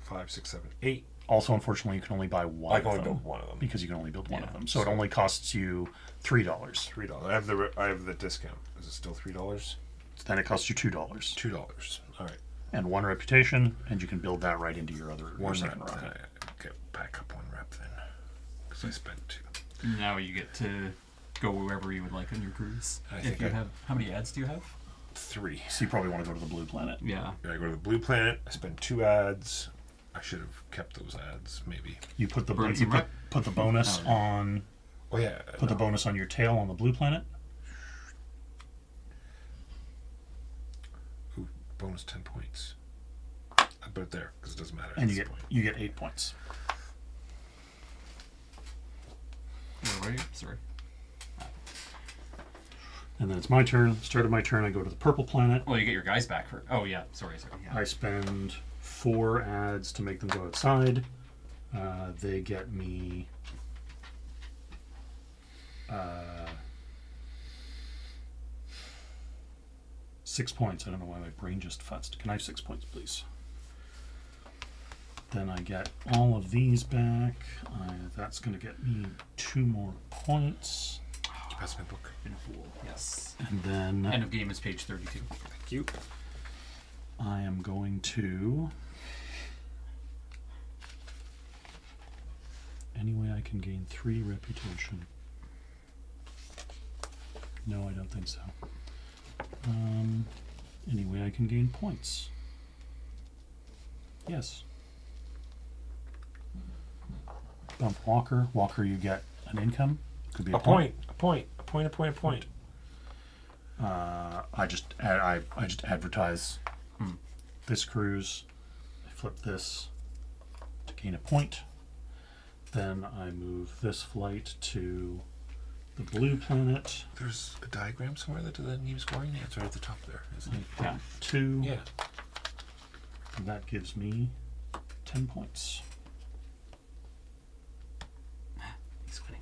5, 6, 7, 8.
Also, unfortunately, you can only buy one.
I can
of
only
them
build one of them.
because you can only build one
Yeah.
of them. So it only costs you $3.
$3. I have the discount. Is it still $3?
Then it costs you $2
$2. All right.
and 1 reputation, and you can build that right into your other your
1
second
rep.
rocket.
Get back up 1 rep then. Because I spent 2.
Now you get to go wherever you would like on your cruise.
I
If
think
you
I-
have, how many ads do you have?
3.
So you probably want to go to the blue planet.
Yeah.
I go to the blue planet. I spend 2 ads. I should have kept those ads, maybe.
You put the
Burn
you
some rep.
put the bonus
Oh, yeah.
on
Oh yeah.
put the bonus on your tail on the blue planet.
Ooh, bonus 10 points. I put it there because it doesn't matter. at
And
this
you get
point.
8 points.
Where were you? Sorry.
And then it's my turn. Start of my turn, I go to the purple planet.
Well, you get your guys back for. Oh yeah. Sorry. Yeah.
I spend 4 ads to make them go outside. They get me 6 points. I don't know why my brain just futzed. Can I have 6 points, please? Then I get all of these back. That's going to get me 2 more points.
Did you pass my book?
Been a fool. Yes.
And then
End of game is page 32.
Thank you.
I am going to. Any way I can gain 3 reputation? No, I don't think so. Any way I can gain points? Yes. Bump Walker. Walker, you get an income. Could be a
A point point.
I just advertise this cruise. I flip this to gain a point. Then I move this flight to the blue planet.
There's a diagram somewhere that needs scoring. Yeah, it's right at the top there, isn't it?
Yeah.
2.
Yeah.
And that gives me 10 points.
He's winning.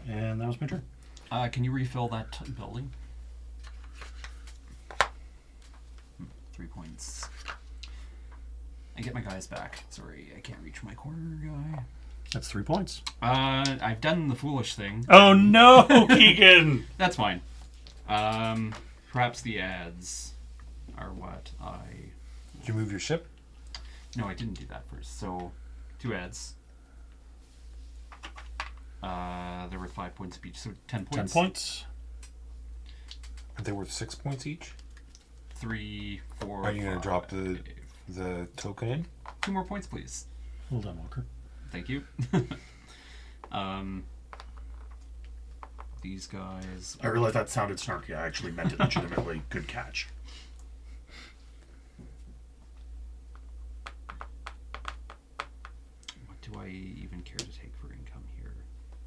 And that was my turn.
Can you refill that building? 3 points. I get my guys back. Sorry, I can't reach my corner guy.
That's 3 points.
I've done the foolish thing.
Oh no, Keegan!
That's fine. Perhaps the ads are what I...
Did you move your ship?
No, I didn't do that first. So, 2 ads. They're worth 5 points each, so 10 points.
10 points.
Are they worth 6 points each?
3, 4.
Are you going to
5.
drop the token in?
2 more points, please.
Hold on, Walker.
Thank you. These guys.
I realize that sounded snarky. I actually meant it legitimately. Good catch.
What do I even care to take for income here?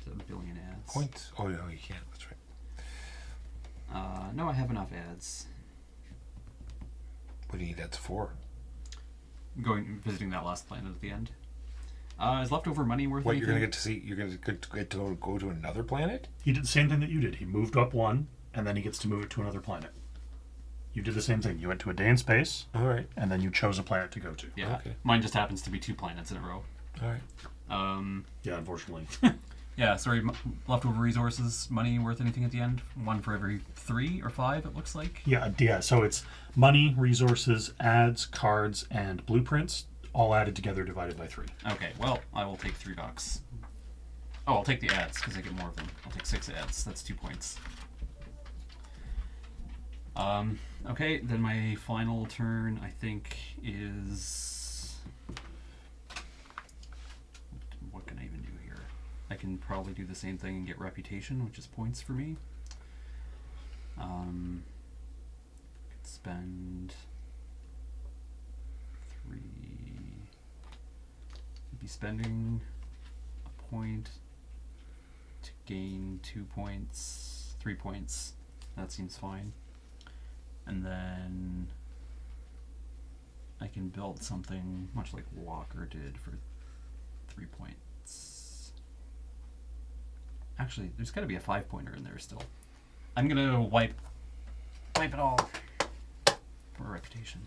Is it a billion ads?
Points? Oh, no, you can't. That's right.
No, I have enough ads.
What do you need ads for?
Visiting that last planet at the end. Is leftover money worth
What,
anything?
you're going to get to see? You're going to get to go to another planet?
He did the same thing that you did. He moved up one, and then he gets to move it to another planet. You did the same thing. You went to a day in space,
All right.
and then you chose a planet to go to.
Yeah.
Okay.
Mine just happens to be 2 planets in a row.
All right.
Yeah, unfortunately.
Yeah, sorry, leftover resources, money worth anything at the end? 1 for every 3 or 5, it looks like.
Yeah. So it's money, resources, ads, cards, and blueprints, all added together, divided by 3.
Okay, well, I will take $3. Oh, I'll take the ads, because I get more of them. I'll take 6 ads. That's 2 points. Okay, then my final turn, I think, is... What can I even do here? I can probably do the same thing and get reputation, which is points for me. Could spend 3... Be spending a point to gain 2 points, 3 points. That seems fine. And then I can build something much like Walker did for 3 points. Actually, there's got to be a 5-pointer in there still. I'm gonna wipe it all for a reputation.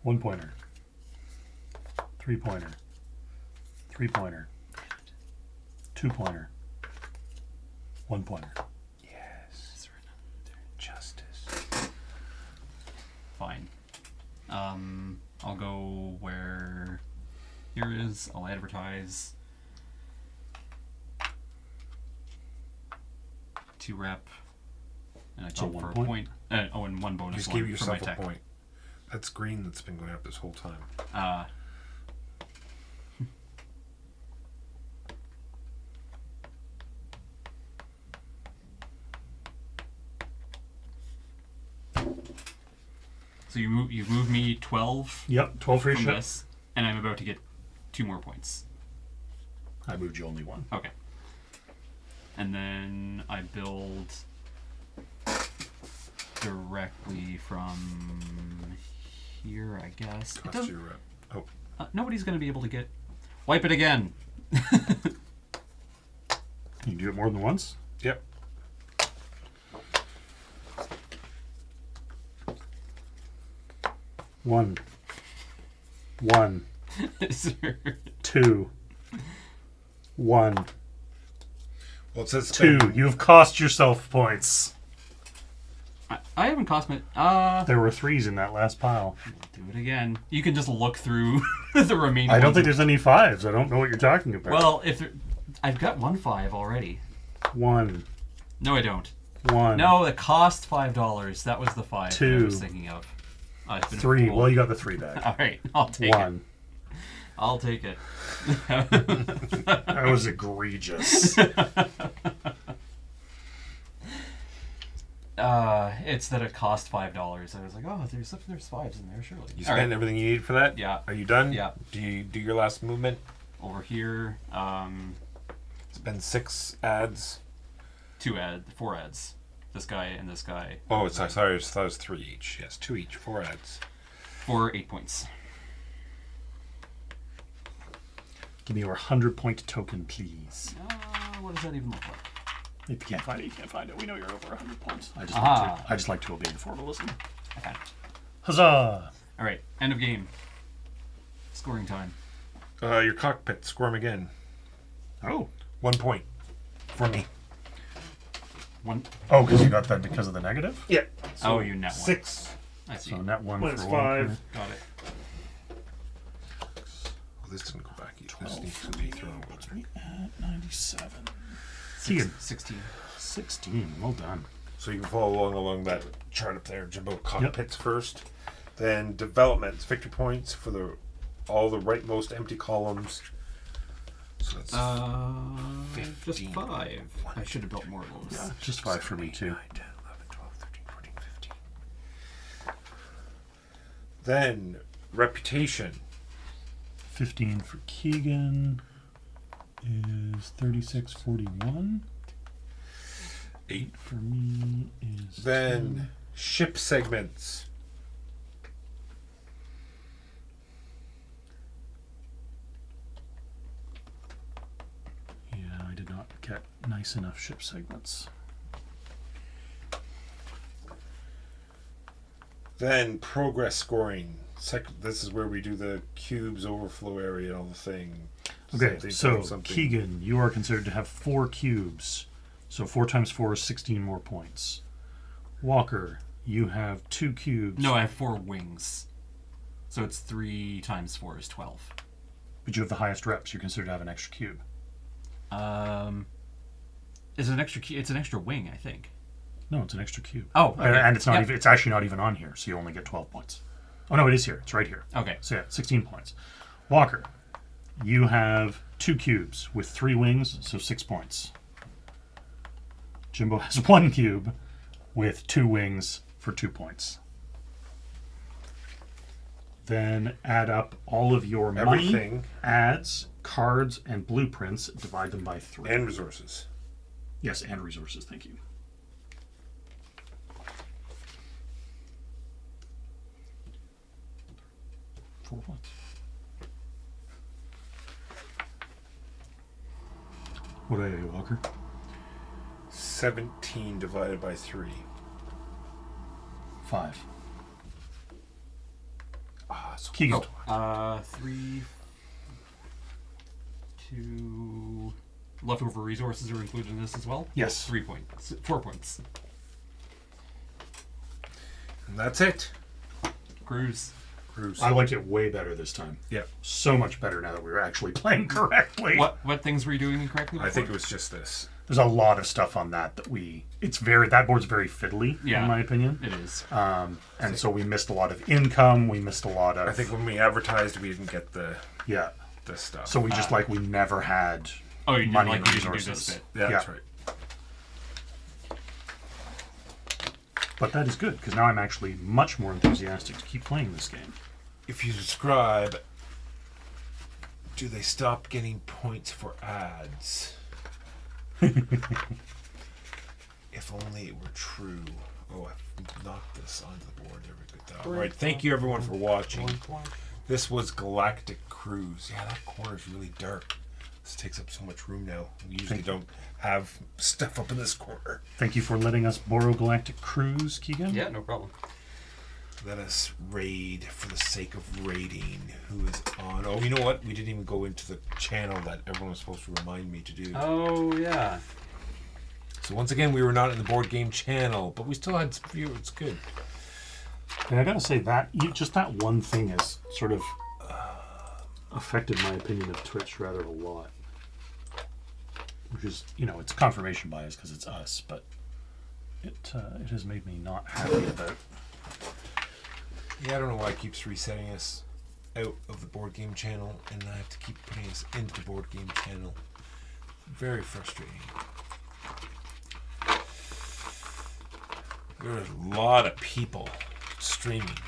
1-pointer. 3-pointer. 3-pointer. 2-pointer. 1-pointer.
Yes. Justice.
Fine. I'll go where here is. I'll advertise 2 rep, and I
So
jump
1
for a
point?
point. And 1 bonus.
Just
one
give
for my
yourself a
tech.
point. That's green that's been going up this whole time.
So you've moved me 12
Yep, 12 for your
from
ship.
this, and I'm about to get 2 more points.
I moved you only 1.
Okay. And then I build directly from here, I guess. It
Cost
doesn't-
you a rep. Oh,
nobody's going to be able to get... Wipe it again!
You can do it more than once?
yep.
One. 2. 1.
Well, it says
2. You've cost yourself points.
I haven't cost my...
There were 3s in that last pile.
Do it again. You can just look through the remaining
I don't
ones
think there's any 5s. I don't know what you're talking about.
Well, if there... I've got 1 5 already.
1.
No, I don't.
1.
No, it cost $5. That was the 5 that I
2.
was thinking of. I've been a
3.
fool.
Well, you got the 3 back.
All right, I'll take
1.
I'll take it.
That was egregious.
It's that it cost $5. I was like, oh, there's fives in there, surely.
You
All
spent
right.
everything you needed for that?
Yeah.
Are you done?
Yeah.
Do you do your last movement?
Over here,
Spend 6 ads.
4 ads. This guy and this guy.
Oh, it's sorry. I thought it was 3 each. Yes, 2 each. 4 ads.
For 8 points.
Give me your 100-point token, please.
What does that even look like?
If you can't find it, you can't find it. We know you're over 100 points. I just like to obey the formalism.
I found it.
Huzzah!
All right, end of game. Scoring time.
Your cockpit. Score 'em again.
Oh.
1 point. For me.
1.
Oh, because you got that because of the negative?
Yeah.
Oh, you net 1.
6.
I see.
So net 1
Minus
for
5.
Walker.
Got it.
Oh, this didn't go back. This
12
needs to
for
be
me.
thrown away.
Puts me at 97. Keegan.
16.
16. Well done.
So you can follow along that chart up there. Jimbo, cockpits first. Then developments. Victory points for all the rightmost empty columns. So that's
Just
15.
5. I should have built more of those.
Yeah, just 5 for me, too.
9, 10, 11, 12, 13, 14, 15. Then reputation.
15 for Keegan is 3641.
8.
For me is
Then ship segments.
Yeah, I did not get nice enough ship segments.
Then progress scoring. This is where we do the cubes overflow area and all the thing.
Okay, so
something.
Keegan, you are considered to have 4 cubes. So 4 times 4 is 16 more points. Walker, you have 2 cubes.
No, I have 4 wings. So it's 3 times 4 is 12.
But you have the highest reps. You're considered to have an extra cube.
It's an extra it's an extra wing, I think.
No, it's an extra cube.
Oh, okay.
And it's not
Yep.
even. It's actually not even on here, so you only get 12 points. Oh no, it is here. It's right here.
Okay.
So yeah, 16 points. Walker, you have 2 cubes with 3 wings, so 6 points. Jimbo has 1 cube with 2 wings for 2 points. Then add up all of your money,
Everything.
ads, cards, and blueprints. Divide them by 3.
And resources.
Yes, and resources. Thank you. What? What are you, Walker?
17 divided by 3.
5.
So
Keegan.
3, 2. Leftover resources are included in this as well?
Yes.
3 points. 4 points.
And that's it.
Cruise.
Cruise.
I liked it way better this time.
Yeah.
So much better now that we were actually playing correctly.
What things were you doing incorrectly?
I think it
before?
was just this.
There's a lot of stuff on that that board's very fiddly,
Yeah.
in my opinion.
It is.
And so we missed a lot of income. We missed a lot of.
I think when we advertised, we didn't get the stuff.
So we just we never had
Oh, you didn't
money
like
and
you didn't do
resources.
this bit.
yeah, that's right.
But that is good because now I'm actually much more enthusiastic to keep playing this game.
If you subscribe, do they stop getting points for ads? If only it were true. Oh, I've knocked this onto the board. There we go. All right, thank you everyone for watching. This was Galactic Cruise. Yeah, that corner's really dark. This takes up so much room now. We usually don't have stuff up in this corner.
Thank you for letting us borrow Galactic Cruise, Keegan.
Yeah, no problem.
Let us raid for the sake of raiding. Who is on? Oh, you know what? We didn't even go into the channel that everyone was supposed to remind me to do.
Oh, yeah.
So once again, we were not in the board game channel, but we still had some viewers. It's good.
And I gotta say just that one thing has sort of affected my opinion of Twitch rather a lot. Which is, it's confirmation bias because it's us, but it has made me not happy about.
Yeah, I don't know why it keeps resetting us. out of the board game channel, and I have to keep putting us into the board game channel. Very frustrating. There are a lot of people streaming.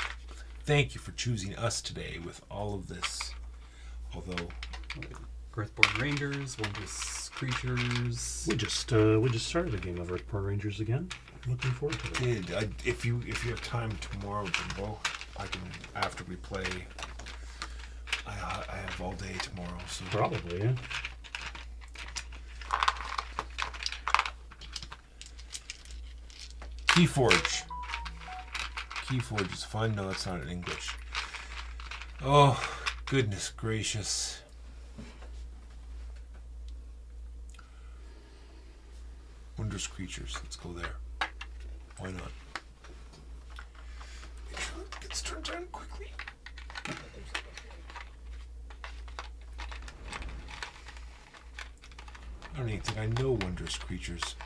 Thank you for choosing us today with all of this. Although
Earthborn Rangers, Wondrous Creatures.
We just started a game of Earthborn Rangers again. Looking forward to it.
if you have time tomorrow, Jimbo, I can, after we play. I have all day tomorrow, so
Probably, yeah.
Keyforge. Keyforge is fun. No, it's not in English. Oh, goodness gracious. Wondrous Creatures. Let's go there. Why not? Make sure it gets turned on quickly. I don't even think I know Wondrous Creatures.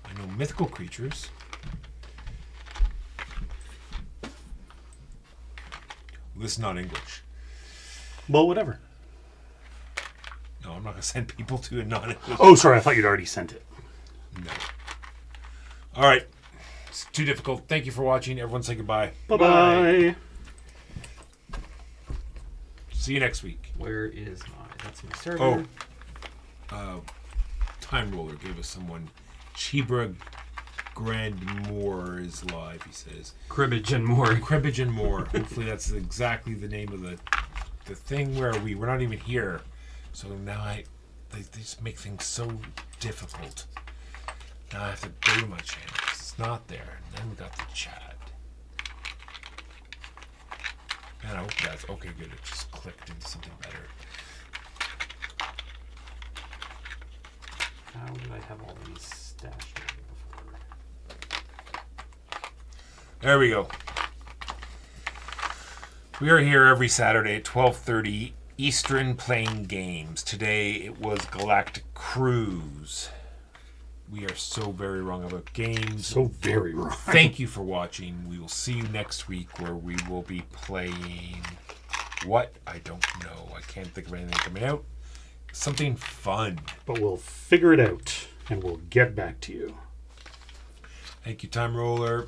I know Mythical Creatures. This is not English.
Well, whatever.
No, I'm not going to send people to a non-English.
Oh, sorry. I thought you'd already sent it.
No. All right. It's too difficult. Thank you for watching. Everyone say goodbye.
Bye-bye.
See you next week.
Where is that's my server.
Time Roller gave us someone. Chibra Grandmore is live, he says.
Cribbage and more.
Cribbage and More. Hopefully that's exactly the name of the thing where we're not even here. So now they just make things so difficult. Now I have to go to my channel because it's not there. And then we got the chat. And I hope that's okay. Good. It just clicked into something better.
How did I have all these stashed away before?
There we go. We are here every Saturday at 12:30 Eastern playing games. Today it was Galactic Cruise. We are so very wrong about games.
So very wrong.
Thank you for watching. We will see you next week where we will be playing what? I don't know. I can't think of anything coming out. Something fun.
But we'll figure it out, and we'll get back to you.
Thank you, Time Roller.